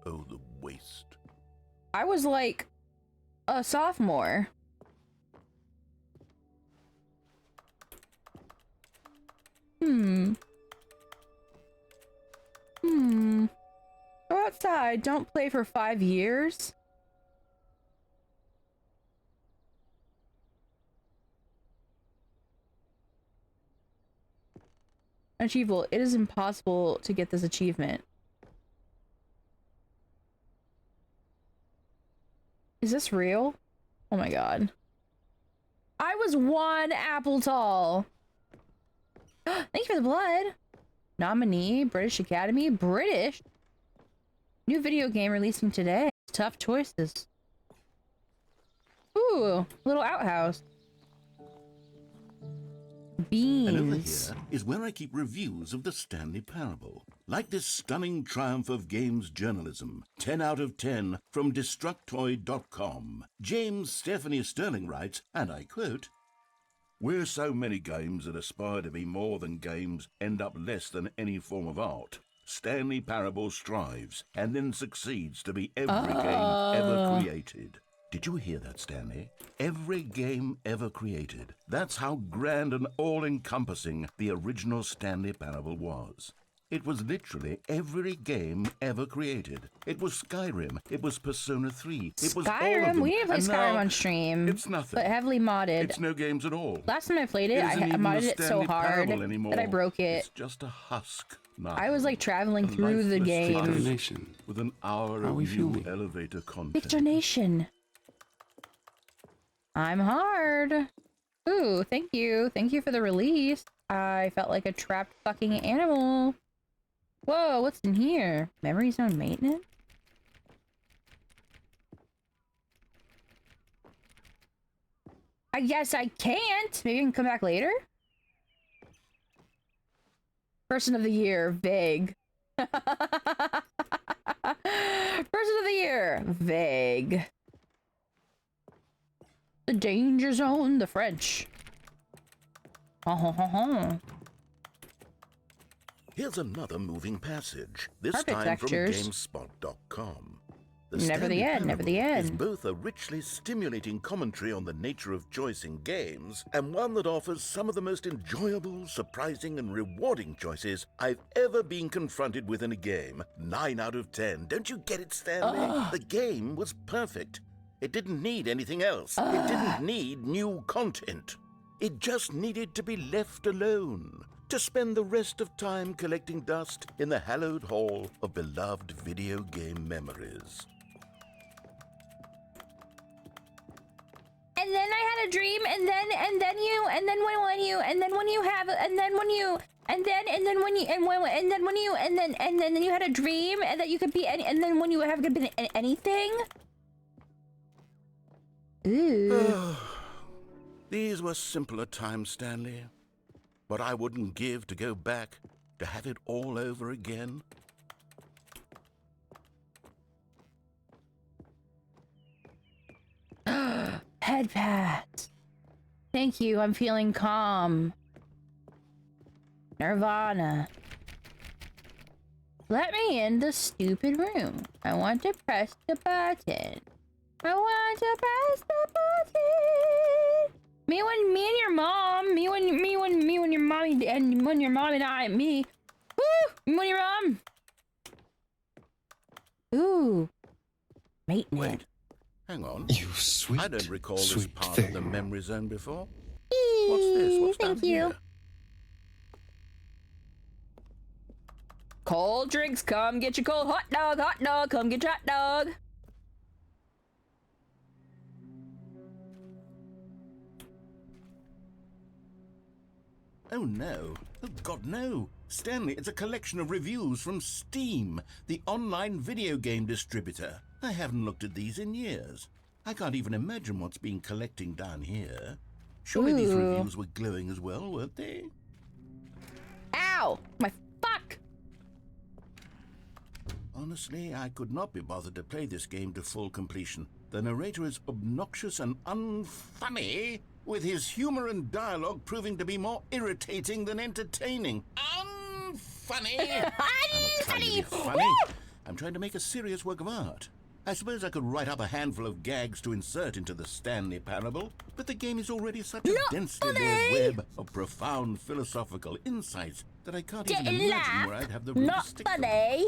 Oh, the waste.
I was like a sophomore. Go outside. Don't play for 5 years. Achievable. It is impossible to get this achievement. Is this real? Oh my god. I was 1 apple tall. Thank you for the blood. Nominee, British Academy, British. New video game releasing today. Tough choices. Ooh, little outhouse. Beans.
And over here is where I keep reviews of the Stanley Parable. Like this stunning triumph of games journalism. 10 out of 10 from Destructoid.com. James Stephanie Sterling writes, and I quote, "Where so many games that aspire to be more than games end up less than any form of art, Stanley Parable strives and then succeeds to be every game ever created." Did you hear that, Stanley? Every game ever created. That's how grand and all-encompassing the original Stanley Parable was. It was literally every game ever created. It was Skyrim. It was Persona 3. It was all of them.
We didn't play Skyrim on stream.
It's nothing.
But heavily modded.
It's no games at all.
Last time I played it, I modded it so hard that I broke it.
It's just a husk.
I was like traveling through the game.
Nation.
With an hour
How
of
we
new
feeling?
elevator content.
Victor Nation. I'm hard. Ooh, thank you. Thank you for the release. I felt like a trapped fucking animal. Whoa, what's in here? Memory zone maintenance? I guess I can't. Maybe I can come back later? Person of the year, vague. Person of the year, vague. The danger zone, the French.
Here's another moving passage, this
Perfect
time
textures.
from GameSpot.com.
Never the end, never the
Is
end.
both a richly stimulating commentary on the nature of choice in games, and one that offers some of the most enjoyable, surprising, and rewarding choices I've ever been confronted with in a game. 9 out of 10. Don't you get it, Stanley? The game was perfect. It didn't need anything else. It didn't need new content. It just needed to be left alone, to spend the rest of time collecting dust in the hallowed hall of beloved video game memories.
And then I had a dream, and then you, and then when you, and then when you have, and then when you, and then when you, and when you, and then you had a dream, and that you could be any, and then when you have could be anything. Ooh.
These were simpler times, Stanley. But I wouldn't give to go back to have it all over again.
Head pat. Thank you, I'm feeling calm. Nirvana. Let me in the stupid room. I want to press the button. I want to press the button. Me and your mom. Me when your mommy and when your mom and I. Me. Woo! Me when your mom. Ooh. Maintenance.
Wait. Hang on.
You sweet,
I don't recall this
sweet
part
thing.
of the memory zone before. What's this? What's down
Thank you.
here?
Cold drinks, come get your cold hot dog, come get your hot dog.
Oh no. Oh God, no. Stanley, it's a collection of reviews from Steam, the online video game distributor. I haven't looked at these in years. I can't even imagine what's been collecting down here. Surely these
Ooh.
reviews were glowing as well, weren't they?
Ow! My fuck!
Honestly, I could not be bothered to play this game to full completion. The narrator is obnoxious and unfunny, with his humor and dialogue proving to be more irritating than entertaining. Unfunny! I'm not trying to be funny. I'm trying to make a serious work of art. I suppose I could write up a handful of gags to insert into the Stanley Parable, but the game is already such a densely layered web of profound philosophical insights that I can't even imagine where I'd have the room to stick them.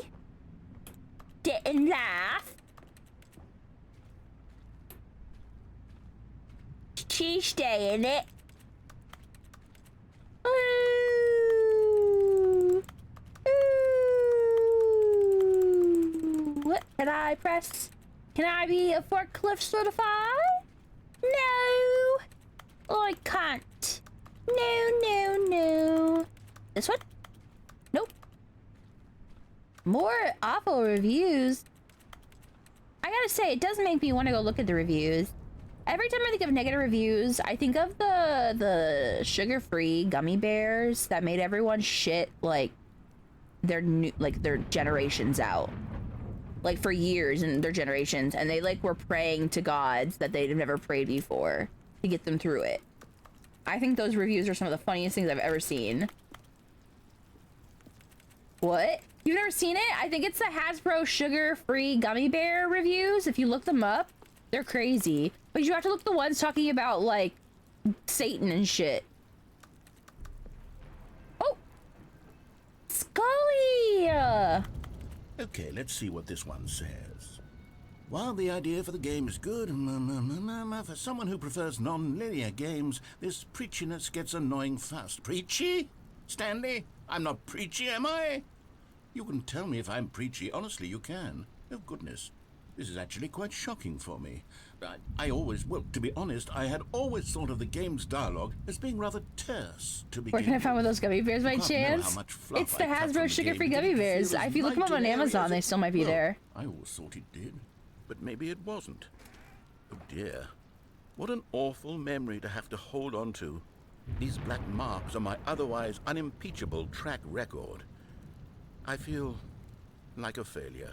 Didn't laugh. She's staying it. Ooh. Ooh. What can I press? Can I be a forklift certified? Oh, I can't. No, no, no. This one? Nope. More awful reviews. I gotta say, it does make me want to go look at the reviews. Every time I think of negative reviews, I think of the sugar-free gummy bears that made everyone shit like their generations out. Like for years and their generations, and they like were praying to gods that they'd never prayed before to get them through it. I think those reviews are some of the funniest things I've ever seen. What? You've never seen it? I think it's the Hasbro sugar-free gummy bear reviews. If you look them up, they're crazy. But you have to look the ones talking about, like, Satan and shit. Oh! Scully!
Okay, let's see what this one says. While the idea for the game is good, for someone who prefers non-linear games, this preachiness gets annoying fast. Preachy? Stanley? I'm not preachy, am I? You can tell me if I'm preachy. Honestly, you can. Oh, goodness. This is actually quite shocking for me. Well, to be honest, I had always thought of the game's dialogue as being rather terse to begin with.
Where can I find one of those gummy bears by chance? It's the Hasbro sugar-free gummy bears. If you look them up on Amazon, they still might be there.
I always thought it did, but maybe it wasn't. Oh dear. What an awful memory to have to hold on to. These black marks on my otherwise unimpeachable track record. I feel like a failure.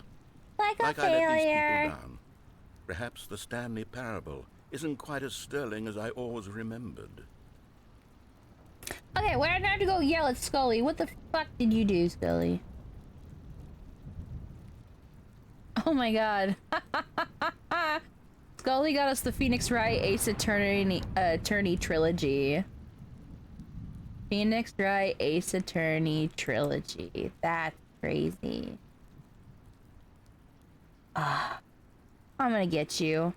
Like a
I let
failure.
these people down. Perhaps the Stanley Parable isn't quite as sterling as I always remembered.
Okay, well, I have to go yell at Scully. What the fuck did you do, Scully? Oh my god. Scully got us the Phoenix Wright Ace Attorney trilogy. Phoenix Wright Ace Attorney trilogy. That's crazy. I'm gonna get you.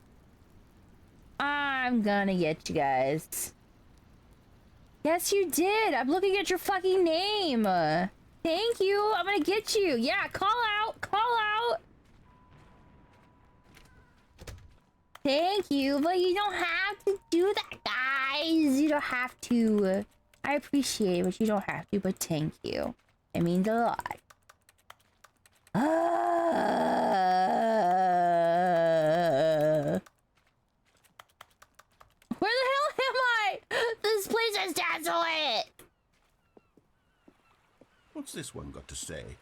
I'm gonna get you guys. Yes, you did. I'm looking at your fucking name. Thank you. I'm gonna get you. Yeah, call out. Call out. Thank you. But you don't have to do that, guys. You don't have to. I appreciate it, but you don't have to. But thank you. It means a lot. Where the hell am I? This place is desolate.
What's this one got to say?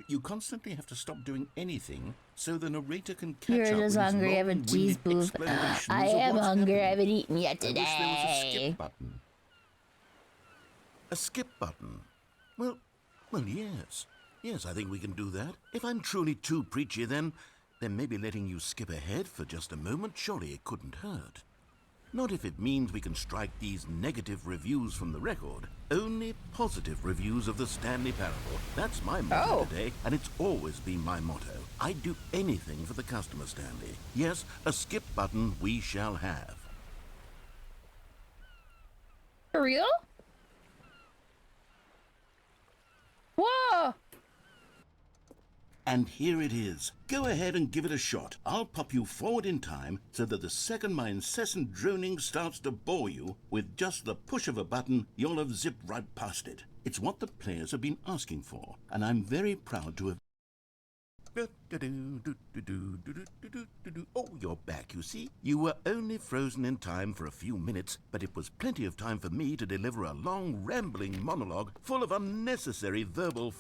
You constantly have to stop doing anything so the narrator can catch
You're
up with
just
his
hungry. I have a
long-winded
cheese booth.
explanations
I
of
am
what's
hungry. I
happened.
haven't eaten yet
I wish there was a
today.
skip button. A skip button? Well, yes. Yes, I think we can do that. If I'm truly too preachy, then maybe letting you skip ahead for just a moment, surely it couldn't hurt. Not if it means we can strike these negative reviews from the record. Only positive reviews of the Stanley Parable. That's my motto today, and it's always been my motto. I'd do anything for the customer, Stanley. Yes, a skip button we shall have.
For real? Whoa!
And here it is. Go ahead and give it a shot. I'll pop you forward in time so that the second my incessant droning starts to bore you, with just the push of a button, you'll have zipped right past it. It's what the players have been asking for, and I'm very proud to have... Oh, you're back, you see. You were only frozen in time for a few minutes, but it was plenty of time for me to deliver a long, rambling monologue full of unnecessary verbal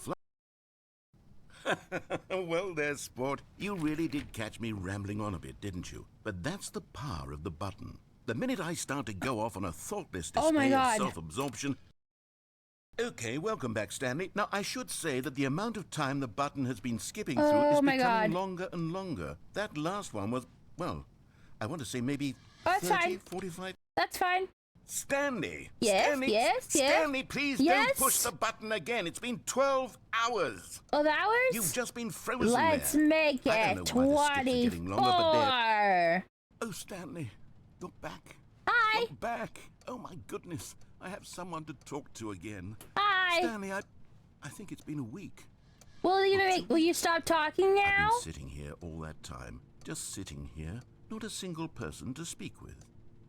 Well, there's sport. You really did catch me rambling on a bit, didn't you? But that's the power of the button. The minute I start to go off on a thoughtless display of self-absorption... Okay, welcome back, Stanley. Now, I should say that the amount of time the button has been skipping through is becoming longer and longer. That last one was, well, I want to say maybe 30, 45...
That's fine.
Stanley!
Yes,
Stanley,
yes.
Stanley, please don't push the button again. It's been 12 hours.
12 hours?
You've just been frozen
Let's
there.
make it 24.
Oh, Stanley, you're back.
Hi.
You're back. Oh, my goodness. I have someone to talk to again.
Hi.
Stanley, I think it's been a week.
Will you stop talking now?
I've been sitting here all that time. Just sitting here. Not a single person to speak with.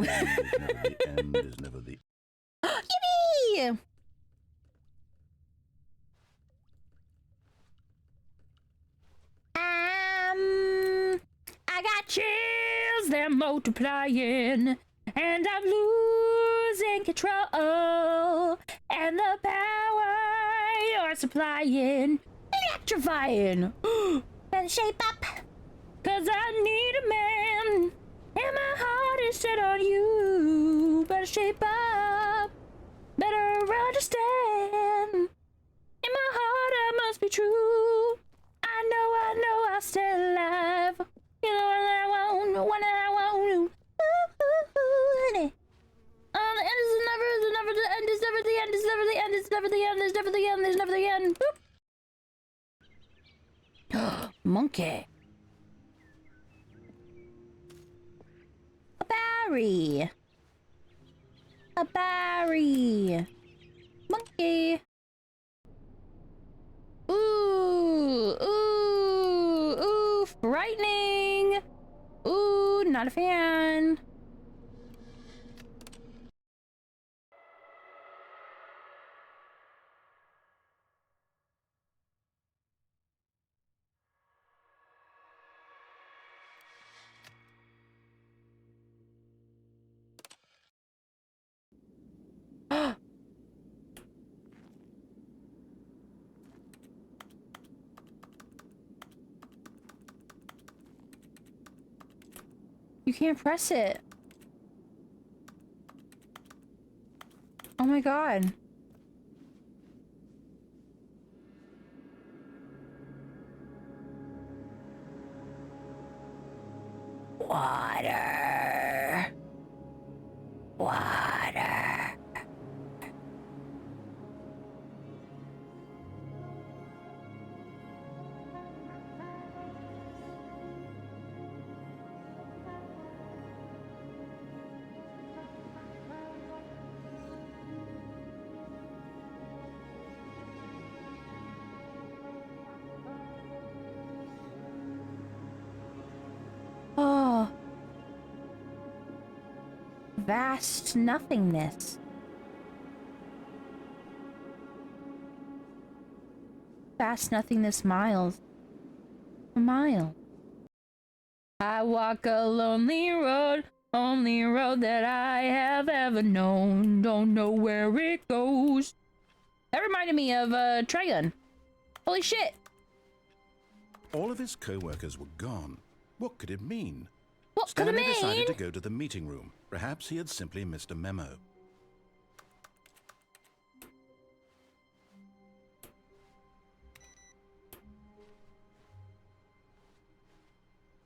The end is never the
Yippee! I got chills, they're multiplying, and I'm losing control, and the power you're supplying, electrifying. Better shape up, 'cause I need a man, and my heart is set on you. Better shape up, better understand. In my heart I must be true. I know I'll stay alive. You know what I want, what I want. Honey. The end is never, the end is never the end, is never the end, it's never the end, there's never the end, there's never the end. Boop. Monkey. A berry. A berry. Monkey. Ooh, ooh, ooh, frightening. Ooh, not a fan. You can't press it. Oh my god. Water. Water. Oh. Vast nothingness. fast nothing this miles. A mile. I walk a lonely road, only road that I have ever known. Don't know where it goes. That reminded me of Trigun. Holy shit!
All of his co-workers were gone. What could it mean?
What could it
Stanley
mean?
decided to go to the meeting room. Perhaps he had simply missed a memo.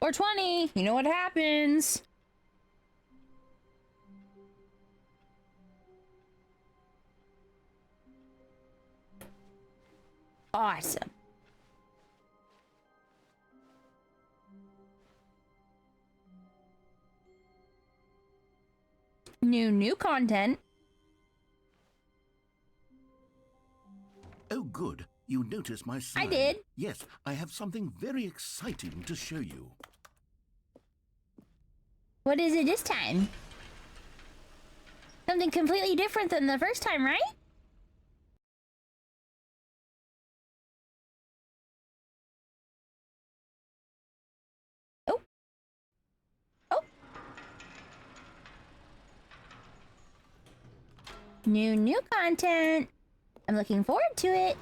Or 20. You know what happens. Awesome. New content.
Oh, good. You noticed my sign.
I did.
Yes, I have something very exciting to show you.
What is it this time? Something completely different than the first time, right? Oh. Oh. New content. I'm looking forward to it.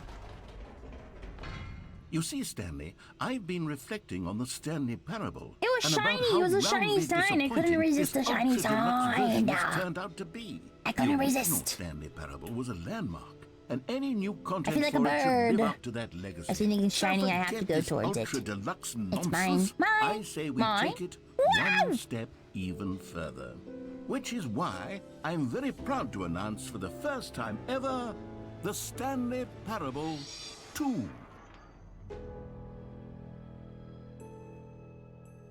You see, Stanley, I've been reflecting on the Stanley Parable.
It was
and about
shiny.
how
It was a shiny
roundly
sign. I couldn't
disappointing
resist the
this
shiny
ultra-deluxe version
sign.
has turned out to be.
I couldn't
the original
resist.
Stanley Parable was a landmark, and any new content
feel like a
for it should
bird.
live up to that legacy.
I see anything shiny,
Now
I have to
forget
go
this
towards it.
ultra-deluxe
It's
nonsense.
mine.
I say we
Mine.
take it
Wow.
one step even further. Which is why I'm very proud to announce for the first time ever, the Stanley Parable 2.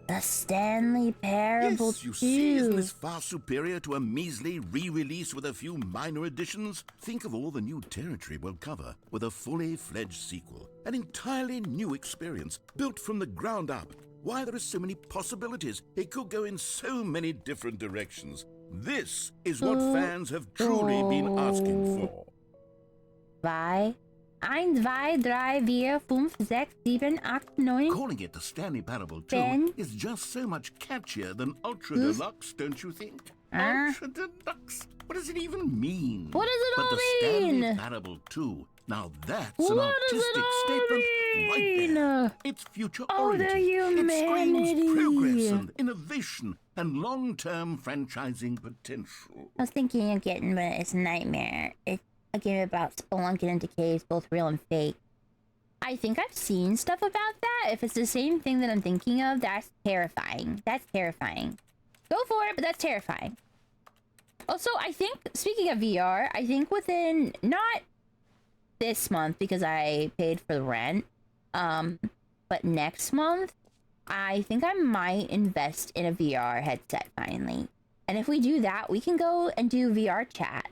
The Stanley Parable
Yes, you see, isn't
2.
this far superior to a measly re-release with a few minor additions? Think of all the new territory we'll cover with a fully fledged sequel. An entirely new experience, built from the ground up. Why, there are so many possibilities. It could go in so many different directions. This is what fans have truly been asking for.
2, 1, 2, 3, 4, 5, 6, 7, 8, 9.
Calling it the Stanley Parable 2
Ben.
is just so much catchier than Ultra Deluxe, don't you think? Ultra Deluxe? What does it even mean?
What does it
but
all
the Stanley
mean?
Parable 2, now that's an
What does it
artistic
all
statement right
mean?
there. It's future
Oh, the
oriented. It screams
humanity.
progress and innovation and long-term franchising potential.
I was thinking of getting, but it's a nightmare. It's a game about spelunking into caves, both real and fake. I think I've seen stuff about that. If it's the same thing that I'm thinking of, that's terrifying. That's terrifying. Go for it, but that's terrifying. Also, I think, speaking of VR, I think within, not this month because I paid for the rent, but next month, I think I might invest in a VR headset finally. And if we do that, we can go and do VR chat.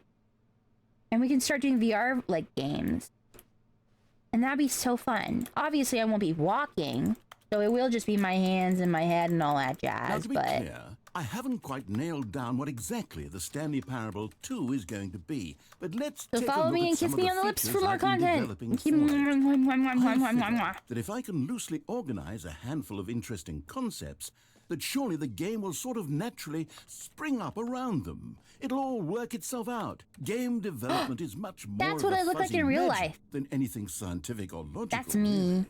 And we can start doing VR, like, games. And that'd be so fun. Obviously, I won't be walking, so it will just be my hands and my head and all that
Now,
jazz,
to be
but...
clear, I haven't quite nailed down what exactly the Stanley Parable 2 is going to be, but let's
So
take a
follow
look
me
at
and
some
kiss
of
me
the
on the lips
features
for more
I've been
content.
developing
Keep-
for it. I
I
figure that if I can loosely organize a handful of interesting concepts, that surely the game will sort of naturally spring up around them. It'll all work itself out. Game development is much more
That's
of
what
a
I look like
fuzzy
in real
magic
life.
than anything scientific or logical.
That's me.
really.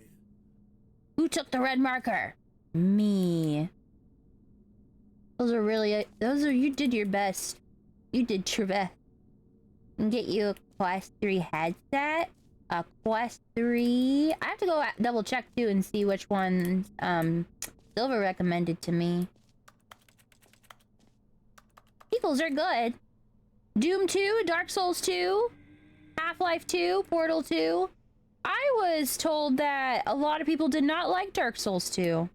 Who took the red marker? Me. Those are, you did your best. You did your best. And get you a Quest 3 headset. A Quest 3. I have to go double check too and see which ones, Silver recommended to me. Equals are good. Doom 2, Dark Souls 2, Half-Life 2, Portal 2. I was told that a lot of people did not like Dark Souls 2.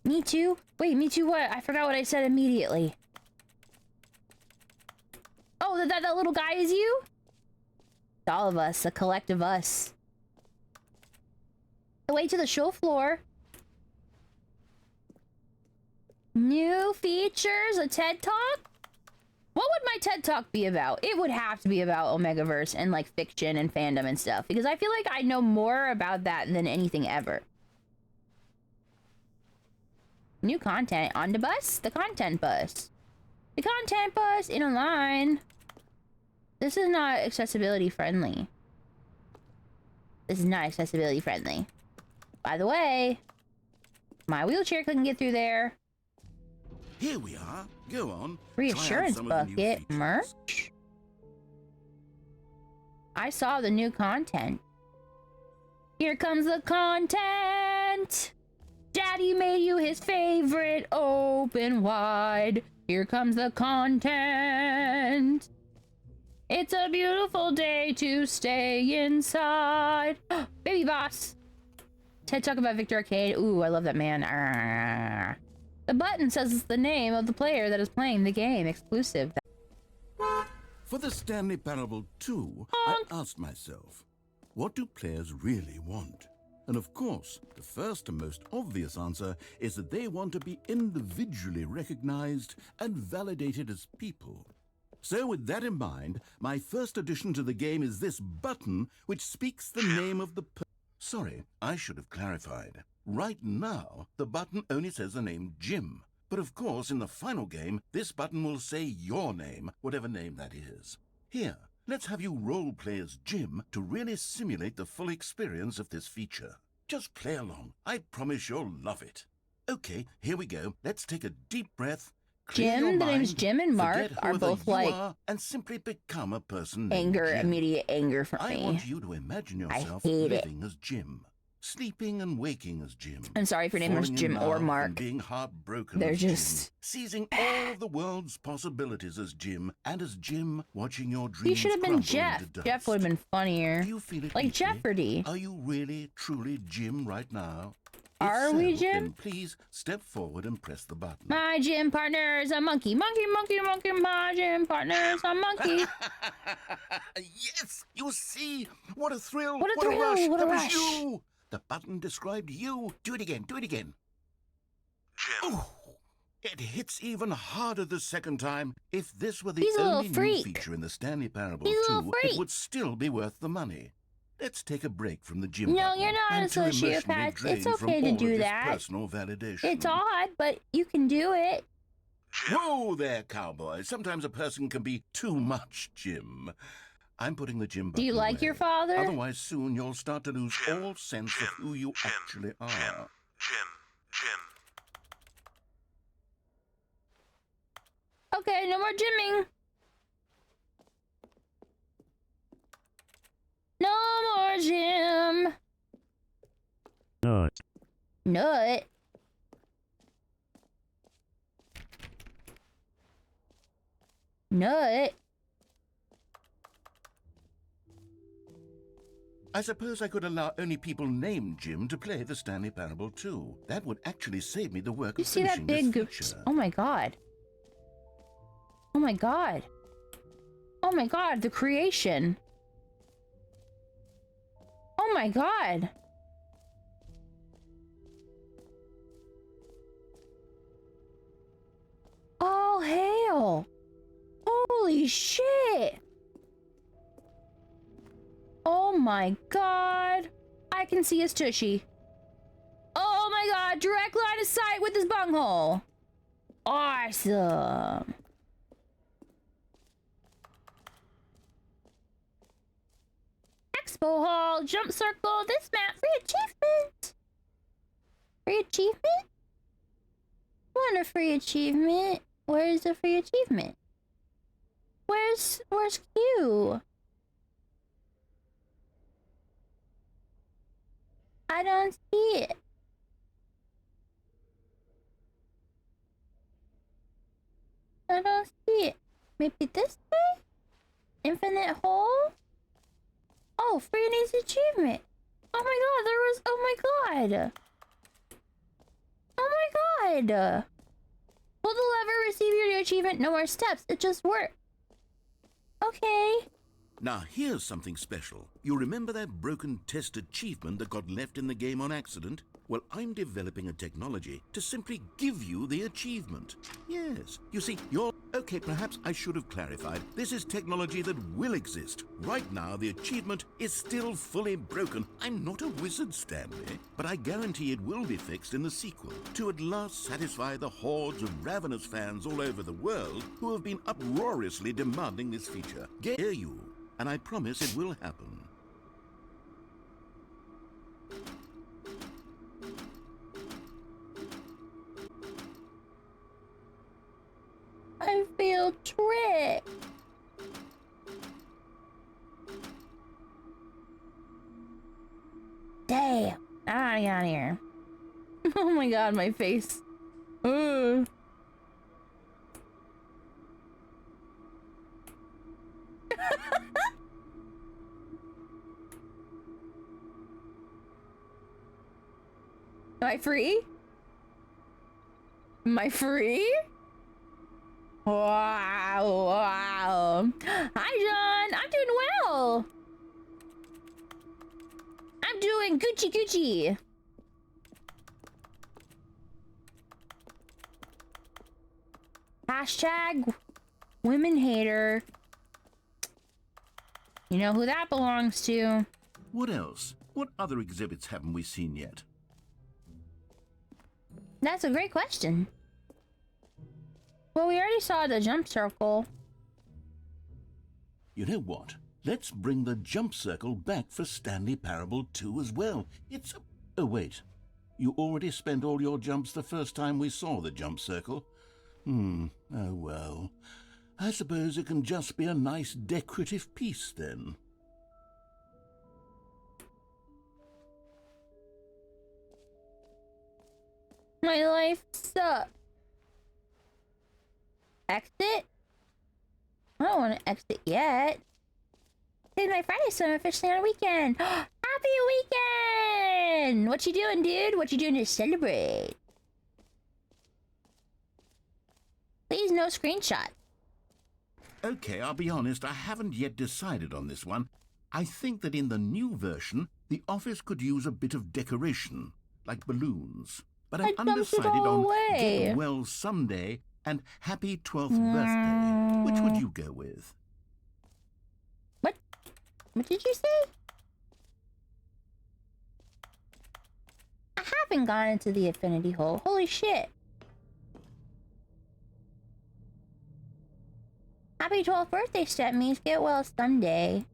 Me too? Wait, me too what? I forgot what I said immediately. Oh, that little guy is you? It's all of us, a collective us. The way to the show floor. New features, a TED Talk? What would my TED Talk be about? It would have to be about Omegaverse and like fiction and fandom and stuff, because I feel like I know more about that than anything ever. New content on the bus? The content bus. The content bus in a line. This is not accessibility friendly. This is not accessibility friendly. By the way, my wheelchair couldn't get through there.
Here we are. Go on.
Reassurance bucket. Merch? I saw the new content. Here comes the content. Daddy made you his favorite. Open wide. Here comes the content. It's a beautiful day to stay inside. Baby boss. TED Talk about Victor Arcade. Ooh, I love that man. Arrgh. The button says it's the name of the player that is playing the game. Exclusive.
For the Stanley Parable 2, I asked myself, what do players really want? And of course, the first and most obvious answer is that they want to be individually recognized and validated as people. So with that in mind, my first addition to the game is this button which speaks the name of the Sorry, I should have clarified. Right now, the button only says the name Jim. But of course, in the final game, this button will say your name, whatever name that is. Here, let's have you role-play as Jim to really simulate the full experience of this feature. Just play along. I promise you'll love it. Okay, here we go. Let's take a deep breath.
Jim, the names Jim and Mark are both like
and simply become a person
anger,
named Jim.
Immediate anger for me.
I want you to imagine yourself living as Jim, sleeping and waking as Jim.
I'm sorry if your name was Jim or Mark.
Being heartbroken
They're
as
just
Jim, seizing all of the world's possibilities as Jim, and as Jim watching your dreams.
He should have been Jeff. Jeff would have been funnier.
Do you feel it
like
deeply?
Jeopardy.
Are you really, truly Jim right now?
Are we Jim?
Then please step forward and press the button.
My gym partner is a monkey. Monkey, monkey, monkey. My gym partner is a monkey.
Yes! You see? What a thrill!
What a thrill!
rush!
What a
that
rush!
Was you! The button described you. Do it again. Do it again. Jim. Ooh, it hits even harder the second time. If this were the only new feature in the Stanley Parable 2, it would still be worth the money. Let's take a break from the gym.
No, you're not a sociopath. It's okay to do that.
Personal validation.
It's odd, but you can do it.
Whoa there, cowboy. Sometimes a person can be too much, Jim. I'm putting the gym button
Do you like
away.
your father?
Otherwise, soon you'll start to lose all sense of who you actually are.
Jim.
Okay, no more gymming. No more gym.
Nut.
Nut. Nut.
I suppose I could allow only people named Jim to play the Stanley Parable 2. That would actually save me the work
You
of
see that
finishing
big
this feature.
Oh my god. Oh my god. Oh my god, the creation. Oh my god. All hail. Holy shit. Oh my god. I can see his tushy. Oh my god, direct line of sight with his bunghole. Awesome. Expo Hall, jump circle, this map, free achievement. Free achievement? Want a free achievement? Where's the free achievement? Where's Q? I don't see it. I don't see it. Maybe this way? Infinite hole? Oh, free and easy achievement. Oh my god, there was... Oh my god. Oh my god. Pull the lever, receive your new achievement. No more steps. It just worked. Okay.
Now, here's something special. You remember that broken test achievement that got left in the game on accident? Well, I'm developing a technology to simply give you the achievement. Yes. You see, you're... Okay, perhaps I should have clarified. This is technology that will exist. Right now, the achievement is still fully broken. I'm not a wizard, Stanley, but I guarantee it will be fixed in the sequel to at last satisfy the hordes of ravenous fans all over the world who have been uproariously demanding this feature. Hear you, and I promise it will happen.
I feel tricked. Damn. I gotta get out of here. Oh my god, my face. Ugh. Am I free? Am I free? Wow, wow. Hi, John. I'm doing well. I'm doing Gucci Gucci. Hashtag women hater. You know who that belongs to.
What else? What other exhibits haven't we seen yet?
That's a great question. Well, we already saw the jump circle.
You know what? Let's bring the jump circle back for Stanley Parable 2 as well. It's... Oh, wait. You already spent all your jumps the first time we saw the jump circle? Oh, well. I suppose it can just be a nice decorative piece, then.
My life sucks. Exit? I don't want to exit yet. Today's my Friday, so I'm officially on a weekend. Happy weekend! What you doing, dude? What you doing to celebrate? Please, no screenshot.
Okay, I'll be honest, I haven't yet decided on this one. I think that in the new version, the office could use a bit of decoration, like balloons. But I'm undecided on Get Well Someday and Happy 12th Birthday. Which would you go with?
What? What did you say? I haven't gone into the affinity hole. Holy shit. Happy 12th birthday, Step means Get Well Someday.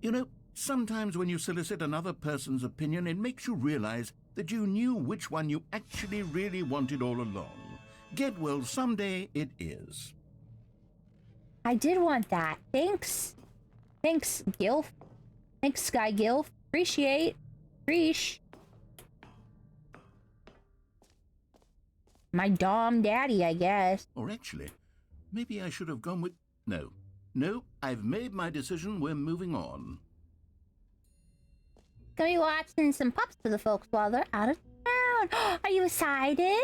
You know, sometimes when you solicit another person's opinion, it makes you realize that you knew which one you actually really wanted all along. Get Well Someday it is.
I did want that. Thanks. Thanks, Gilf. Thanks, Sky Gilf. Appreciate. Preach. My dom daddy, I guess.
Or actually, maybe I should have gone with... No, I've made my decision. We're moving on.
Gonna be watching some pups for the folks while they're out of town. Are you excited?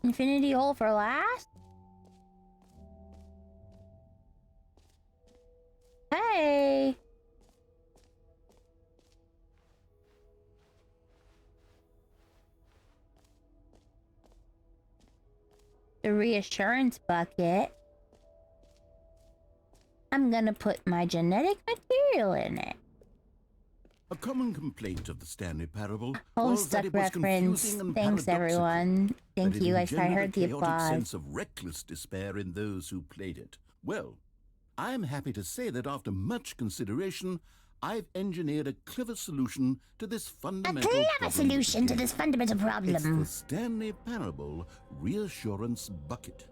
Infinity hole for last? Hey! The reassurance bucket. I'm gonna put my genetic material in it.
A common complaint of the Stanley Parable
Oh,
was that
stuck
it was
reference.
confusing and
Thanks,
paradoxical,
everyone. Thank
that it
you. I
engendered
heard the
a chaotic
applause.
sense of reckless despair in those who played it. Well, I'm happy to say that after much consideration, I've engineered a clever solution to this fundamental problem.
A clever solution to this fundamental problem.
It's the Stanley Parable Reassurance Bucket.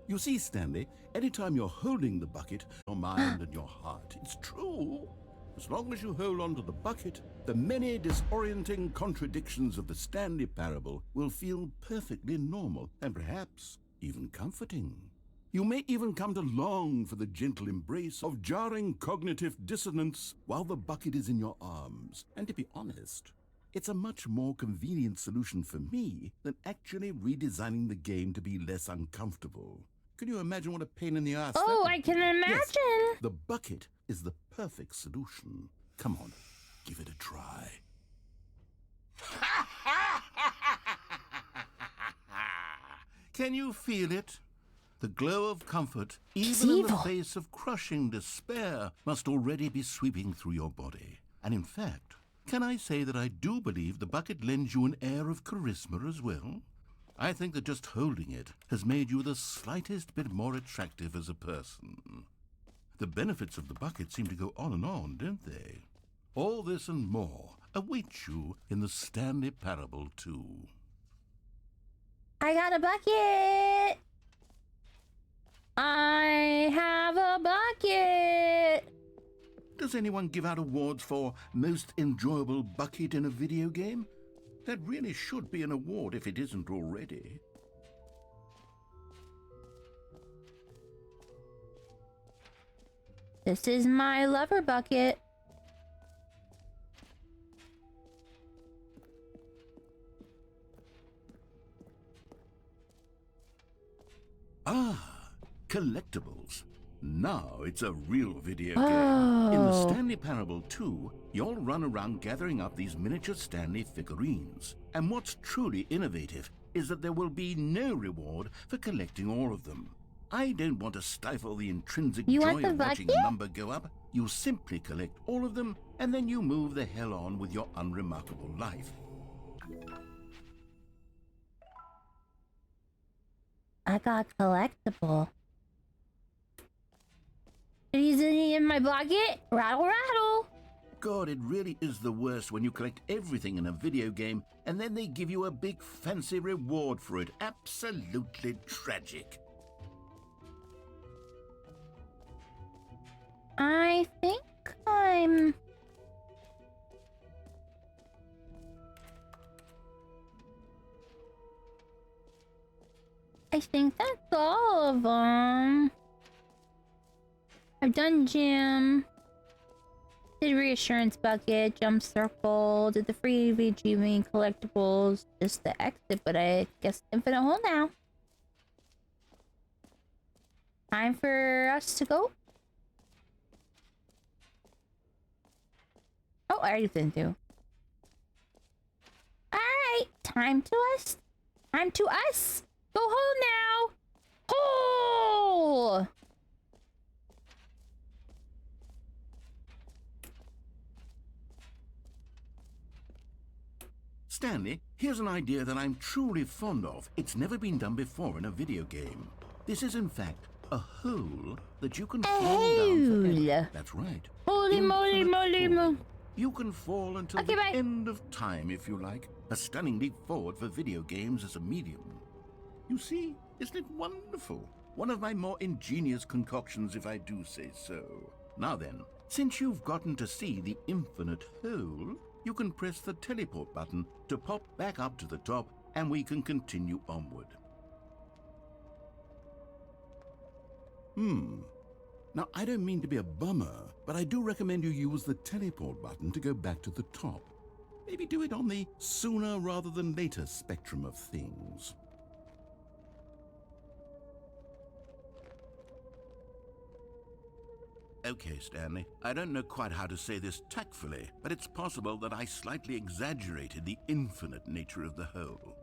You see, Stanley, anytime you're holding the bucket, your mind and your heart, it's true. As long as you hold on to the bucket, the many disorienting contradictions of the Stanley Parable will feel perfectly normal and perhaps even comforting. You may even come to long for the gentle embrace of jarring cognitive dissonance while the bucket is in your arms. And to be honest, it's a much more convenient solution for me than actually redesigning the game to be less uncomfortable. Can you imagine what a pain in the ass that would
I can imagine.
Yes, the bucket is the perfect solution. Come on, give it a try. Can you feel it? The glow of comfort, even in the face of crushing despair, must already be sweeping through your body. And in fact, can I say that I do believe the bucket lends you an air of charisma as well? I think that just holding it has made you the slightest bit more attractive as a person. The benefits of the bucket seem to go on, don't they? All this and more await you in the Stanley Parable 2.
I got a bucket! I have a bucket!
Does anyone give out awards for most enjoyable bucket in a video game? That really should be an award if it isn't already.
This is my lover bucket.
Ah, collectibles. Now it's a real video game. In the Stanley Parable 2, you'll run around gathering up these miniature Stanley figurines. And what's truly innovative is that there will be no reward for collecting all of them. I don't want to stifle the intrinsic joy of watching a number go up. You simply collect all of them, and then you move the hell on with your unremarkable life.
I got collectible. Is any in my bucket? Rattle, rattle.
God, it really is the worst when you collect everything in a video game and then they give you a big fancy reward for it. Absolutely tragic.
I think I'm... I think that's all of them. I've done gym, did reassurance bucket, jump circle, did the free VGV collectibles, just the exit, but I guess infinite hole now. Time for us to go. Oh, I already didn't do. Alright, time to us. Time to us. Go home now. Hole!
Stanley, here's an idea that I'm truly fond of. It's never been done before in a video game. This is, in fact, a hole that you can fall down forever. That's right.
Holy moly, moly, moly.
You can fall until the end of time, if you like. A stunning leap forward for video games as a medium. You see, isn't it wonderful? One of my more ingenious concoctions, if I do say so. Now then, since you've gotten to see the infinite hole, you can press the teleport button to pop back up to the top, and we can continue onward. Now, I don't mean to be a bummer, but I do recommend you use the teleport button to go back to the top. Maybe do it on the sooner rather than later spectrum of things. Okay, Stanley, I don't know quite how to say this tactfully, but it's possible that I slightly exaggerated the infinite nature of the hole.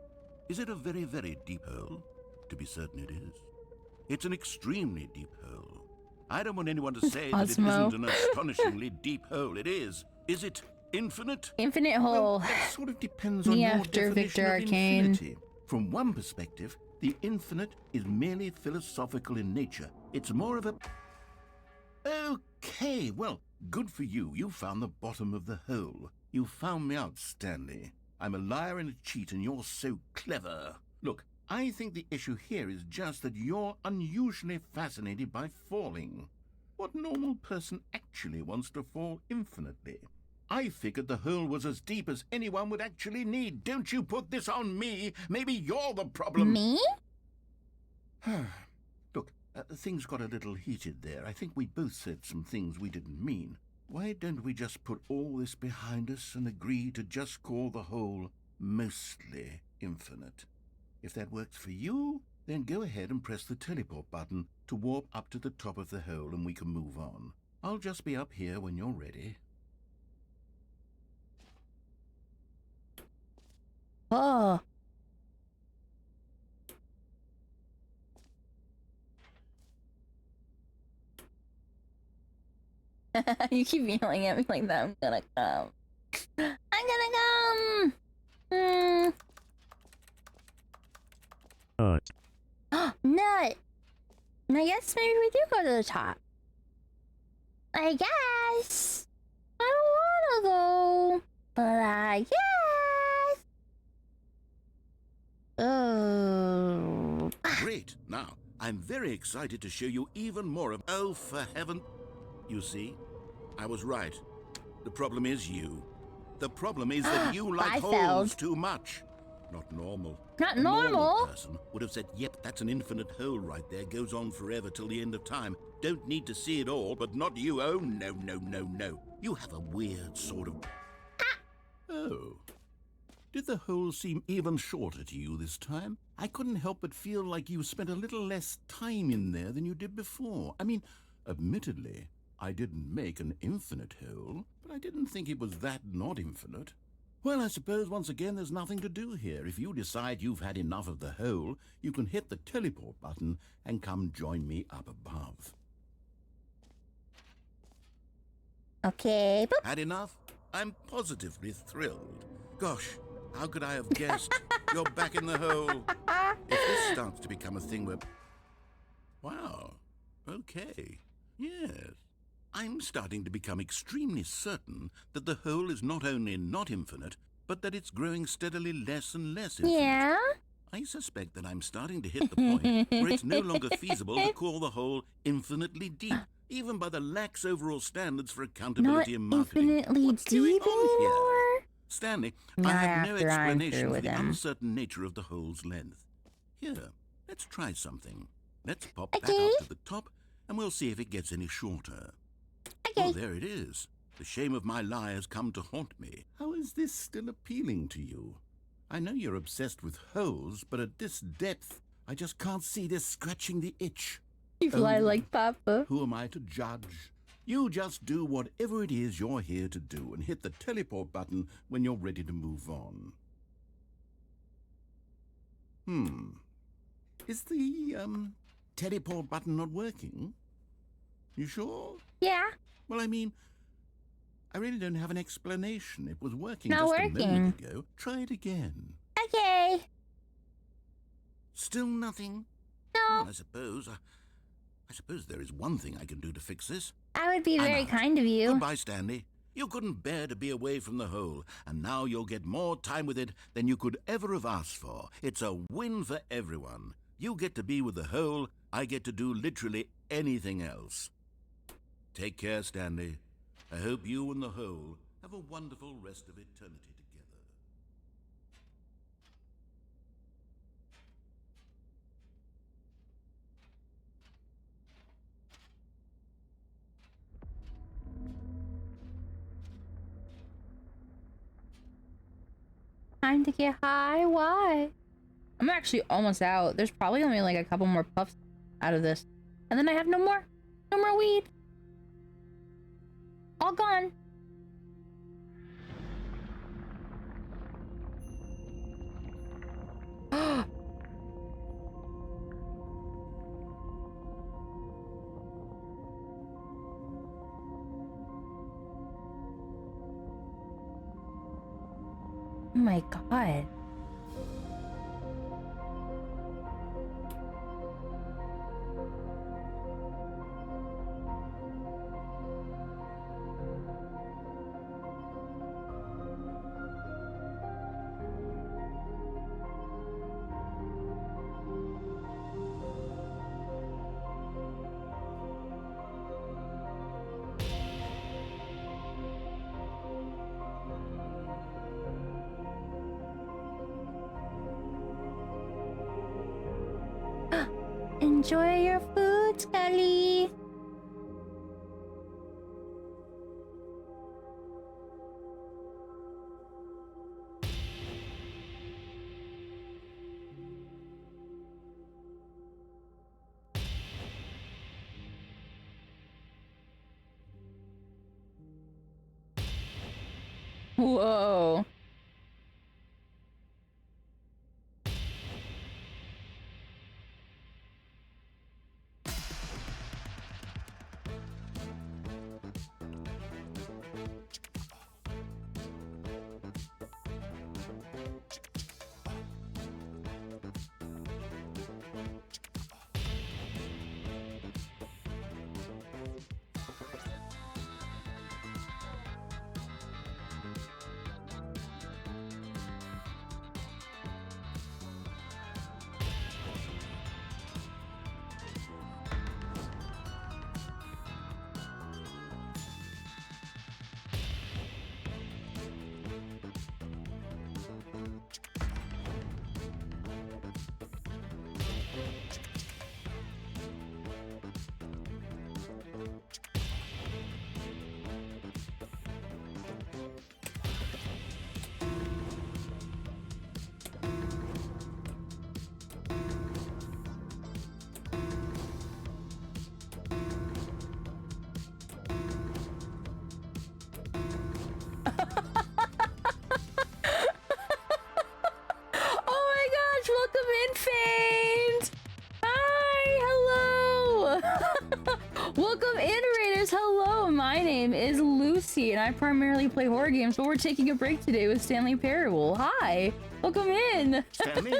Is it a very, very deep hole? To be certain it is. It's an extremely deep hole. I don't want anyone to say that it isn't an astonishingly deep hole. It is. Is it infinite?
Infinite hole.
Well, that sort of depends on your definition of infinity. From one perspective, the infinite is merely philosophical in nature. It's more of a... Okay, well, good for you. You found the bottom of the hole. You found me out, Stanley. I'm a liar and a cheat, and you're so clever. Look, I think the issue here is just that you're unusually fascinated by falling. What normal person actually wants to fall infinitely? I figured the hole was as deep as anyone would actually need. Don't you put this on me. Maybe you're the problem.
Me?
Look, things got a little heated there. I think we both said some things we didn't mean. Why don't we just put all this behind us and agree to just call the hole mostly infinite? If that works for you, then go ahead and press the teleport button to warp up to the top of the hole and we can move on. I'll just be up here when you're ready.
Oh. You keep yelling at me like that. I'm gonna come. I'm gonna come.
Nut.
Nut. I guess maybe we do go to the top. I guess. I don't wanna go, but I guess. Oh.
Great. Now, I'm very excited to show you even more of... Oh, for heaven... You see, I was right. The problem is you. The problem is that you like holes too much. Not normal.
Not
A normal
normal?
person would have said, yep, that's an infinite hole right there. Goes on forever till the end of time. Don't need to see it all, but not you. Oh, no, no, no, no. You have a weird sort of... Oh. Did the hole seem even shorter to you this time? I couldn't help but feel like you spent a little less time in there than you did before. I mean, admittedly, I didn't make an infinite hole, but I didn't think it was that not infinite. Well, I suppose once again there's nothing to do here. If you decide you've had enough of the hole, you can hit the teleport button and come join me up above.
Okay. Boop.
Had enough? I'm positively thrilled. Gosh, how could I have guessed? You're back in the hole. If this starts to become a thing where... Wow. Okay. Yes. I'm starting to become extremely certain that the hole is not only not infinite, but that it's growing steadily less and less infinite.
Yeah?
I suspect that I'm starting to hit the point where it's no longer feasible to call the hole infinitely deep, even by the lax overall standards for accountability and marketing.
Infinitely
What's
deep
going on here?
anymore?
Stanley,
Not
I have no
after I'm
explanation
through
for
with
the
him.
uncertain nature of the hole's length. Here, let's try something. Let's pop back
Okay.
up to the top, and we'll see if it gets any shorter.
Okay.
Oh, there it is. The shame of my lie has come to haunt me. How is this still appealing to you? I know you're obsessed with holes, but at this depth, I just can't see this scratching the itch.
You fly
Oh,
like Papa.
Who am I to judge? You just do whatever it is you're here to do and hit the teleport button when you're ready to move on. Is the, teleport button not working? You sure?
Yeah.
Well, I mean, I really don't have an explanation. It was working
Not
just
working.
a moment ago. Try it again.
Okay.
Still nothing?
No.
Well, I suppose there is one thing I can do to fix this.
That would be
I'm
very
out.
kind of you.
Goodbye, Stanley. You couldn't bear to be away from the hole, and now you'll get more time with it than you could ever have asked for. It's a win for everyone. You get to be with the hole, I get to do literally anything else. Take care, Stanley. I hope you and the hole have a wonderful rest of eternity together.
Time to get high. Why? I'm actually almost out. There's probably only like a couple more puffs out of this. And then I have no more weed. All gone. Oh my god. Enjoy your food, Scully. Whoa. Lucie, and I primarily play horror games, but we're taking a break today with Stanley Parable. Hi! Welcome in!
Stanley?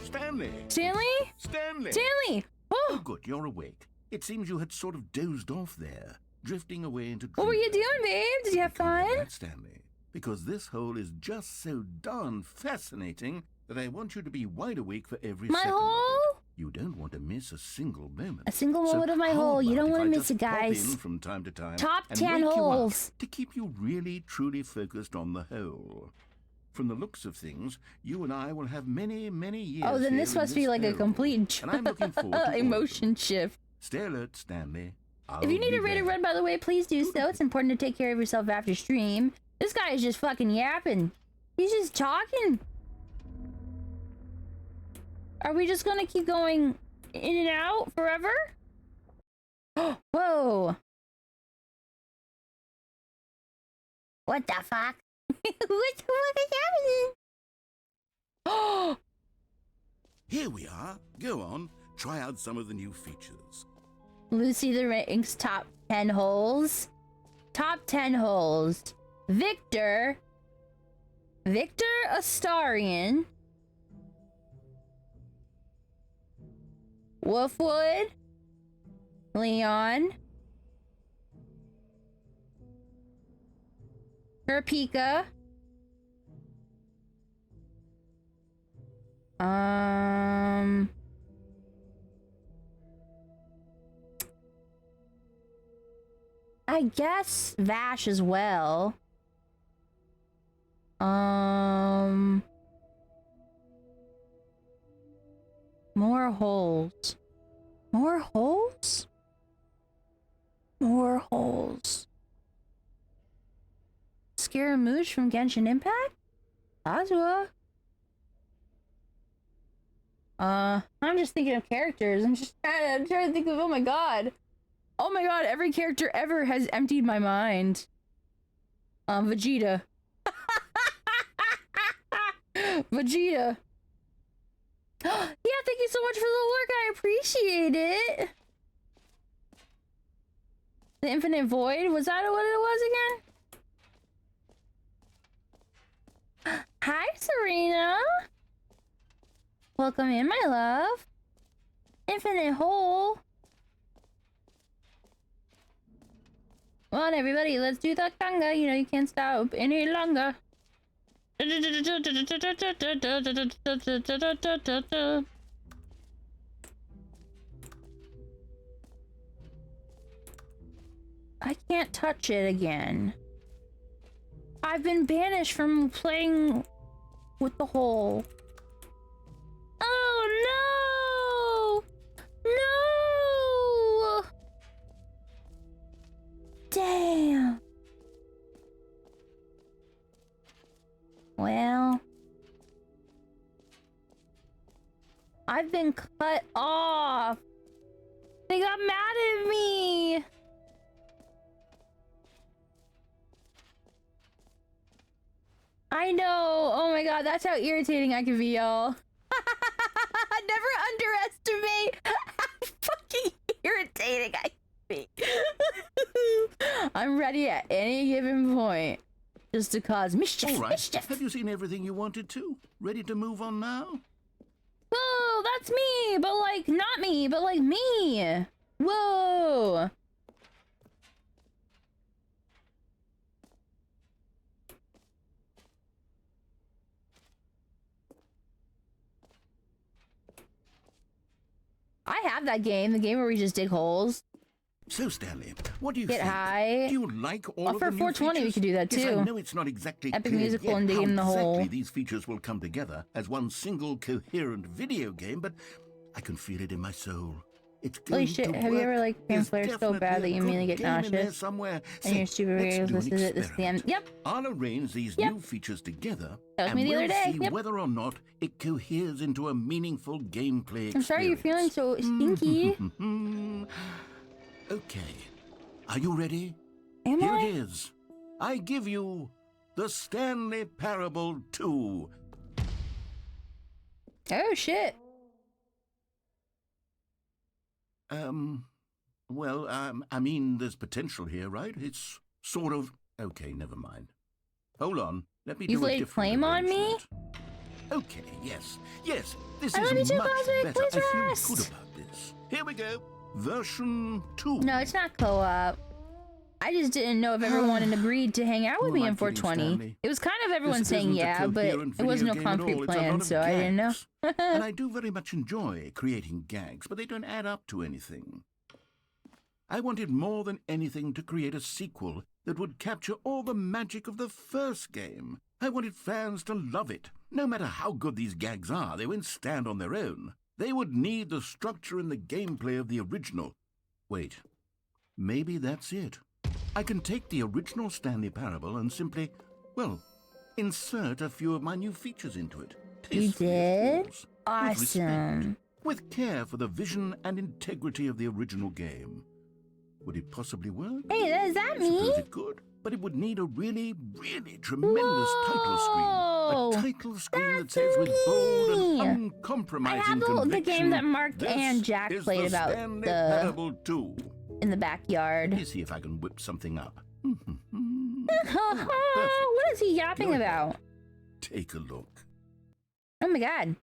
Stanley?
Stanley?
Stanley!
Stanley!
Oh, good, you're awake. It seems you had sort of dozed off there, drifting away into
What were you
dreamland.
doing, babe? Did you have fun?
That, Stanley, because this hole is just so darn fascinating that I want you to be wide awake for every
My
second of it.
hole?
You don't want to miss a single moment.
A single
So
moment of my
how
hole. You
about
don't
if
want
I
to miss
just
it,
pop
guys.
in from time to time
Top
and
10
wake you up
holes.
to keep you really, truly focused on the hole. From the looks of things, you and I will have many, many years.
Oh, then
here
this
in
must be like a
hole.
complete
And I'm looking forward to all of them.
emotion shift.
Stay alert, Stanley.
If you need
I'll
a
be
rated
there.
run, by the way, please do so. It's important to take care of yourself after stream. This guy is just fucking yapping. He's just talking. Are we just gonna keep going in and out forever? Whoa. What the fuck? What the fuck is happening? Oh,
Here we are. Go on. Try out some of the new features.
Lucie the Rings top 10 holes. Top 10 holes. Victor Astarian. Wolfwood. Leon. Kerpika. I guess Vash as well. More holes. More holes? More holes. Scaramouche from Genshin Impact? Azua. I'm just thinking of characters. I'm trying to think of, oh my god. Oh my god, every character ever has emptied my mind. Vegeta. Vegeta. Yeah, thank you so much for the work. I appreciate it. The Infinite Void, was that what it was again? Hi, Serena. Welcome in, my love. Infinite Hole. Come on, everybody, let's do the conga. You know, you can't stop any longer. I can't touch it again. I've been banished from playing with the hole. Oh no! No! Damn. Well, I've been cut off. They got mad at me. I know. Oh my god, that's how irritating I can be, y'all. Never underestimate how fucking irritating I can be. I'm ready at any given point just to cause mischief.
All right.
Mischief.
Have you seen everything you wanted to? Ready to move on now?
Whoa, that's me, but like not me, but like me. Whoa. I have that game, the game where we just dig holes.
So, Stanley, what do you
Get
think?
high.
Do you like all of
For
the new
420 we
features?
could do that
Yes,
too.
I know it's not exactly
Epic
clear
musical
yet
and digging
how
in the hole.
exactly these features will come together as one single coherent video game, but I can feel it in my soul. It's going
Holy shit,
to
have you
work.
ever like
There's
flare so bad
definitely
that
a
you
good
immediately get
game in there
nauseous?
somewhere.
And
Say,
you're super
let's
curious,
do an
this is it, this is the end.
experiment.
Yep.
I'll arrange these
Yep.
new features together,
That was
and
me the
we'll
other day.
see
Yep.
whether or not it coheres into a meaningful gameplay experience.
I'm sorry you're feeling so stinky.
Okay. Are you ready?
Am
Here
I?
it is. I give you the Stanley Parable 2.
Oh shit.
Well, I mean, there's potential here, right? It's sort of Okay, never mind. Hold on. Let me
You've
do a
laid
different
claim on me?
arrangement. Okay, yes. Yes, this
I
is
love you too,
much
Cosmic.
better.
Please
I feel
rest.
good about this. Here we go. Version 2.
No, it's not co-op. I just didn't know if everyone had agreed to hang out with
Who
me
am I
in
kidding,
420.
Stanley?
It was kind of everyone
This
saying
isn't a
yeah, but
coherent
it wasn't
video
no
game at
concrete
all. It's a
plan,
lot of
so I didn't know.
gags. And I do very much enjoy creating gags, but they don't add up to anything. I wanted more than anything to create a sequel that would capture all the magic of the first game. I wanted fans to love it. No matter how good these gags are, they won't stand on their own. They would need the structure and the gameplay of the original. Wait, maybe that's it. I can take the original Stanley Parable and simply, well, insert a few of my new features into it.
You did?
With
Awesome.
respect, with care for the vision and integrity of the original game. Would it possibly work?
Hey, is that
I
me?
suppose it could, but it would need a really, really tremendous title screen.
Whoa,
A title screen that says with bold and
I
uncompromising
have the
conviction,
game that Mark
"This
and Jack
is
played
the
about
Stanley
the
Parable 2.
in the backyard.
Let me see if I can whip something up.
What is he yapping
Go ahead.
about?
Take a look.
Oh my god.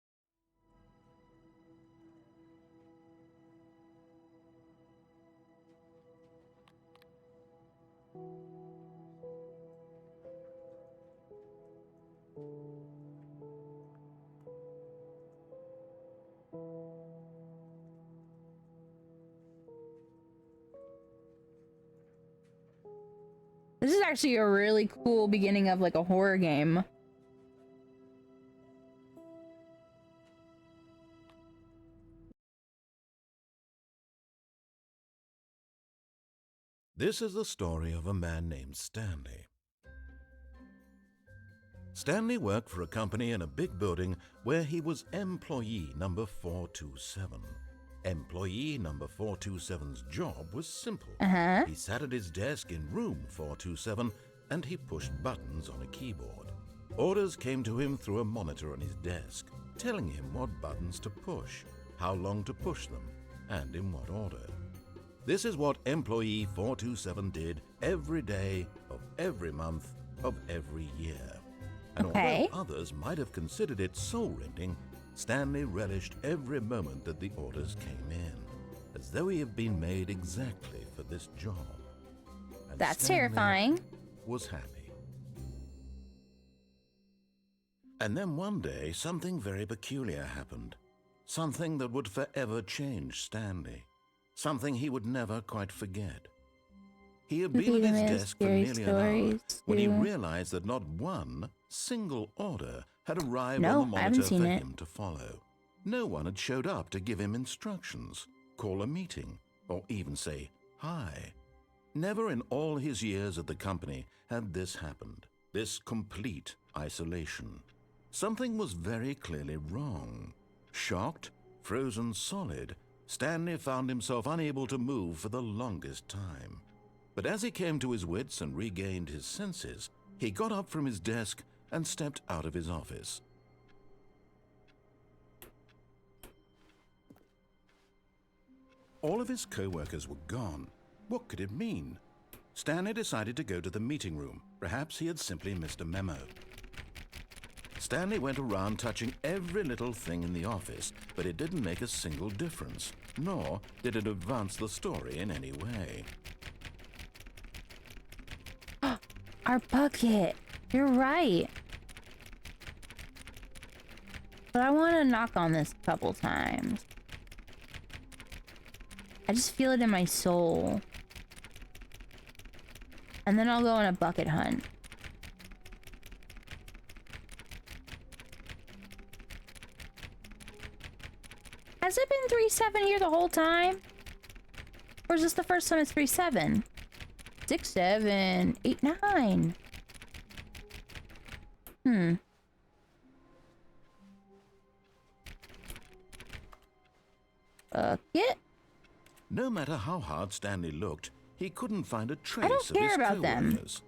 This is actually a really cool beginning of like a horror game.
This is the story of a man named Stanley. Stanley worked for a company in a big building where he was employee number 427. Employee number 427's job was simple. He sat at his desk in room 427 and he pushed buttons on a keyboard. Orders came to him through a monitor on his desk, telling him what buttons to push, how long to push them, and in what order. This is what employee 427 did every day of every month of every year. And although others might have considered it soul-rending, Stanley relished every moment that the orders came in, as though he had been made exactly for this job. And
That's
Stanley
terrifying.
was happy. And then one day, something very peculiar happened. Something that would forever change Stanley. Something he would never quite forget. He had been at his desk for nearly an hour when he realized that not one single order had arrived on the monitor for him to follow. No one had showed up to give him instructions, call a meeting, or even say hi. Never in all his years at the company had this happened, this complete isolation. Something was very clearly wrong. Shocked, frozen solid, Stanley found himself unable to move for the longest time. But as he came to his wits and regained his senses, he got up from his desk and stepped out of his office. All of his co-workers were gone. What could it mean? Stanley decided to go to the meeting room. Perhaps he had simply missed a memo. Stanley went around touching every little thing in the office, but it didn't make a single difference, nor did it advance the story in any way.
Our bucket. You're right. But I want to knock on this a couple times. I just feel it in my soul. And then I'll go on a bucket hunt. Has it been 3-7 here the whole time? Or is this the first time it's 3-7? 6, 7, 8, 9. Bucket?
No matter how hard Stanley looked, he couldn't find a trace
don't
of his
care about them.
co-workers.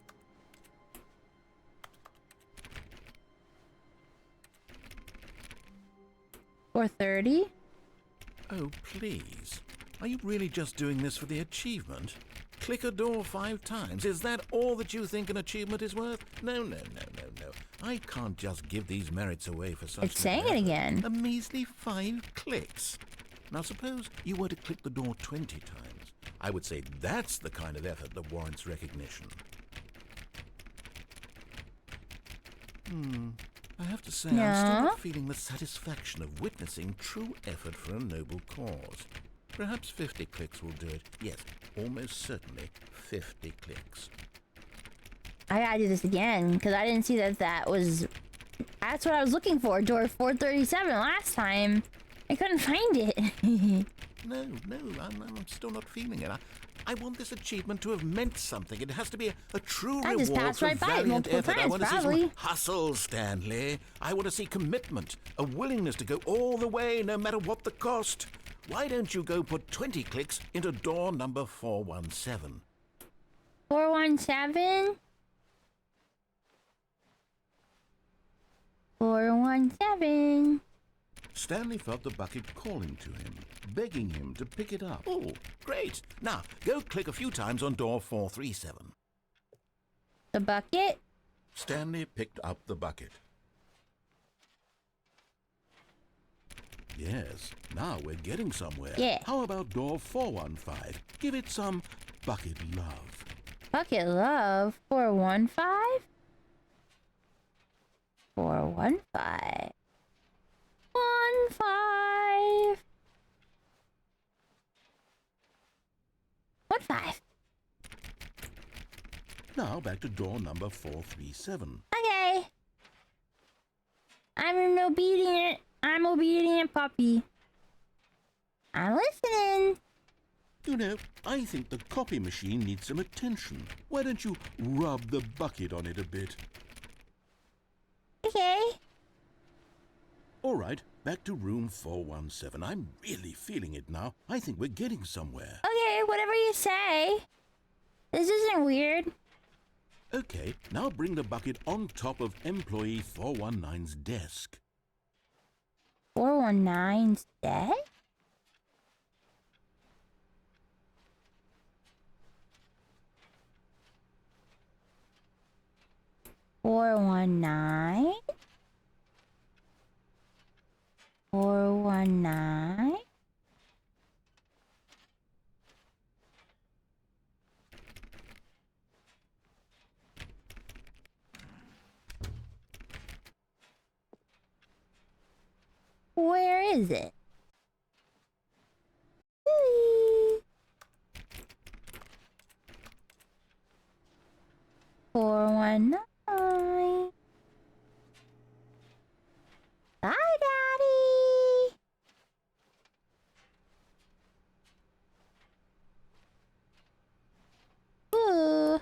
$4.30?
Oh, please. Are you really just doing this for the achievement? Click a door 5 times. Is that all that you think an achievement is worth? No. I can't just give these merits away for such.
It's saying it
effort.
again.
A measly 5 clicks. Now suppose you were to click the door 20 times. I would say that's the kind of effort that warrants recognition. I have to say, I'm still not feeling the satisfaction of witnessing true effort for a noble cause. Perhaps 50 clicks will do it. Yes, almost certainly 50 clicks.
I gotta do this again, because I didn't see that was... That's what I was looking for, door 437 last time. I couldn't find it.
No, I'm still not feeling it. I want this achievement to have meant something. It has to be a true
I
reward
just passed
for
right by it
valiant
multiple
effort. I
times,
want to see
probably.
some hustle, Stanley. I want to see commitment, a willingness to go all the way, no matter what the cost. Why don't you go put 20 clicks into door number 417?
417? 417.
Stanley felt the bucket calling to him, begging him to pick it up. Oh, great. Now, go click a few times on door 437.
The bucket?
Stanley picked up the bucket. Yes, now we're getting somewhere.
Yeah.
How about door 415? Give it some bucket love.
Bucket love? 415? 415. 15. 15.
Now back to door number 437.
Okay. I'm obedient puppy. I'm listening.
You know, I think the copy machine needs some attention. Why don't you rub the bucket on it a bit?
Okay.
All right, back to room 417. I'm really feeling it now. I think we're getting somewhere.
Okay, whatever you say. This isn't weird.
Okay, now bring the bucket on top of employee 419's desk.
419's desk? Four one nine. 419. Where is it? 419. Bye, Daddy. Ooh.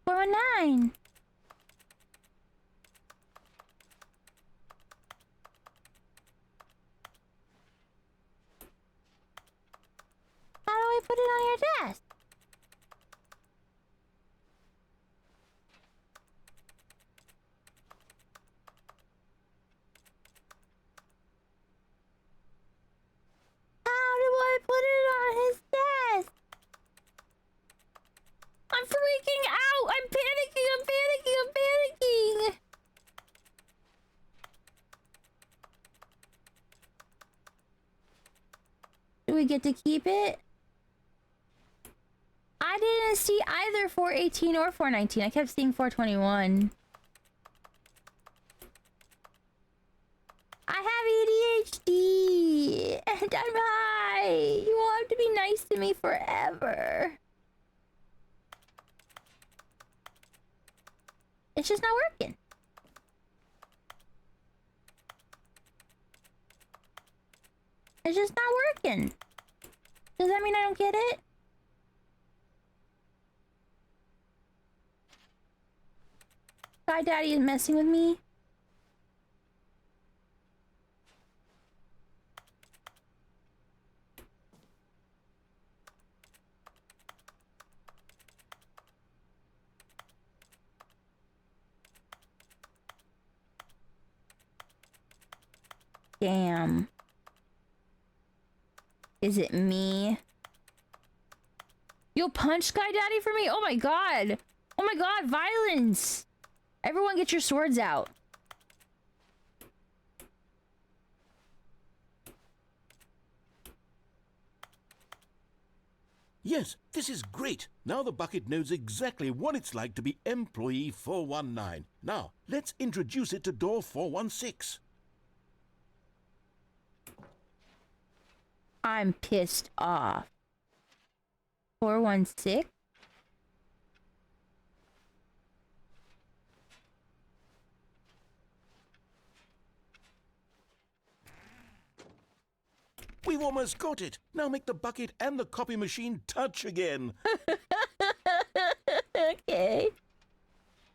419. How do I put it on your desk? How do I put it on his desk? I'm freaking out! I'm panicking! Do we get to keep it? I didn't see either 418 or 419. I kept seeing 421. I have ADHD and I'm high. You will have to be nice to me forever. It's just not working. It's just not working. Does that mean I don't get it? Sky Daddy is messing with me. Damn. Is it me? You'll punch Sky Daddy for me? Oh my god! Oh my god, violence! Everyone get your swords out.
Yes, this is great. Now the bucket knows exactly what it's like to be employee 419. Now, let's introduce it to door 416.
I'm pissed off. 416?
We've almost got it. Now make the bucket and the copy machine touch again.
Okay.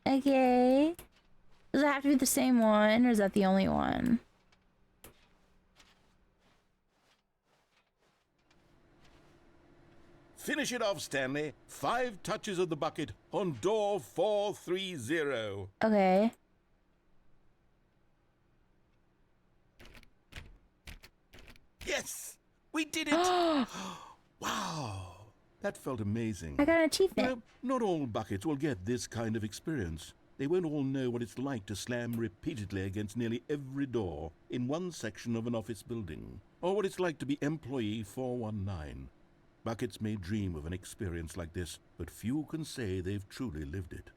Okay. Does it have to be the same one, or is that the only one?
Finish it off, Stanley. 5 touches of the bucket on door 430.
Okay.
Yes! We did it! Wow! That felt amazing.
I got an achievement.
Well, not all buckets will get this kind of experience. They won't all know what it's like to slam repeatedly against nearly every door in one section of an office building, or what it's like to be employee 419. Buckets may dream of an experience like this, but few can say they've truly lived it.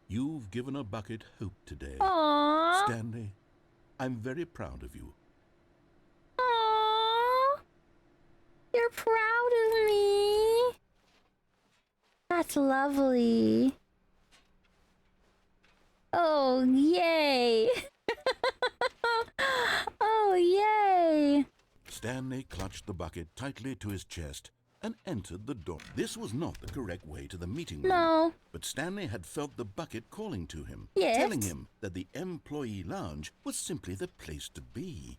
You've given a bucket hope today.
Aww.
Stanley, I'm very proud of you.
Aww. You're proud of me. That's lovely. Oh, yay. Oh, yay.
Stanley clutched the bucket tightly to his chest and entered the door. This was not the correct way to the meeting room.
No.
But Stanley had felt the bucket calling to him,
Yes.
telling him that the employee lounge was simply the place to be.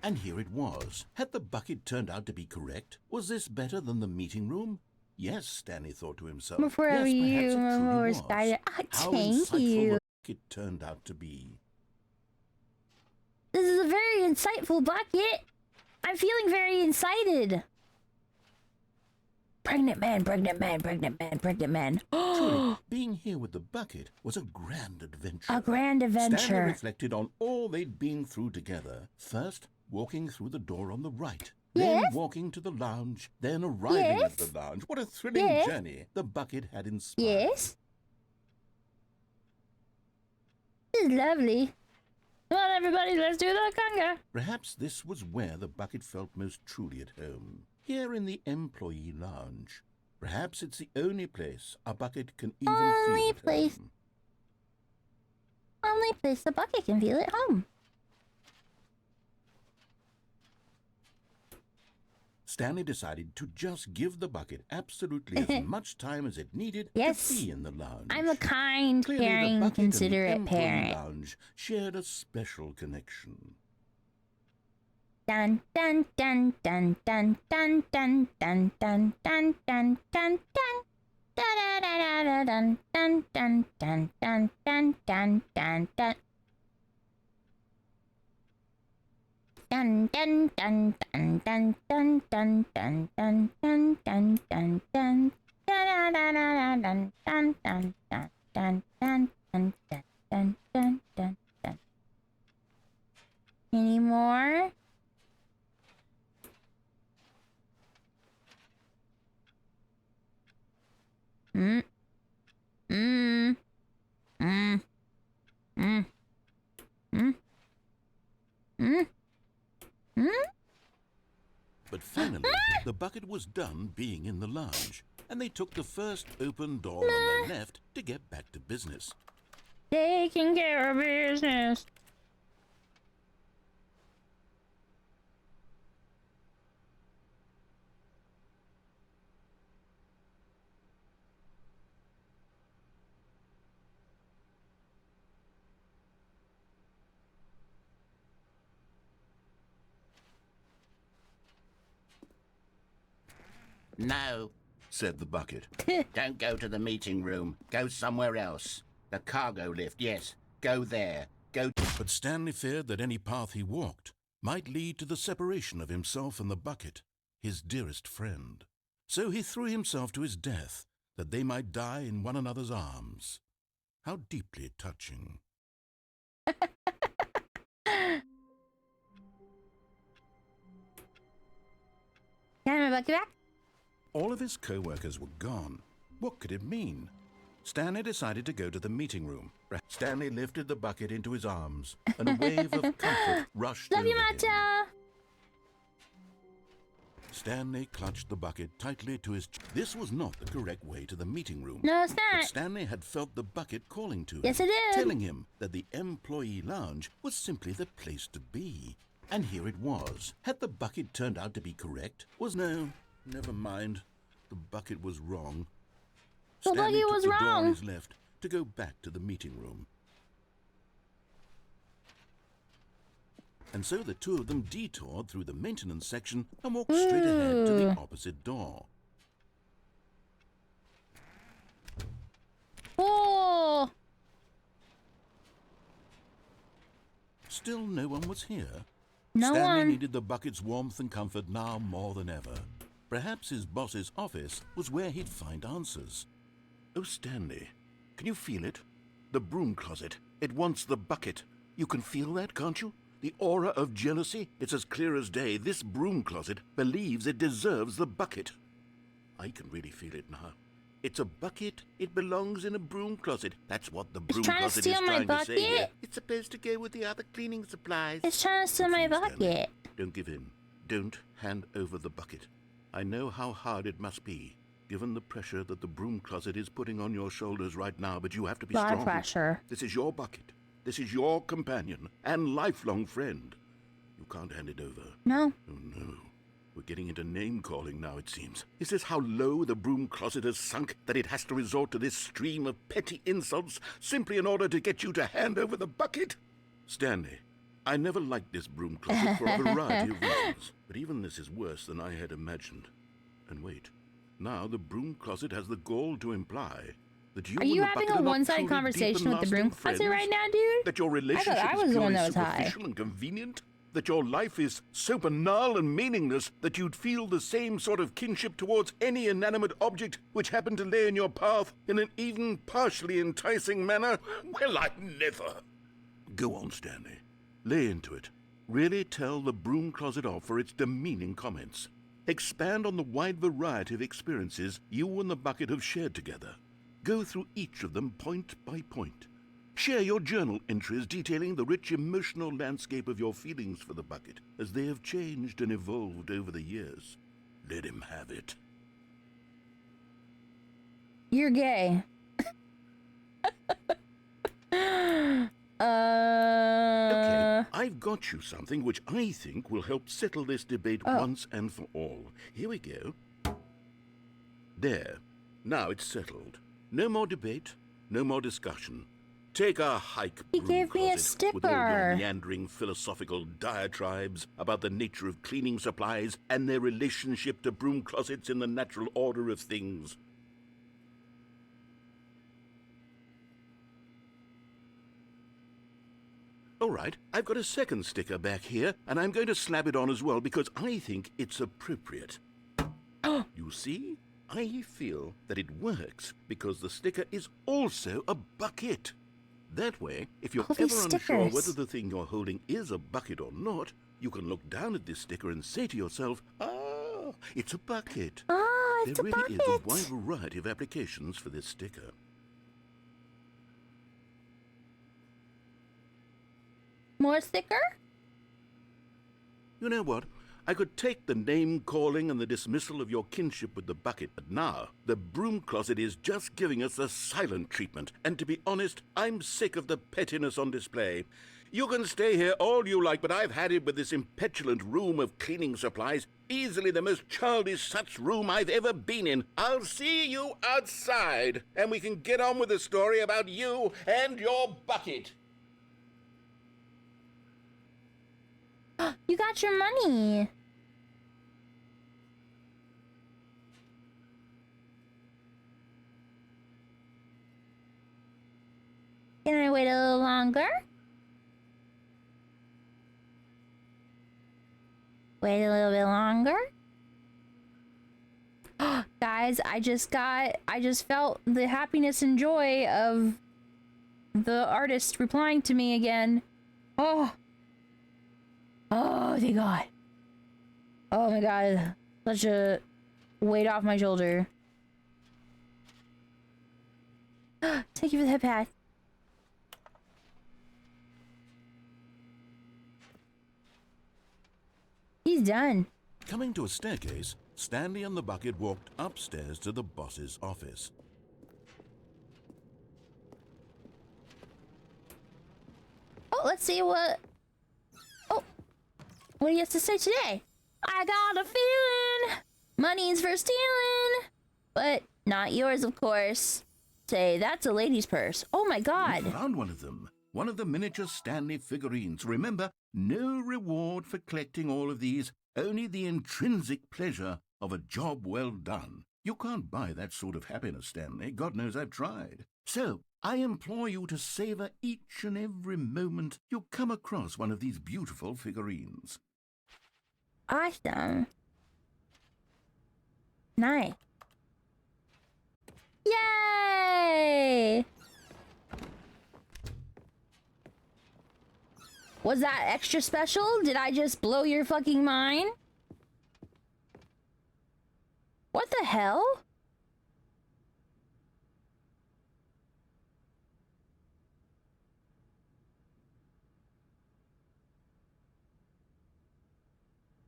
And here it was. Had the bucket turned out to be correct? Was this better than the meeting room? Yes, Stanley thought to himself.
Before
yes, perhaps
you,
it truly was.
Sky.
How
Thank
insightful
you.
the bucket turned out to be.
This is a very insightful bucket. I'm feeling very excited. Pregnant man, pregnant man, pregnant man, pregnant man.
Truly, being here with the bucket was a grand adventure.
A grand
Stanley
adventure.
reflected on all they'd been through together. First, walking through the door on the right.
Yes.
Then walking to the lounge. Then arriving
Yes.
at the lounge. What a thrilling
Yes.
journey the bucket had inspired.
Yes. This is lovely. Come on, everybody, let's do the conga.
Perhaps this was where the bucket felt most truly at home. Here in the employee lounge. Perhaps it's the only place a bucket can even
Only
feel at
place.
home.
Only place the bucket can feel at home.
Stanley decided to just give the bucket absolutely as much time as it needed
Yes.
to be in the lounge.
I'm a kind,
Clearly, the
caring,
bucket and the
considerate
employee
parent.
lounge shared a special connection.
Dun dun dun dun dun dun dun dun dun dun dun dun dun. Da da da da da dun dun dun dun dun dun dun dun dun. Dun dun dun dun dun dun dun dun dun dun dun dun dun. Da da da da da dun dun dun dun dun dun dun dun dun dun dun. Any more? Mm. Mm. Mm. Mm. Mm. Mm. Mm.
But finally, the bucket was done being in the lounge, and they took the first open door on their left to get back to business.
Taking care of business.
No, said the bucket. Don't go to the meeting room. Go somewhere else. The cargo lift, yes. Go there. Go. But Stanley feared that any path he walked might lead to the separation of himself and the bucket.
his dearest friend. So he threw himself to his death, that they might die in one another's arms. How deeply touching.
Can I have my bucket back?
All of his co-workers were gone. What could it mean? Stanley decided to go to the meeting room. Stanley lifted the bucket into his arms, and a wave of comfort rushed
Love
over
you,
him.
Mata!
Stanley clutched the bucket tightly to his chest. This was not the correct way to the meeting room.
No, it's
But
not.
Stanley had felt the bucket calling to him.
Yes, it did.
Telling him that the employee lounge was simply the place to be. And here it was. Had the bucket turned out to be correct? No, never mind. The bucket was wrong.
The
Stanley
bucket
took
was
the door on
wrong.
his left to go back to the meeting room. And so the two of them detoured through the maintenance section and walked straight ahead to the opposite door.
Oh!
Still no one was here.
No
Stanley
one.
needed the bucket's warmth and comfort now more than ever. Perhaps his boss's office was where he'd find answers. Oh, Stanley, can you feel it? The broom closet. It wants the bucket. You can feel that, can't you? The aura of jealousy? It's as clear as day. This broom closet believes it deserves the bucket. I can really feel it now. It's a bucket. It belongs in a broom closet. That's what the broom closet is trying to say here. It's supposed to go with the other cleaning supplies.
It's trying to steal my bucket.
Stanley, don't give in. Don't hand over the bucket. I know how hard it must be, given the pressure that the broom closet is putting on your shoulders right now, but you have to be strong.
Pressure.
This is your bucket. This is your companion and lifelong friend. You can't hand it over.
No.
Oh, no. We're getting into name-calling now, it seems. Is this how low the broom closet has sunk, that it has to resort to this stream of petty insults simply in order to get you to hand over the bucket? Stanley, I never liked this broom closet for a variety of reasons, but even this is worse than I had imagined. And wait, now the broom closet has the gall to imply that you
Are you
and the
having
bucket
a
are not
one-sided
truly
conversation
deep and
with the broom
lasting
closet
friends?
right now, dude?
That your relationship
I
is
was the one
purely
that was high.
superficial and convenient? That your life is so banal and meaningless that you'd feel the same sort of kinship towards any inanimate object which happened to lay in your path in an even partially enticing manner? Well, I never. Go on, Stanley. Lay into it. Really tell the broom closet off for its demeaning comments. Expand on the wide variety of experiences you and the bucket have shared together. Go through each of them point by point. Share your journal entries detailing the rich emotional landscape of your feelings for the bucket as they have changed and evolved over the years. Let him have it.
You're gay.
Okay, I've got you something which I think will help settle this debate once and for all. Here we go. There. Now it's settled. No more debate, no more discussion. Take a hike,
He
broom
gave me a
closet, with all your
sticker.
meandering philosophical diatribes about the nature of cleaning supplies and their relationship to broom closets in the natural order of things. All right, I've got a second sticker back here, and I'm going to slap it on as well because I think it's appropriate. You see? I feel that it works because the sticker is also a bucket. That way, if you're
All
ever
these
unsure
stickers.
whether the thing you're holding is a bucket or not, you can look down at this sticker and say to yourself, ah, it's a bucket.
Ah, it's
There
a
really
bucket.
is a wide variety of applications for this sticker.
More sticker?
You know what? I could take the name-calling and the dismissal of your kinship with the bucket, but now the broom closet is just giving us the silent treatment. And to be honest, I'm sick of the pettiness on display. You can stay here all you like, but I've had it with this impetulant room of cleaning supplies. Easily the most childish such room I've ever been in. I'll see you outside, and we can get on with the story about you and your bucket.
You got your money. Can I wait a little longer? Wait a little bit longer? Guys, I just felt the happiness and joy of the artist replying to me again. Oh, thank God. Oh my God, such a weight off my shoulder. Thank you for the head pat. He's done.
Coming to a staircase, Stanley and the bucket walked upstairs to the boss's office.
Oh, let's see what... Oh, what do you have to say today? I got a feeling money's for stealing, but not yours, of course. Say, that's a lady's purse. Oh my God.
We found one of them. One of the miniature Stanley figurines. Remember, no reward for collecting all of these, only the intrinsic pleasure of a job well done. You can't buy that sort of happiness, Stanley. God knows I've tried. So, I implore you to savor each and every moment you come across one of these beautiful figurines.
Awesome. Nice. Yay! Was that extra special? Did I just blow your fucking mind? What the hell?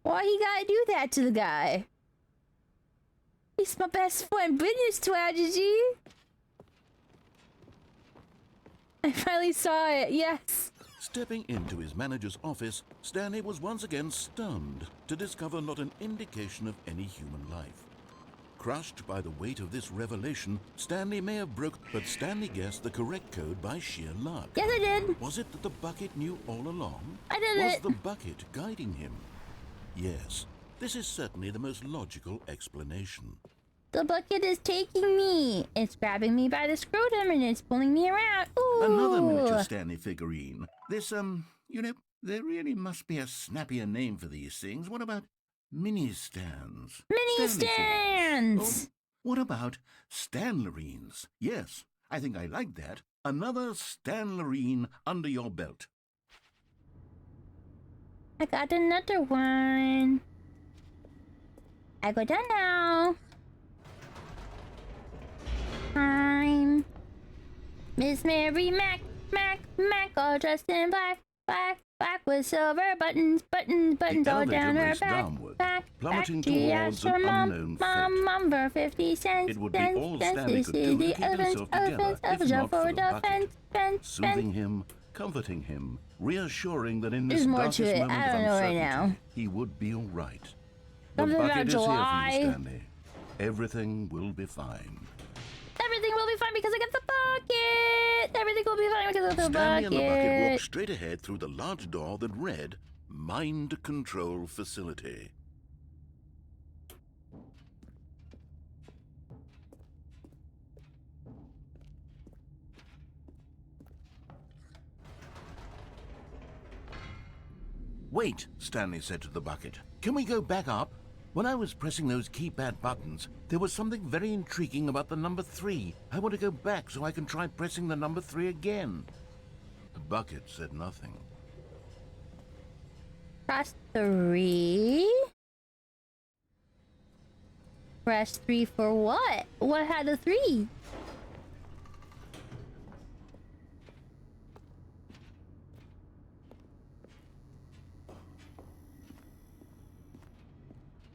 Why you gotta do that to the guy? He's my best friend. Business strategy. I finally saw it. Yes.
Stepping into his manager's office, Stanley was once again stunned to discover not an indication of any human life. Crushed by the weight of this revelation, Stanley may have but Stanley guessed the correct code by sheer luck.
Yes, I did.
Was it that the bucket knew all along?
I did it.
Was the bucket guiding him? Yes, this is certainly the most logical explanation.
The bucket is taking me. It's grabbing me by the scrotum and it's pulling me around. Ooh.
Another miniature Stanley figurine. This, you know, there really must be a snappier name for these things. What about mini stands?
Mini stands!
Oh, what about Stanlerines? Yes, I think I like that. Another Stanlerine under your belt.
I got another one. I go down now. I'm Miss Mary Mac, all dressed in black, black with silver buttons all down her back.
Plummeting
She asked
towards
her
an unknown
mom for 50 cents.
It would be all Stanley could do to keep himself together, if not for the bucket. Soothing him, comforting him, reassuring that in this darkest moment of uncertainty, he would be all right. The bucket is here for you, Stanley. Everything will be fine.
Everything will be fine because I got the bucket! Everything will be fine because of the
Stanley
bucket!
and the bucket walked straight ahead through the large door that read, Mind Control Facility. Wait, Stanley said to the bucket. Can we go back up? When I was pressing those keypad buttons, there was something very intriguing about the number 3. I want to go back so I can try pressing the number 3 again. The bucket said nothing.
Press 3? Press 3 for what? What had a 3?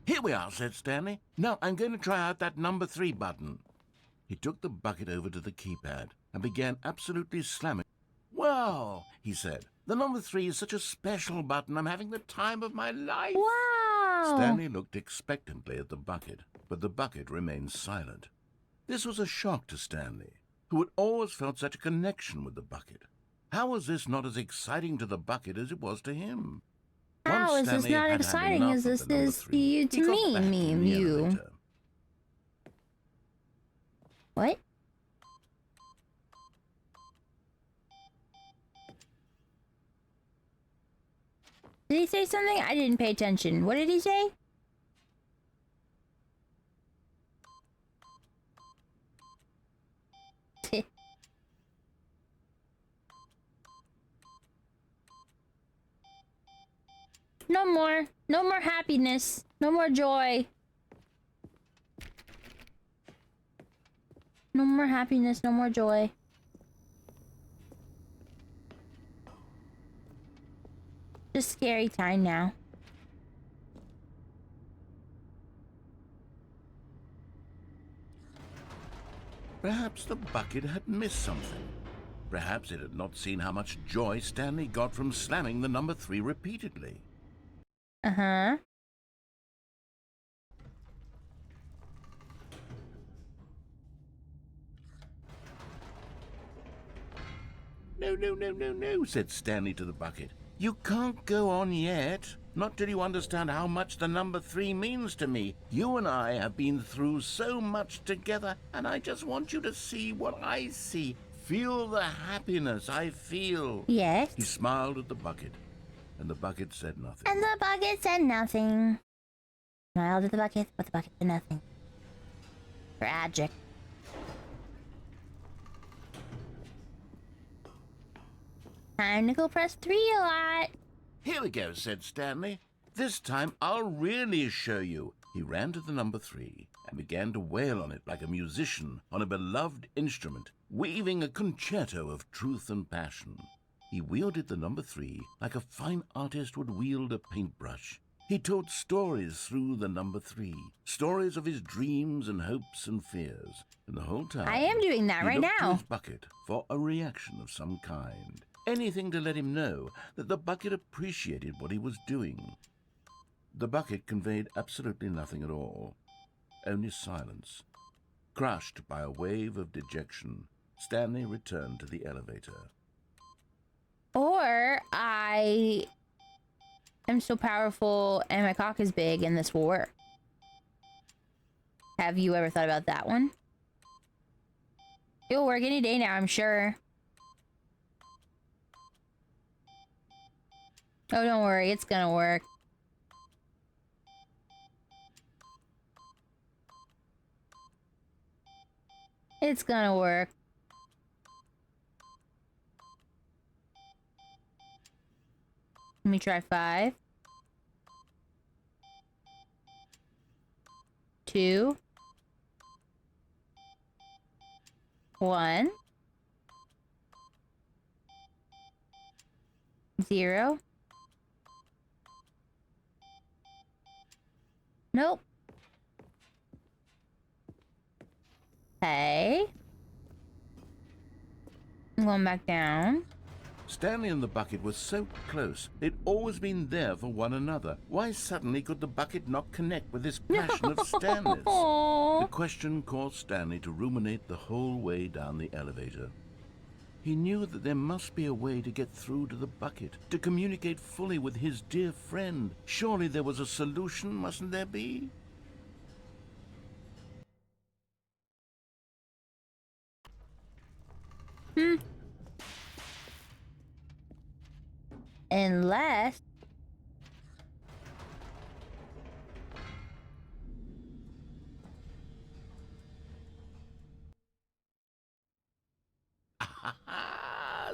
Here we are, said Stanley. Now I'm going to try out that number 3 button. He took the bucket over to the keypad and began absolutely slamming. Wow, he said. The number 3 is such a special button. I'm having the time of my life.
Wow!
Stanley looked expectantly at the bucket, but the bucket remained silent. This was a shock to Stanley, who had always felt such a connection with the bucket. How was this not as exciting to the bucket as it was to him?
How is this not exciting as this is to you to me, you? What? Did he say something? I didn't pay attention. What did he say? No more. No more happiness. No more joy. No more happiness. No more joy. Just scary time now.
Perhaps the bucket had missed something. Perhaps it had not seen how much joy Stanley got from slamming the number 3 repeatedly.
Uh-huh.
No, said Stanley to the bucket. You can't go on yet. Not till you understand how much the number 3 means to me. You and I have been through so much together, and I just want you to see what I see. Feel the happiness I feel.
Yes.
He smiled at the bucket, and the bucket said nothing.
And the bucket said nothing. Smiled at the bucket, but the bucket said nothing. Tragic. Time to go press 3 a lot.
Here we go, said Stanley. This time I'll really show you. He ran to the number 3 and began to wail on it like a musician on a beloved instrument, weaving a concerto of truth and passion. He wielded the number 3 like a fine artist would wield a paintbrush. He told stories through the number 3, stories of his dreams and hopes and fears. And the whole time
I am doing that right
he looked
now.
to his bucket for a reaction of some kind. Anything to let him know that the bucket appreciated what he was doing. The bucket conveyed absolutely nothing at all, only silence. Crushed by a wave of dejection, Stanley returned to the elevator.
Or I am so powerful and my cock is big and this will work. Have you ever thought about that one? It'll work any day now, I'm sure. Oh, don't worry, it's gonna work. It's gonna work. Let me try 5. 2. 1. 0. Nope. Okay. I'm going back down.
Stanley and the bucket were so close. They'd always been there for one another. Why suddenly could the bucket not connect with this passion of Stanley's? The question caused Stanley to ruminate the whole way down the elevator. He knew that there must be a way to get through to the bucket, to communicate fully with his dear friend. Surely there was a solution, mustn't there be?
Unless...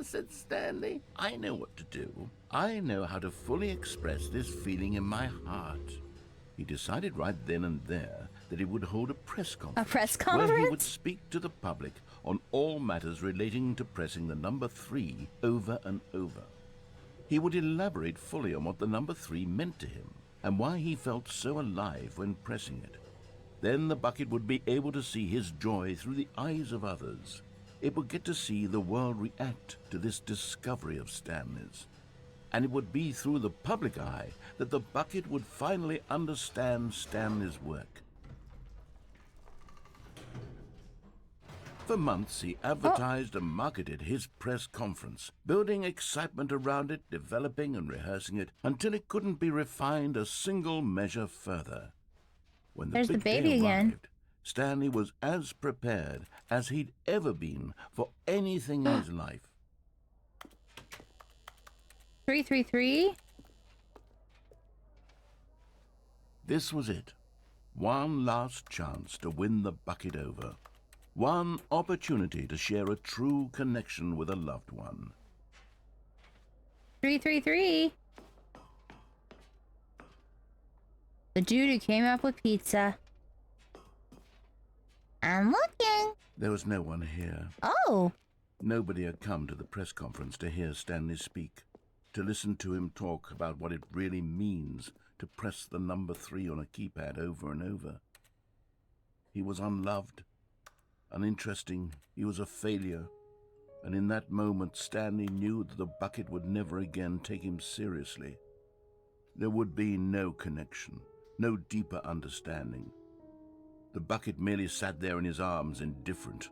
said Stanley. I know what to do. I know how to fully express this feeling in my heart. He decided right then and there that he would hold a press conference.
A press conference?
Where he would speak to the public on all matters relating to pressing the number 3 over and over. He would elaborate fully on what the number 3 meant to him and why he felt so alive when pressing it. Then the bucket would be able to see his joy through the eyes of others. It would get to see the world react to this discovery of Stanley's. And it would be through the public eye that the bucket would finally understand Stanley's work. For months, he advertised and marketed his press conference, building excitement around it, developing and rehearsing it, until it couldn't be refined a single measure further. When the
There's
big
the baby
day
again.
arrived, Stanley was as prepared as he'd ever been for anything in his life.
333.
This was it. One last chance to win the bucket over. One opportunity to share a true connection with a loved one.
333. The dude who came up with pizza. I'm looking.
There was no one here.
Oh.
Nobody had come to the press conference to hear Stanley speak, to listen to him talk about what it really means to press the number 3 on a keypad over and over. He was unloved, uninteresting, he was a failure, and in that moment Stanley knew that the bucket would never again take him seriously. There would be no connection, no deeper understanding. The bucket merely sat there in his arms, indifferent.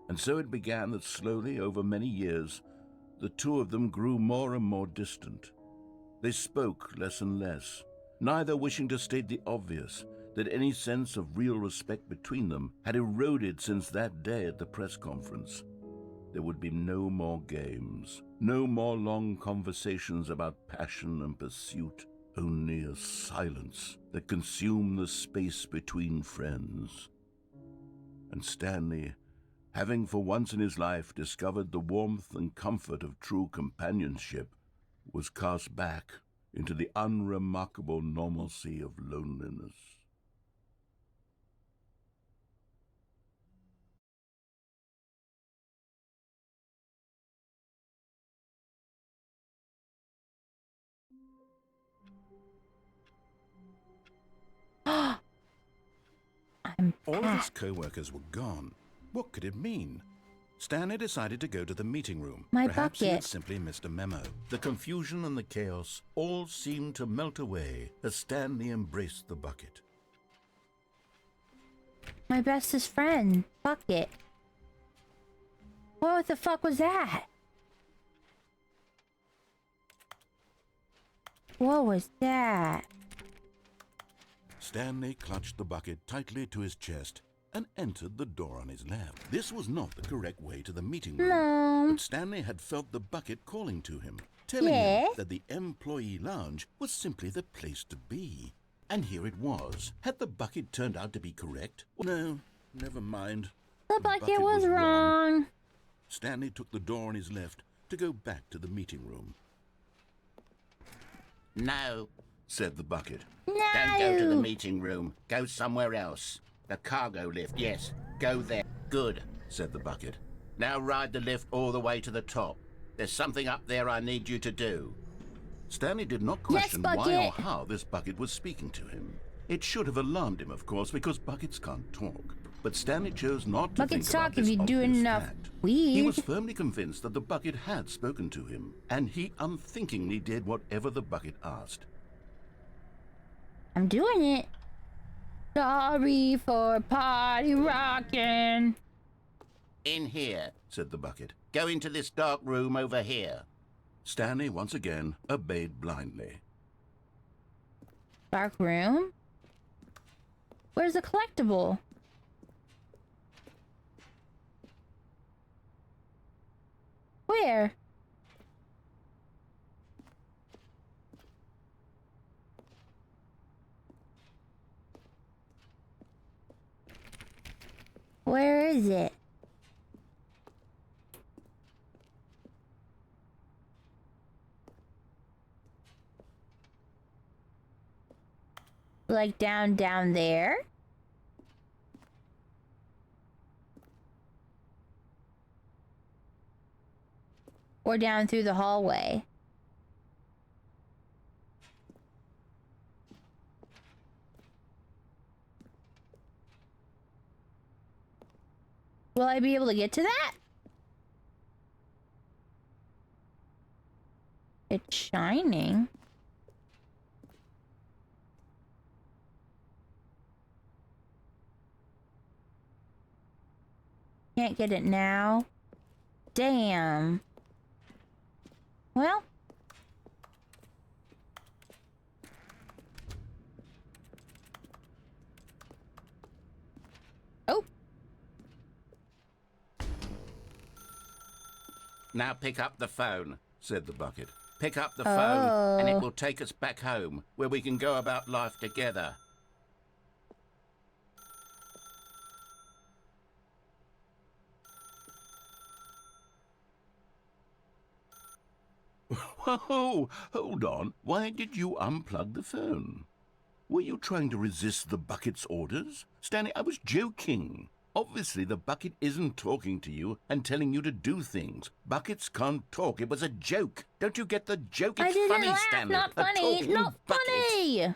And so it began that slowly, over many years, the two of them grew more and more distant. They spoke less and less, neither wishing to state the obvious, that any sense of real respect between them had eroded since that day at the press conference. There would be no more games, no more long conversations about passion and pursuit, only a silence that consumed the space between friends. And Stanley, having for once in his life discovered the warmth and comfort of true companionship, was cast back into the unremarkable normalcy of loneliness.
All of his co-workers were gone. What could it mean? Stanley decided to go to the meeting room. Perhaps he had simply missed a memo. The confusion and the chaos all seemed to melt away as Stanley embraced the bucket.
My bestest friend, Bucket. What the fuck was that? What was that?
Stanley clutched the bucket tightly to his chest and entered the door on his left. This was not the correct way to the meeting room.
No.
But Stanley had felt the bucket calling to him, telling him that the employee lounge was simply the place to be. And here it was. Had the bucket turned out to be correct? No, never mind.
The bucket was wrong.
Stanley took the door on his left to go back to the meeting room.
No, said the bucket.
No.
Don't go to the meeting room. Go somewhere else. The cargo lift, yes. Go there. Good, said the bucket. Now ride the lift all the way to the top. There's something up there I need you to do.
Stanley did not question why or how this bucket was speaking to him. It should have alarmed him, of course, because buckets can't talk. But Stanley chose not to
Buckets
think about
talk if
this
you do
obvious
enough
fact.
weed.
He was firmly convinced that the bucket had spoken to him, and he unthinkingly did whatever the bucket asked.
I'm doing it. Sorry for party rocking.
In here, said the bucket. Go into this dark room over here.
Stanley once again obeyed blindly.
Dark room? Where's the collectible? Where? Where is it? Like down there? Or down through the hallway? Will I be able to get to that? It's shining. Can't get it now. Damn. Well. Oh.
Now pick up the phone, said the bucket. Pick up the phone, and it will take us back home, where we can go about life together.
Whoa, hold on. Why did you unplug the phone?
Were you trying to resist the bucket's orders? Stanley, I was joking. Obviously, the bucket isn't talking to you and telling you to do things. Buckets can't talk. It was a joke. Don't you get the joke? It's funny,
laugh,
Stanley.
not funny, not funny.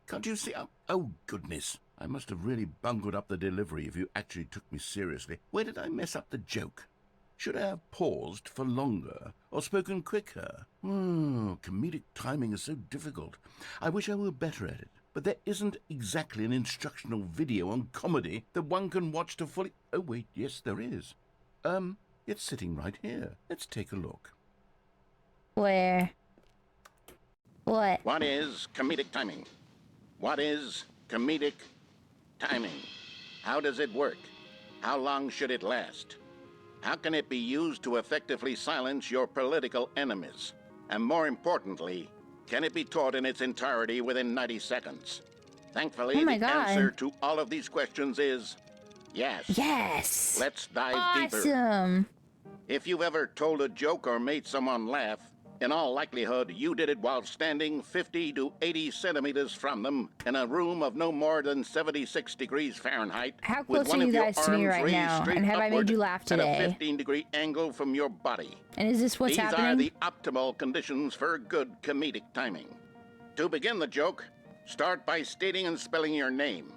Can't you see? Oh, goodness. I must have really bungled up the delivery if you actually took me seriously. Where did I mess up the joke? Should I have paused for longer or spoken quicker? Comedic timing is so difficult. I wish I were better at it. But there isn't exactly an instructional video on comedy that one can watch to fully... Oh, wait, yes, there is. It's sitting right here. Let's take a look.
Where? What?
What is comedic timing? What is comedic timing? How does it work? How long should it last? How can it be used to effectively silence your political enemies? And more importantly, can it be taught in its entirety within 90 seconds? Thankfully, the answer to all of these questions is yes.
Yes!
Let's dive deeper.
Awesome!
If you've ever told a joke or made someone laugh, in all likelihood, you did it while standing 50 to 80 centimeters from them in a room of no more than 76 degrees Fahrenheit.
How close are you guys to me right now? And have I made you laugh today?
At a 15-degree angle from your body.
And is this what's happening?
These are the optimal conditions for good comedic timing. To begin the joke, start by stating and spelling your name.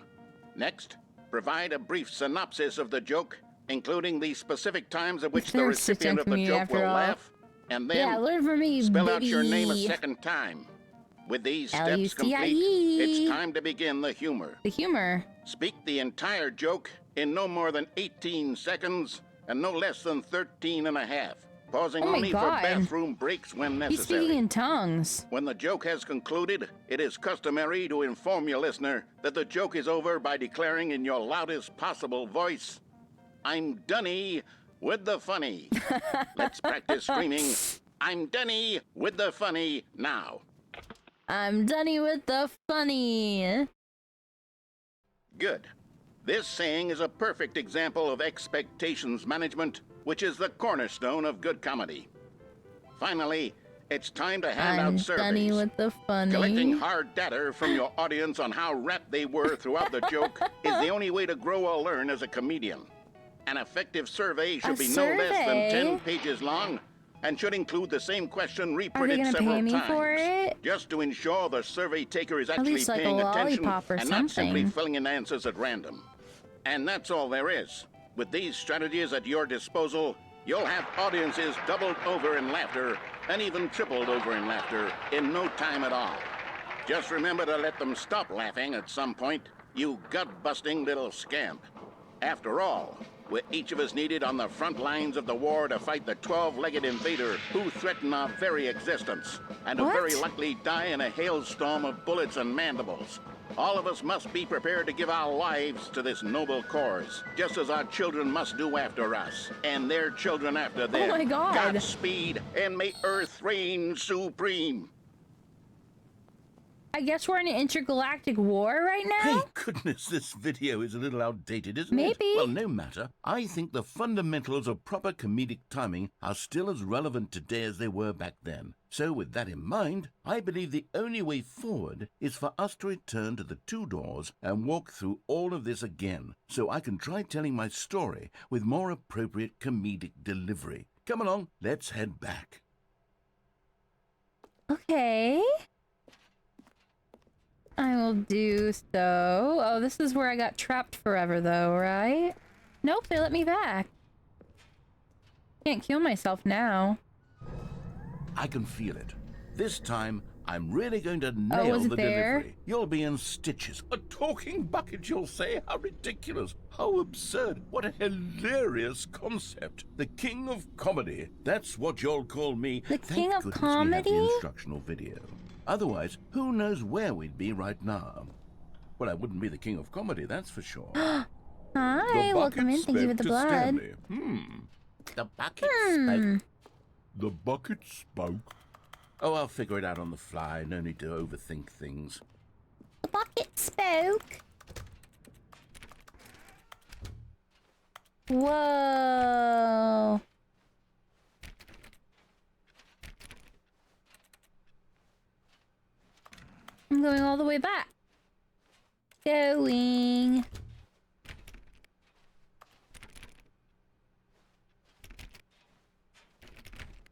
Next, provide a brief synopsis of the joke, including the specific times at which the recipient of the joke will laugh. And then
learn from me,
spell
baby.
out your name a second time. With these steps complete, it's time to begin the humor.
The humor.
Speak the entire joke in no more than 18 seconds and no less than 13 and a half, pausing only for bathroom breaks when necessary.
He's speaking in tongues.
When the joke has concluded, it is customary to inform your listener that the joke is over by declaring in your loudest possible voice, "I'm Dunny with the funny." Let's practice screaming, "I'm Dunny with the funny" now.
I'm Dunny with the funny.
Good. This saying is a perfect example of expectations management, which is the cornerstone of good comedy. Finally, it's time to hand out surveys.
Dunny with the funny.
Collecting hard data from your audience on how rapt they were throughout the joke is the only way to grow or learn as a comedian. An effective survey should be no less than 10 pages long and should include the same question reprinted several times,
for it?
just to ensure the survey taker is actually
like
paying attention
and
not simply filling in answers at random. And that's all there is. With these strategies at your disposal, you'll have audiences doubled over in laughter and even tripled over in laughter in no time at all. Just remember to let them stop laughing at some point, you gut-busting little scamp. After all, we're each of us needed on the front lines of the war to fight the 12-legged invader who threaten our very existence, and who very likely die in a hailstorm of bullets and mandibles. All of us must be prepared to give our lives to this noble cause, just as our children must do after us, and their children after them.
Oh my God!
Godspeed, and may Earth reign supreme.
I guess we're in an intergalactic war right now?
Hey, goodness, this video is a little outdated, isn't it?
Maybe.
Well, no matter. I think the fundamentals of proper comedic timing are still as relevant today as they were back then. So with that in mind, I believe the only way forward is for us to return to the 2 doors and walk through all of this again, so I can try telling my story with more appropriate comedic delivery. Come along, let's head back.
Okay. I will do so. Oh, this is where I got trapped forever, though, right? Nope, they let me back. Can't kill myself now.
I can feel it. This time, I'm really going to nail the delivery. You'll be in stitches. A talking bucket, you'll say? How ridiculous. How absurd. What a hilarious concept. The king of comedy. That's what you'll call me.
The king of comedy?
We have the instructional video. Otherwise, who knows where we'd be right now? Well, I wouldn't be the king of comedy, that's for sure.
Hi, welcome in. Thank you for the blood.
Stanley. The bucket spoke. The bucket spoke. Oh, I'll figure it out on the fly. No need to overthink things.
The bucket spoke. Whoa. I'm going all the way back. going.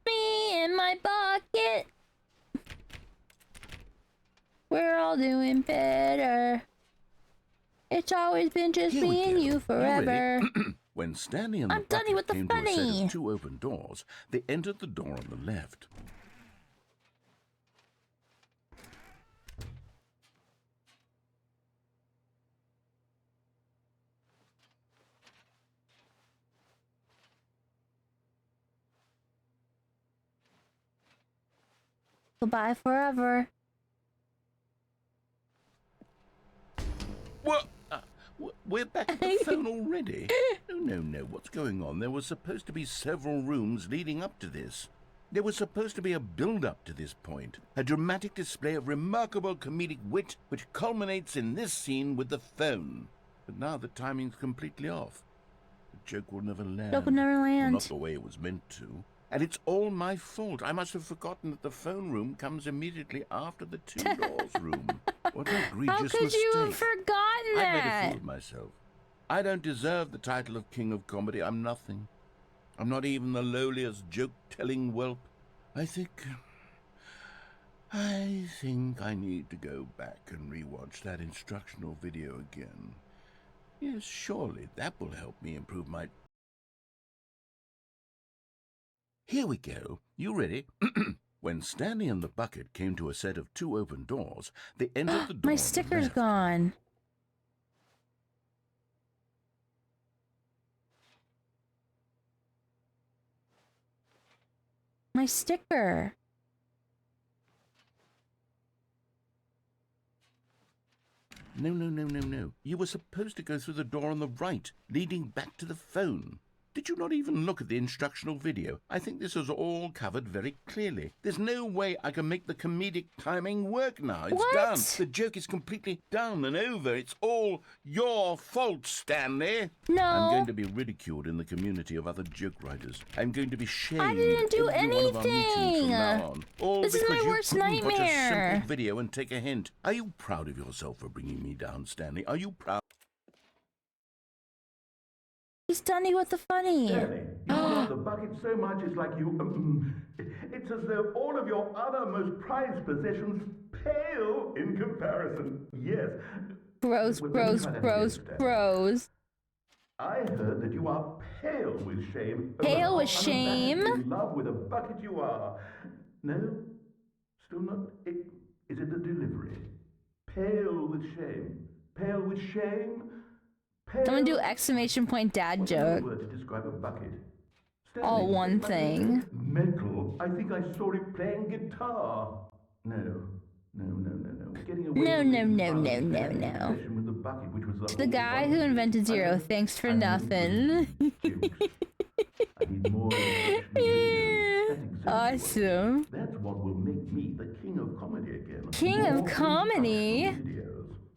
Me and my bucket. We're all doing better. It's always been just me and you forever.
When Stanley and
I'm done with the
came to a set
funny.
of 2 open doors, they entered the door on the left.
Goodbye forever.
What? We're back at the phone already? No. What's going on? There were supposed to be several rooms leading up to this. There was supposed to be a build-up to this point. A dramatic display of remarkable comedic wit which culminates in this scene with the phone. But now the timing's completely off. The joke will never land.
Joke will never land.
Well, not the way it was meant to. And it's all my fault. I must have forgotten that the phone room comes immediately after the 2 doors room. What an egregious mistake.
How could you have forgotten that?
I made a fool of myself. I don't deserve the title of King of Comedy. I'm nothing. I'm not even the lowliest joke-telling whelp. I think I need to go back and rewatch that instructional video again. Yes, surely that will help me improve my... Here we go. You ready? When Stanley and the bucket came to a set of 2 open doors, they entered the door.
My sticker's gone. My sticker.
No. You were supposed to go through the door on the right, leading back to the phone. Did you not even look at the instructional video? I think this is all covered very clearly. There's no way I can make the comedic timing work now. It's done. The joke is completely done and over. It's all your fault, Stanley.
No.
I'm going to be ridiculed in the community of other joke writers. I'm going to be shamed.
I didn't do anything.
From now on. All
this is my worst nightmare.
Watch a simple video and take a hint. Are you proud of yourself for bringing me down, Stanley? Are you proud?
He's done me with the funny.
Stanley, you love the bucket so much it's like you... it's as though all of your other most prized possessions pale in comparison. Yes.
Bros.
I heard that you are pale with shame.
Pale with shame?
In love with a bucket you are. No? Still not? Is it the delivery? Pale with shame. Pale with shame?
Someone do exclamation point dad joke.
Word to describe a bucket.
All one thing.
Metal. I think I saw it playing guitar. No. Getting away
No.
With the bucket, which was
The guy who invented Zero, thanks for nothing.
I need more
Awesome.
That's what will make me the king of comedy again.
King of comedy?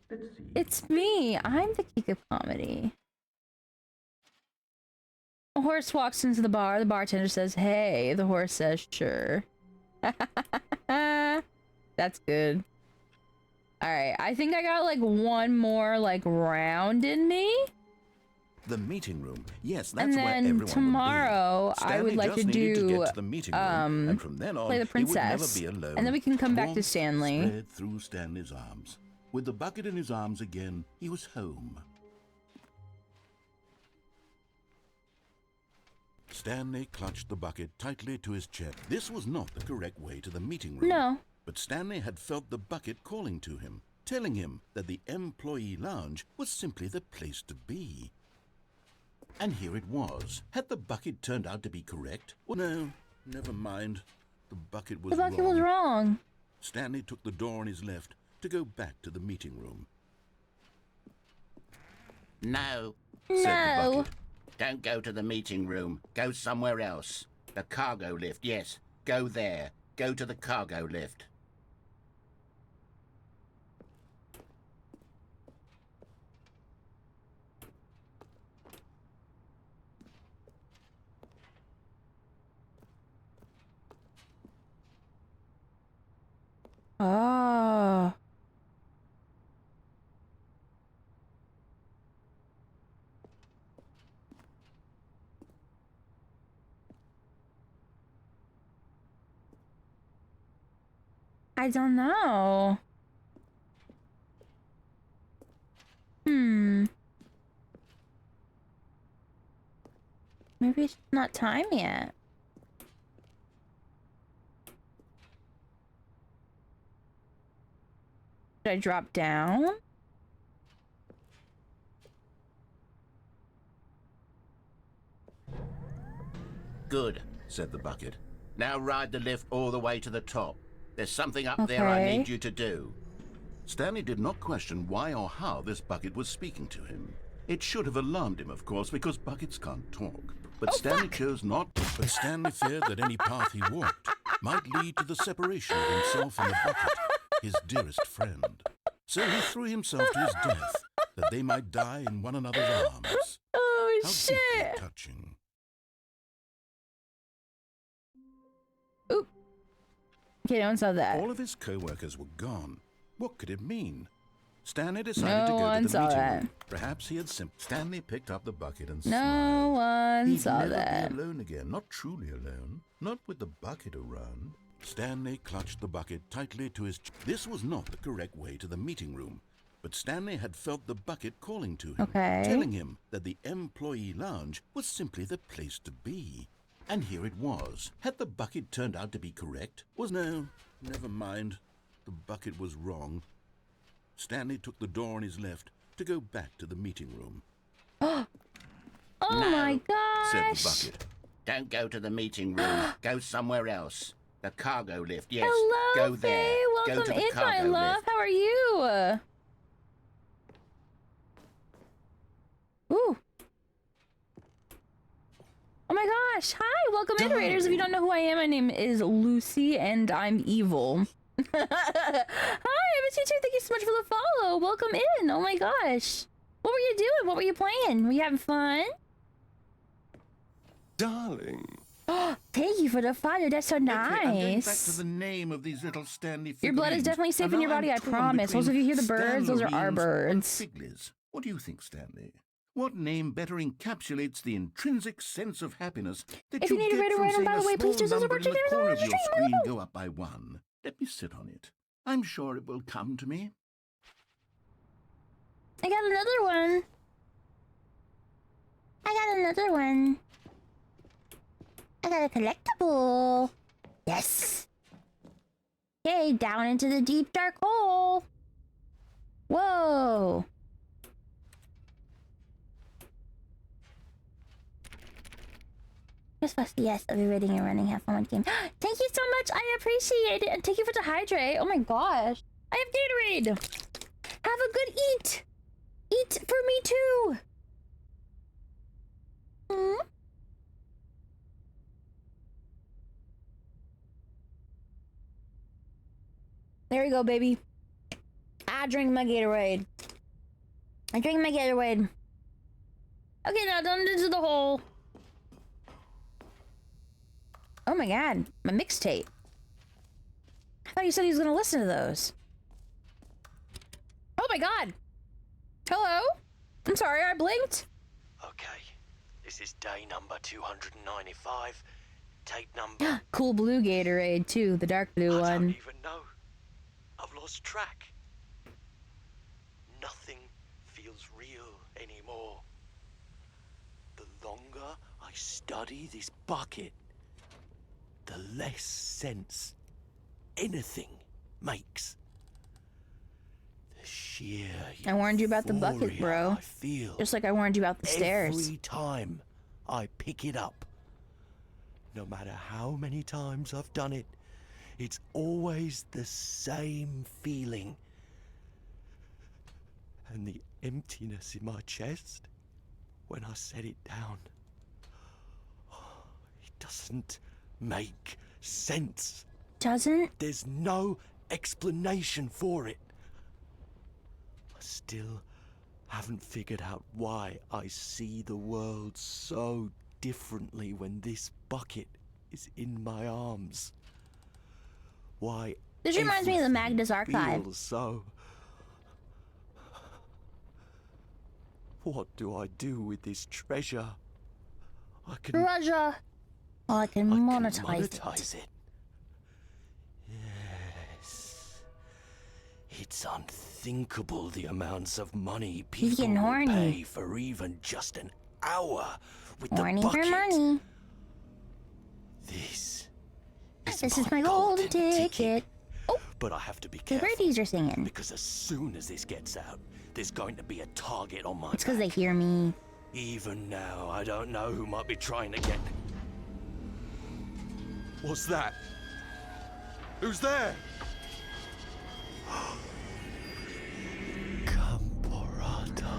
Let's see.
It's me. I'm the king of comedy. A horse walks into the bar. The bartender says, "Hey." The horse says, "Sure." That's good. Alright, I think I got like one more like round in me.
The meeting room. Yes, that's
and
where
then
everyone
tomorrow
would be.
I would like to
do
do
and from then on,
play the princess.
He would never be alone.
And then we can come back to
Warmth
Stanley.
Spread through Stanley's arms. With the bucket in his arms again, he was home. Stanley clutched the bucket tightly to his chest. This was not the correct way to the meeting room.
No.
But Stanley had felt the bucket calling to him, telling him that the employee lounge was simply the place to be. And here it was. Had the bucket turned out to be correct? Well, no, never mind. The bucket was wrong.
The bucket was wrong.
Stanley took the door on his left to go back to the meeting room.
No,
said the
No.
bucket.
don't go to the meeting room. Go somewhere else. The cargo lift, yes. Go there. Go to the cargo lift.
Oh. I don't know. Maybe it's not time yet. Should I drop down?
Good, said the bucket. Now ride the lift all the way to the top. There's something up there I need you to do.
Stanley did not question why or how this bucket was speaking to him. It should have alarmed him, of course, because buckets can't talk. But Stanley chose not to. But Stanley feared that any path he walked might lead to the separation of himself and the bucket, his dearest friend. So he threw himself to his death, that they might die in one another's arms.
Oh,
How
shit!
deeply touching.
Oop. Okay, no one saw that.
All of his co-workers were gone. What could it mean? Stanley decided to go to the meeting room. Perhaps he had Stanley picked up the bucket and smiled.
No one saw
He'd never
that.
be alone again, not truly alone, not with the bucket around. Stanley clutched the bucket tightly to his This was not the correct way to the meeting room, but Stanley had felt the bucket calling to him, telling him that the employee lounge was simply the place to be. And here it was. Had the bucket turned out to be correct? No, never mind. The bucket was wrong. Stanley took the door on his left to go back to the meeting room.
Oh
no,
my gosh!
said the bucket. Don't go to the meeting room. Go somewhere else. The cargo lift, yes.
Hello,
go there.
Faye.
Go
Welcome
to the
in,
cargo
my love.
lift.
How are you? Ooh. Oh my gosh. Hi. Welcome in, Raiders. If you don't know who I am, my name is Lucie, and I'm evil. Hi, I miss you too. Thank you so much for the follow. Welcome in. Oh my gosh. What were you doing? What were you playing? Were you having fun?
Darling.
Thank you for the follow. That's so nice.
Okay, I'm going back to the name of these little Stanley figurines.
Your blood is definitely safe in your body, I promise. Also, if you hear the birds, those are our birds.
What do you think, Stanley? What name better encapsulates the intrinsic sense of happiness that
if you need a Raider Random, by the way, please do so support your
corner of your screen go up by 1. Let me sit on it. I'm sure it will come to me.
I got another one. I got a collectible. Yes. Okay, down into the deep dark hole. Whoa. Yes, I'll be reading and running. Have fun with game. Thank you so much. I appreciate it. And thank you for the hydrate. Oh my gosh. I have Gatorade. Have a good eat. Eat for me too. There you go, baby. I drink my Gatorade. Okay, now down into the hole. Oh my god, my mixtape. I thought you said he was gonna listen to those. Oh my god. Hello? I'm sorry, I blinked.
Okay, this is day number 295. Tape number...
Cool blue Gatorade, too. The dark blue one.
I don't even know. I've lost track. Nothing feels real anymore. The longer I study this bucket, the less sense anything makes. The sheer
I warned you about the bucket, bro.
I feel
just like I warned you about the stairs.
Every time I pick it up, no matter how many times I've done it, it's always the same feeling. And the emptiness in my chest when I set it down. It doesn't make sense.
Doesn't?
There's no explanation for it. I still haven't figured out why I see the world so differently when this bucket is in my arms. Why
this reminds me of the Magnus Archive.
Feels so. What do I do with this treasure? I can
treasure. Oh, I can monetize
it. Yes. It's unthinkable the amounts of money people
getting
will
horny.
pay for even just an hour with
Horny
the
for
bucket.
money.
This
is my golden ticket. Oh,
But I have to be
the
careful.
birdies are singing.
Because as soon as this gets out, there's going to be a target on my
It's because
back.
they hear me.
Even now, I don't know who might be trying to get... What's that? Who's there? Camporata.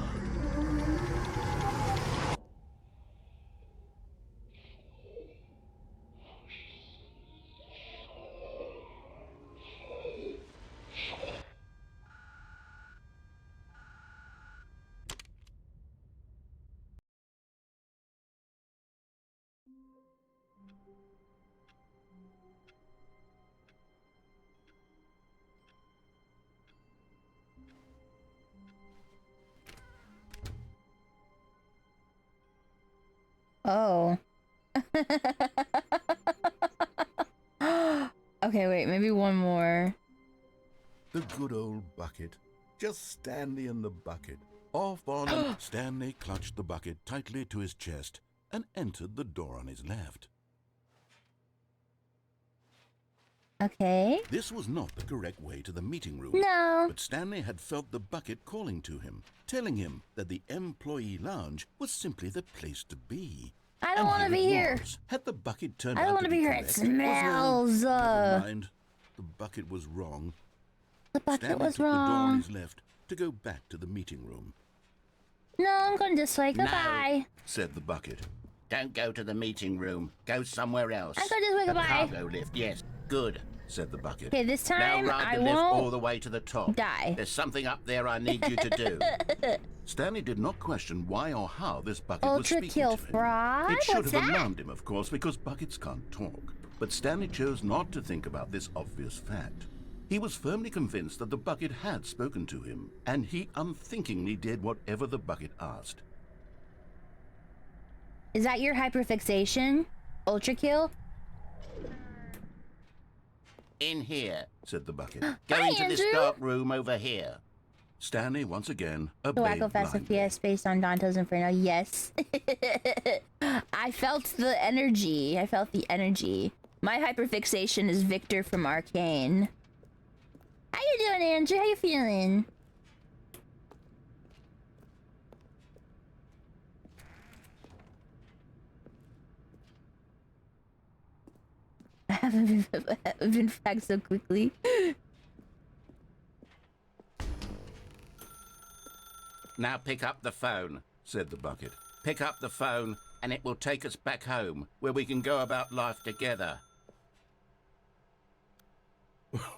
Oh. Okay, wait, maybe one more.
The good old bucket. Just Stanley and the bucket. Off on and Stanley clutched the bucket tightly to his chest and entered the door on his left.
Okay.
This was not the correct way to the meeting room.
No.
But Stanley had felt the bucket calling to him, telling him that the employee lounge was simply the place to be.
I don't want to be here.
Had the bucket turned
I don't
out
want
to
to be here. It
correct,
smells.
Never mind. The bucket was wrong.
The bucket
Stanley
was
took the door on
wrong.
his left to go back to the meeting room.
No, I'm going to say goodbye.
Said the bucket.
Don't go to the meeting room. Go somewhere else.
I'm going to say
The
goodbye.
cargo lift, yes. Good,
said the bucket.
Okay, this time
now ride
I
the lift
won't
all the way to the top.
die.
There's something up there I need you to do.
Stanley did not question why or how this bucket
Ultra
was speaking
kill
to him.
fraud?
It should
What's
have
that?
alarmed him, of course, because buckets can't talk. But Stanley chose not to think about this obvious fact. He was firmly convinced that the bucket had spoken to him, and he unthinkingly did whatever the bucket asked.
Is that your hyperfixation? Ultra kill?
In here,
said the bucket.
Go
Hi,
into this
Andrew.
dark room over here.
Stanley once again
The
obeyed
Wacko Fast
blindly.
FPS based on Dante's Inferno. Yes. I felt the energy. I felt the energy. My hyperfixation is Victor from Arcane. How you doing, Andrew? How you feeling? I haven't been fagged so quickly.
Now pick up the phone,
said the bucket.
Pick up the phone, and it will take us back home, where we can go about life together.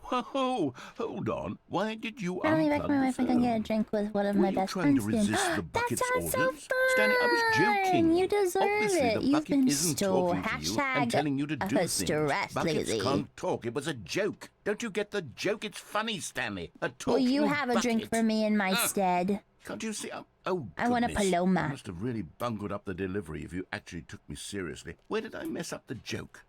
Whoa, hold on. Why did you
Finally back
unplug
my
the
wife and can
phone?
get a drink with one of
Were
my
you
best
trying
friends.
to
soon.
resist the
That
bucket's
sounds so
orders?
fun!
Stanley, I was joking.
You deserve
Obviously,
it.
the
You've
bucket
been
isn't
so
talking to you and
hashtag
telling you to do things.
stressed
Buckets
lately.
can't talk. It was a joke.
Don't you get the joke? It's funny, Stanley. A
Will
talking
you have a drink
bucket.
for me in my stead?
Can't you see? Oh,
I want a
goodness.
Paloma.
I must have really bungled up the delivery if you actually took me seriously. Where did I mess up the joke?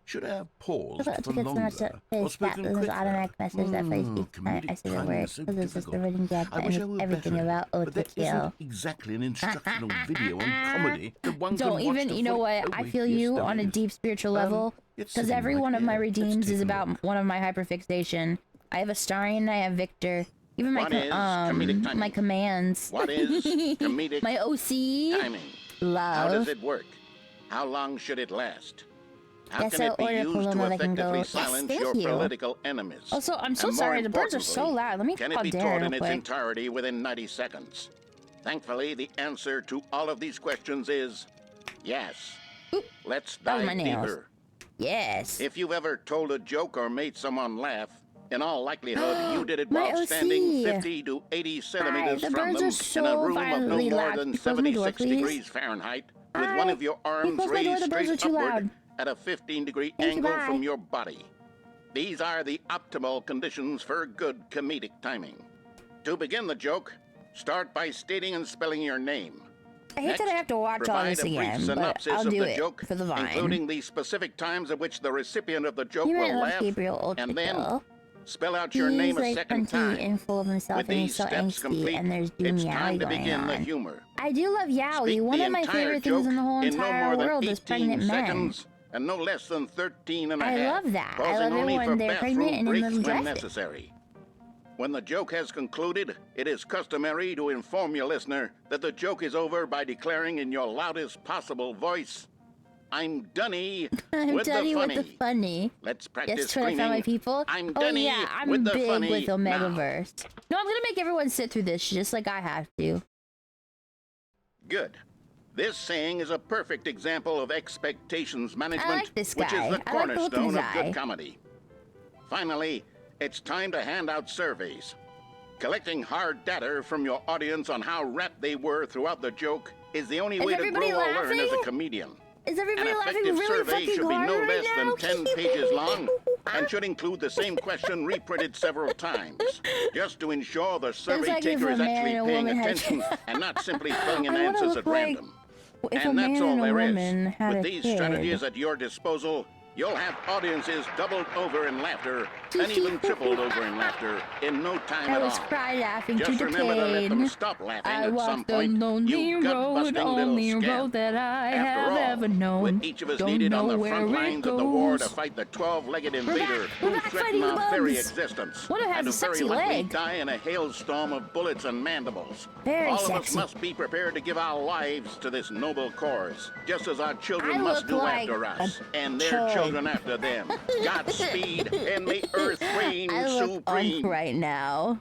Should I have paused
About
for
to get so much
longer?
that
Or
is that
spoken
this is
quicker?
automatic message that phrase each time I
Comedic
say the
timing
word
is so
because it's just the
difficult.
written gag
I wish I
and
were
everything
better,
about
but there
Ultra Kill.
isn't exactly an instructional video on comedy that one can
Don't
watch
even,
to
you know
fully-
what?
Oh,
I
wait,
feel
yes,
you
there
on a
is.
deep spiritual level
it's
because
sitting
every
right
one of my
here. Let's
redeems
take
is
a
about
look.
one of my hyperfixation. I have a Starion and I have Victor. Even my
What is comedic timing?
my commands.
What is comedic
my OC?
timing?
Love.
How does it work? How long should it last? How
Yes,
can it
I'll
be
order
used
Paloma
to
that can go.
effectively
Yes,
silence
thank
your
you.
political enemies?
Also, I'm so
And more
sorry. The birds are so
importantly,
loud. Let me
can
call
it be
Darren
taught
real
in its
quick.
entirety within 90 seconds? Thankfully, the answer to all of these questions is yes. Let's
That was my
dive
nails.
deeper.
Yes.
If you've ever told a joke or made someone laugh, in all likelihood, you did it
My
while
OC.
standing 50 to 80 centimeters
the
from
birds
them
are so
in a room of no
violently
more
loud.
than
Can you close my door,
76
please?
degrees Fahrenheit, with
Hi.
one of your
Can you
arms
close my door?
raised
The birds
straight
are too
upward
loud.
at a 15-degree
Thank you,
angle
bye.
from your body. These are the optimal conditions for good comedic timing. To begin the joke, start by stating and spelling your name.
I hate that I have to watch all
Provide
this
a brief
again, but
synopsis
I'll
of
do
the
it
joke,
for the Vine.
including the specific times at which the recipient of the joke
You might
will
love
laugh,
Gabriel Ultra
and then
Kill.
spell out your name a second time.
And full of himself,
With
and he's
these
so
steps
angsty,
complete,
and there's
it's
Yowie
time to
going
begin
on.
the humor.
I do love Yowie.
Speak
One
the
of my
entire
favorite things in the whole
joke in no
entire
more than
world is
18
pregnant men.
seconds and no less than 13 and a
I
half.
love that. I
Pausing
love it
only
when
for
they're pregnant
bathroom
and in
breaks
little
when
dresses.
necessary. When the joke has concluded, it is customary to inform your listener that the joke is over by declaring in your loudest possible voice, "I'm Dunny
I'm
with
Dunny
the
with
funny."
the funny.
Let's practice
Yes, try to find my
screaming.
people.
I'm
Oh
Dunny
yeah, I'm
with the
big
funny
with
now.
Omegaverse. No, I'm gonna make everyone sit through this just like I have to.
Good. This saying is a perfect example of expectations management,
like this
which is
guy.
the
I like the look of his
cornerstone of
eye.
good comedy. Finally, it's time to hand out surveys. Collecting hard data from your audience on how rapt they were throughout the joke is the only
Is
way to
everybody
grow or learn as a
laughing?
comedian.
Is everybody
An
laughing
effective
really
survey
fucking
should be
hard
no
right
less
now?
than 10 pages long and should include the same question reprinted several times, just to ensure the survey
like if
taker
a
is
man
actually
and a
paying
woman had-
attention and not simply filling in
I wanna
answers
look
at
like
random.
if a
And that's
man
all
and a
there is.
woman had
With
a
these
kid.
strategies at your disposal, you'll have audiences doubled over in laughter and even tripled over in laughter in no time
I
at
was
all.
cry laughing
Just
to the
remember to let them
pain.
stop laughing
I
at some
walked the
point.
lonely
You
road,
gut-busting little
only
scamp.
road that I
After
have
all,
ever known.
with each of us
Don't
needed on
know
the
where
front
it
lines of the war to
goes.
fight the 12-legged
We're
invader
back
who
fighting
threatened
the
our very
bugs.
existence,
One of them has
and
a
who very
sexy
likely
leg.
die in a hailstorm of bullets and mandibles.
Very
all of us
sexy.
must be prepared to give our lives to this noble cause, just as our children
I
must
look
do
like
after us,
a
and their
child.
children after them. Godspeed, and the earth reign
I look
supreme.
right now.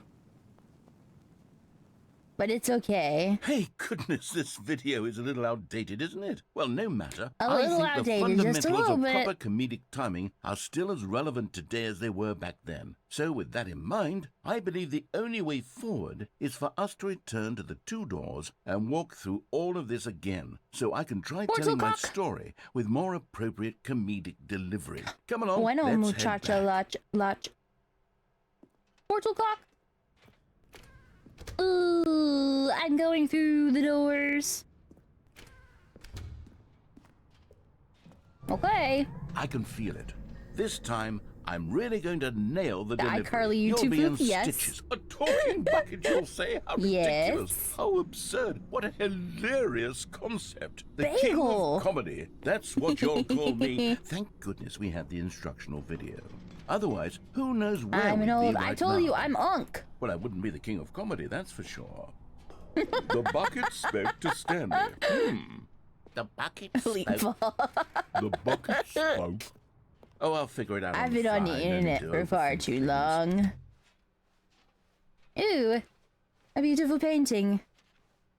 But it's okay.
Hey, goodness, this video is a little outdated, isn't it? Well, no matter.
A
I
little
think
outdated,
the
just a
fundamentals
little
of
bit.
proper comedic timing are still as relevant today as they were back then. So with that in mind, I believe the only way forward is for us to return to the two doors and walk through all of this again, so I can try telling my story with more appropriate comedic delivery. Come along,
Bueno,
let's head
muchacha,
back.
lach. Portal clock. Ooh, I'm going through the doors. Okay.
I can feel it. This time, I'm really going to nail the delivery.
iCarly
You'll
YouTube
be in
booth, yes.
stitches. A talking bucket, you'll say? How ridiculous.
Yes.
How absurd. What a hilarious concept. The king
Bagel.
of comedy. That's what you'll call me. Thank goodness we have the instructional video. Otherwise, who knows where
I'm an
we'd
old.
be
I
right
told
now.
you, I'm Unk.
Well, I wouldn't be the king of comedy, that's for sure. The bucket spoke to Stanley.
The bucket
Leave.
spoke.
The bucket spoke. Oh, I'll figure it out.
I've been on the
fly, no
internet
need to
for far
overthink
too
things.
long. Ooh, a beautiful painting.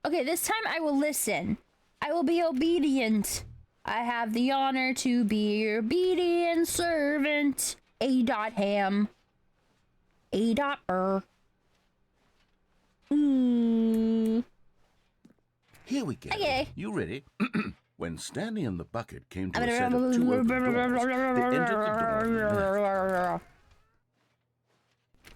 Okay, this time I will listen. I will be obedient. I have the honor to be your obedient servant. A.ham. A.er.
Here we go.
Okay.
You ready? When Stanley and the bucket came to a set of two open doors, they entered the door.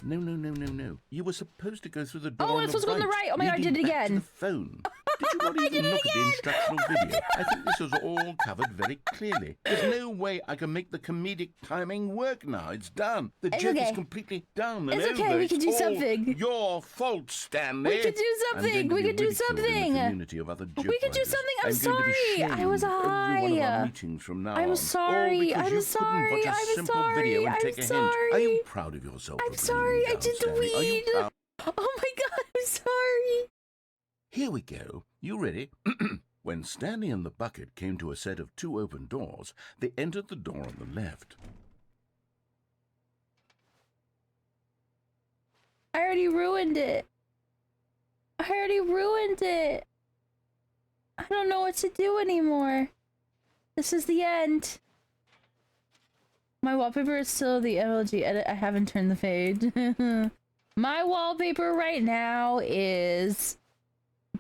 No. You were supposed to go through the door
Oh,
on
I'm
the
supposed to go on the right. Oh my God, I
leading
did it
back to
again.
the phone. Did you not even look at the instructional video? I think this was all covered very clearly. There's no way I can make the comedic timing work now. It's done. The
It's
joke
okay.
is completely done and
It's
over.
okay, we can do
It's all
something.
your fault, Stanley.
We can do
I'm going
something.
to
We
be
can do
ridiculed in the
something.
community of other joke
We can do
writers.
something. I'm
going to be
sorry. I was
shamed every one of our
high.
meetings from now
I'm
on.
sorry.
All because
I'm
you couldn't
sorry.
watch a
I'm
simple
sorry.
video and
I'm
take a hint. Are
sorry.
you proud of yourself?
I'm
for
sorry.
bringing me
I
down,
did the
Stanley? Are you
weed.
proud?
Oh my God, I'm sorry.
Here we go. You ready? When Stanley and the bucket came to a set of two open doors, they entered the door on the left.
I already ruined it. I don't know what to do anymore. This is the end. My wallpaper is still the MLG edit. I haven't turned the page. My wallpaper right now is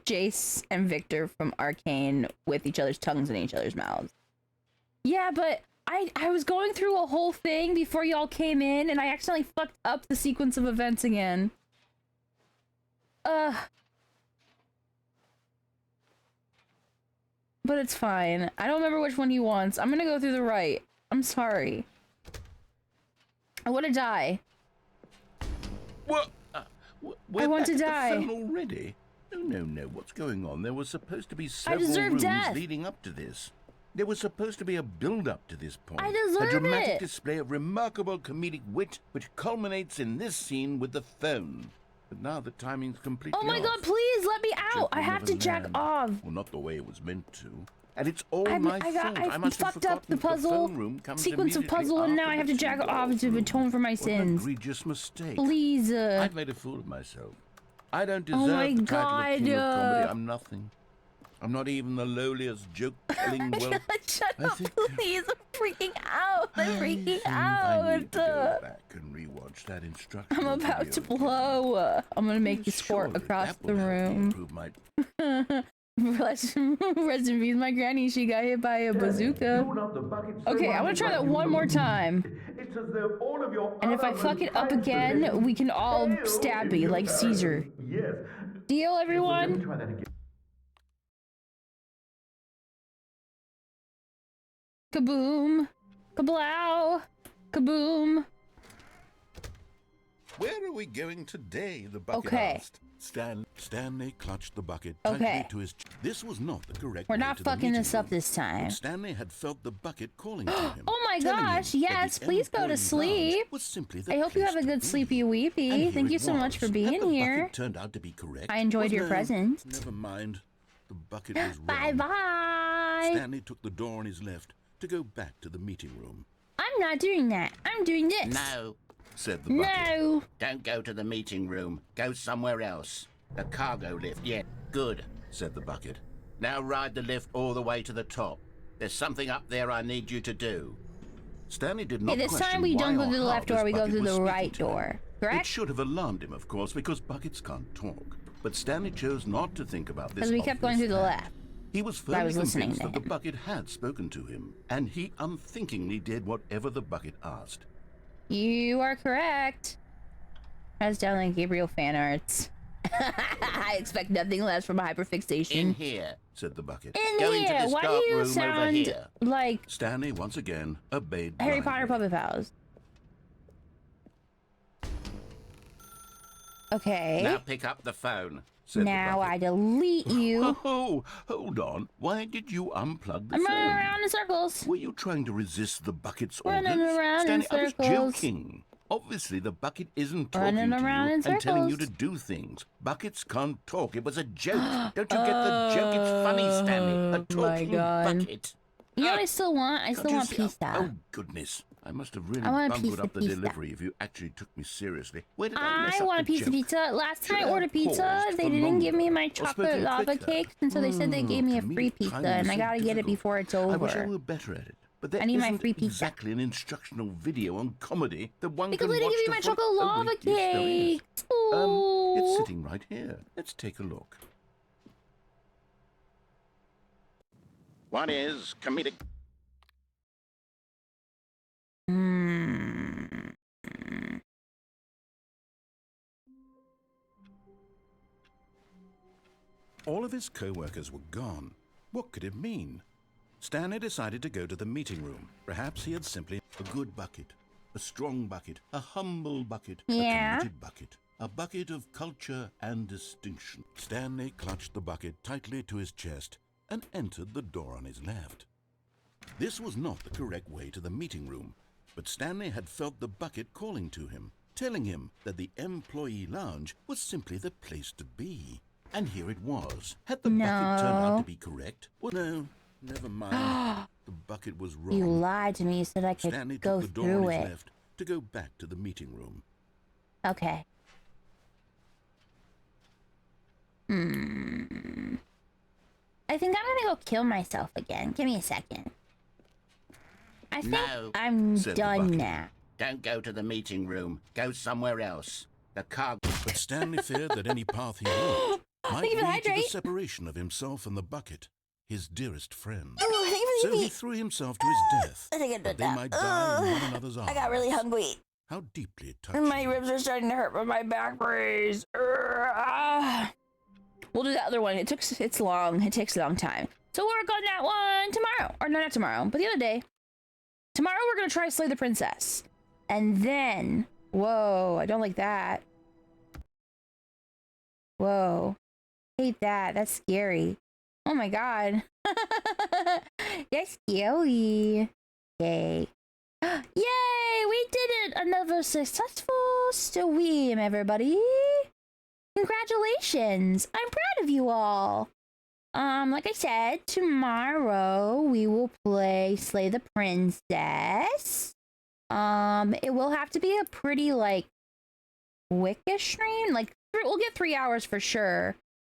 Jace and Victor from Arcane with each other's tongues in each other's mouths. Yeah, but I was going through a whole thing before y'all came in, and I accidentally fucked up the sequence of events again. But it's fine. I don't remember which one he wants. I'm gonna go through the right. I'm sorry. I wanna die.
What?
I want to die.
Already? No. What's going on? There was supposed to be
I
several
deserve
rooms
death.
leading up to this. There was supposed to be a build-up to this point.
I deserve
a dramatic
it.
display of remarkable comedic wit, which culminates in this scene with the phone. But now the timing's completely
Oh my
off.
god, please let me out.
Joke
I
will
have to
never
jack
land.
off.
Well, not the way it was meant to. And it's all
I
my fault. I must have
fucked up the
forgotten
puzzle
phone room comes
sequence of
immediately
puzzle, and now
after
I have
the
to jack
two-door
off to
room.
atone for my
What an
sins.
egregious mistake.
Please.
I've made a fool of myself. I don't deserve
Oh my
the title
God,
of king of comedy. I'm nothing. I'm not even the lowliest joke-telling whelp.
Shut up, please. I'm freaking out. I'm freaking
I need to go
out.
back and rewatch that instruction.
I'm about to blow. I'm gonna make you squirt across the room. Rest in peace, my granny. She got hit by a bazooka. Okay, I want to try that one more time.
It's as though all of your
And if I fuck it up again, we can all stab me like Caesar.
Yes.
Deal, everyone?
Try that again.
Kaboom. Kablow. Kaboom.
Where are we going today? The bucket
Okay.
asked. Stanley clutched the bucket
Okay.
tightly to his. This was not the correct.
We're
way
not
to the
fucking
meeting
this up
room,
this time.
but Stanley had felt the bucket calling to him.
Oh my
telling him
gosh,
that
yes,
the
please go to
employee
sleep.
lounge was simply the
I hope you
place
have a
to
good
be.
sleepy
And
weepy.
here
Thank you
it
so much for
was.
being
Had the
here.
bucket turned out to be correct.
I enjoyed your presence.
Never mind. The bucket was wrong.
Bye bye.
Stanley took the door on his left to go back to the meeting room.
I'm not doing that. I'm doing this.
No,
said the bucket.
No.
don't go to the meeting room. Go somewhere else. The cargo lift, yeah. Good,
said the bucket.
now ride the lift all the way to the top. There's something up there I need you to do.
Stanley did not
Okay, this
question
time we don't
why
go
or
to the
how
left
this
door, we go
bucket
through
was
the
speaking
right
to him.
door.
It
Correct?
should have alarmed him, of course, because buckets can't talk. But Stanley chose not to think about this.
Because we kept going through the
obvious fact.
left.
He was
I
firmly
was listening
convinced
to
that the
him.
bucket had spoken to him, and he unthinkingly did whatever the bucket asked.
You are correct. As down like Gabriel fan arts. I expect nothing less from a hyperfixation.
In here,
said the bucket.
In
Go
here.
into this
Why do
dark
you
room over
sound
here.
like
Stanley once again obeyed
Harry
blindly.
Potter Puppet Pals? Okay.
Now pick up the phone.
Said
Now
the
I
bucket.
delete you.
Oh, hold on. Why did you unplug the
I'm
phone?
running around in circles.
Were you trying to resist the bucket's
Running
orders?
around in
Stanley, I was
circles.
joking. Obviously, the bucket isn't
Running
talking to
around
you
in
and telling you to
circles.
do things. Buckets can't talk. It was a joke. Don't you get the joke? It's funny, Stanley. A
Oh my
talking
God.
bucket.
You know what I still want? I
Can't
still
you
want
see-
pizza.
Oh, goodness. I must have really
I want a
bungled
piece
up
of
the
pizza.
delivery if you actually took me seriously. Where did I mess
I
up
want a
the
piece of
joke?
pizza. Last time
Should
I
I
ordered
have
pizza,
paused
they
for
didn't give me
longer
my
or
chocolate
spoken
lava
quicker?
cakes, and so they said they gave me a
Comedic
free pizza,
timing
and
is
I
so
gotta get it
difficult.
before it's
I wish I
over.
were better at it. But there
I need my
isn't
free pizza.
exactly an instructional video on comedy that one
Because
can
they didn't
watch
give me
to
my
follow-
chocolate lava
wait, yes, there is.
cakes.
It's
Ooh.
sitting right here. Let's take a look.
What is comedic?
All of his co-workers were gone. What could it mean? Stanley decided to go to the meeting room. Perhaps he had simply
A good bucket, a strong bucket, a humble bucket,
Yeah.
a committed bucket, a bucket of culture and distinction.
Stanley clutched the bucket tightly to his chest and entered the door on his left. This was not the correct way to the meeting room, but Stanley had felt the bucket calling to him, telling him that the employee lounge was simply the place to be. And here it was. Had the bucket turned out to be correct? Well, no, never mind. The bucket was wrong.
You lied to me. You said I could
Stanley
go
took the door
through
on his
it.
left to go back to the meeting room.
Okay. I think I'm gonna go kill myself again. Give me a second. I think
No,
I'm
said the
done
bucket.
now.
Don't go to the meeting room. Go somewhere else. The cargo...
But Stanley feared that any path he walked might
Thank you for the
lead to the
hydrate.
separation of himself and the bucket, his dearest friend.
Ooh, thank you for
So
the
he
meat.
threw himself to his death,
I think I
that
did
they
that.
might die in one another's arms.
I got really hungry.
How deeply it touched
And my
him.
ribs are starting to hurt, but my back brace. We'll do that other one. It's long. It takes a long time. So we'll work on that one tomorrow. Or no, not tomorrow, but the other day. Tomorrow we're gonna try Slay the Princess. And then, whoa, I don't like that. Whoa. Hate that. That's scary. Oh my god. That's scary. Yay. Yay! We did it! Another successful stream, everybody. Congratulations! I'm proud of you all. Like I said, tomorrow we will play Slay the Princess. It will have to be a pretty, like, quickish stream. Like, we'll get 3 hours for sure.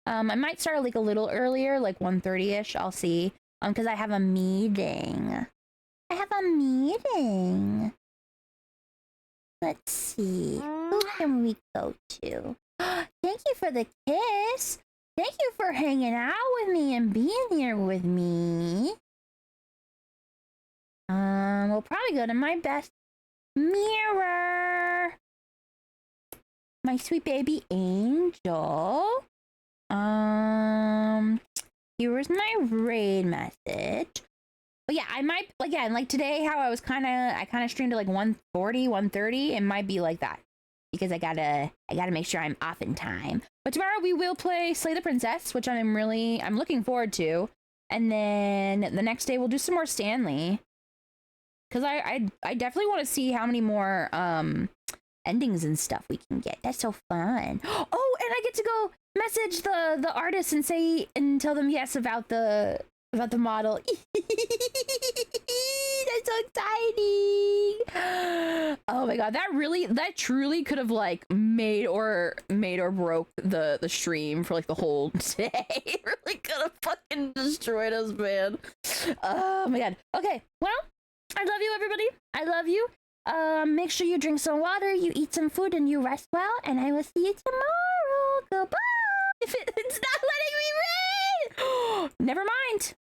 I might start, like, a little earlier, like 1:30-ish. I'll see. Because I have a meeting. Let's see. Who can we go to? Thank you for the kiss. Thank you for hanging out with me and being here with me. We'll probably go to my best mirror. My sweet baby angel. Here is my raid message. But yeah, I might, again, like today, how I kind of streamed to like 1:40, 1:30. It might be like that because I gotta make sure I'm off in time. But tomorrow we will play Slay the Princess, which I'm looking forward to. And then the next day we'll do some more Stanley. Because I definitely want to see how many more endings and stuff we can get. That's so fun. Oh, and I get to go message the artist and tell them yes about the model. That's so exciting. Oh my god, that truly could have like made or broke the stream for like the whole day. It really could have fucking destroyed us, man. Oh my god. Okay, well, I love you, everybody. I love you. Make sure you drink some water, you eat some food, and you rest well, and I will see you tomorrow. Goodbye. If it's not letting me read. Never mind.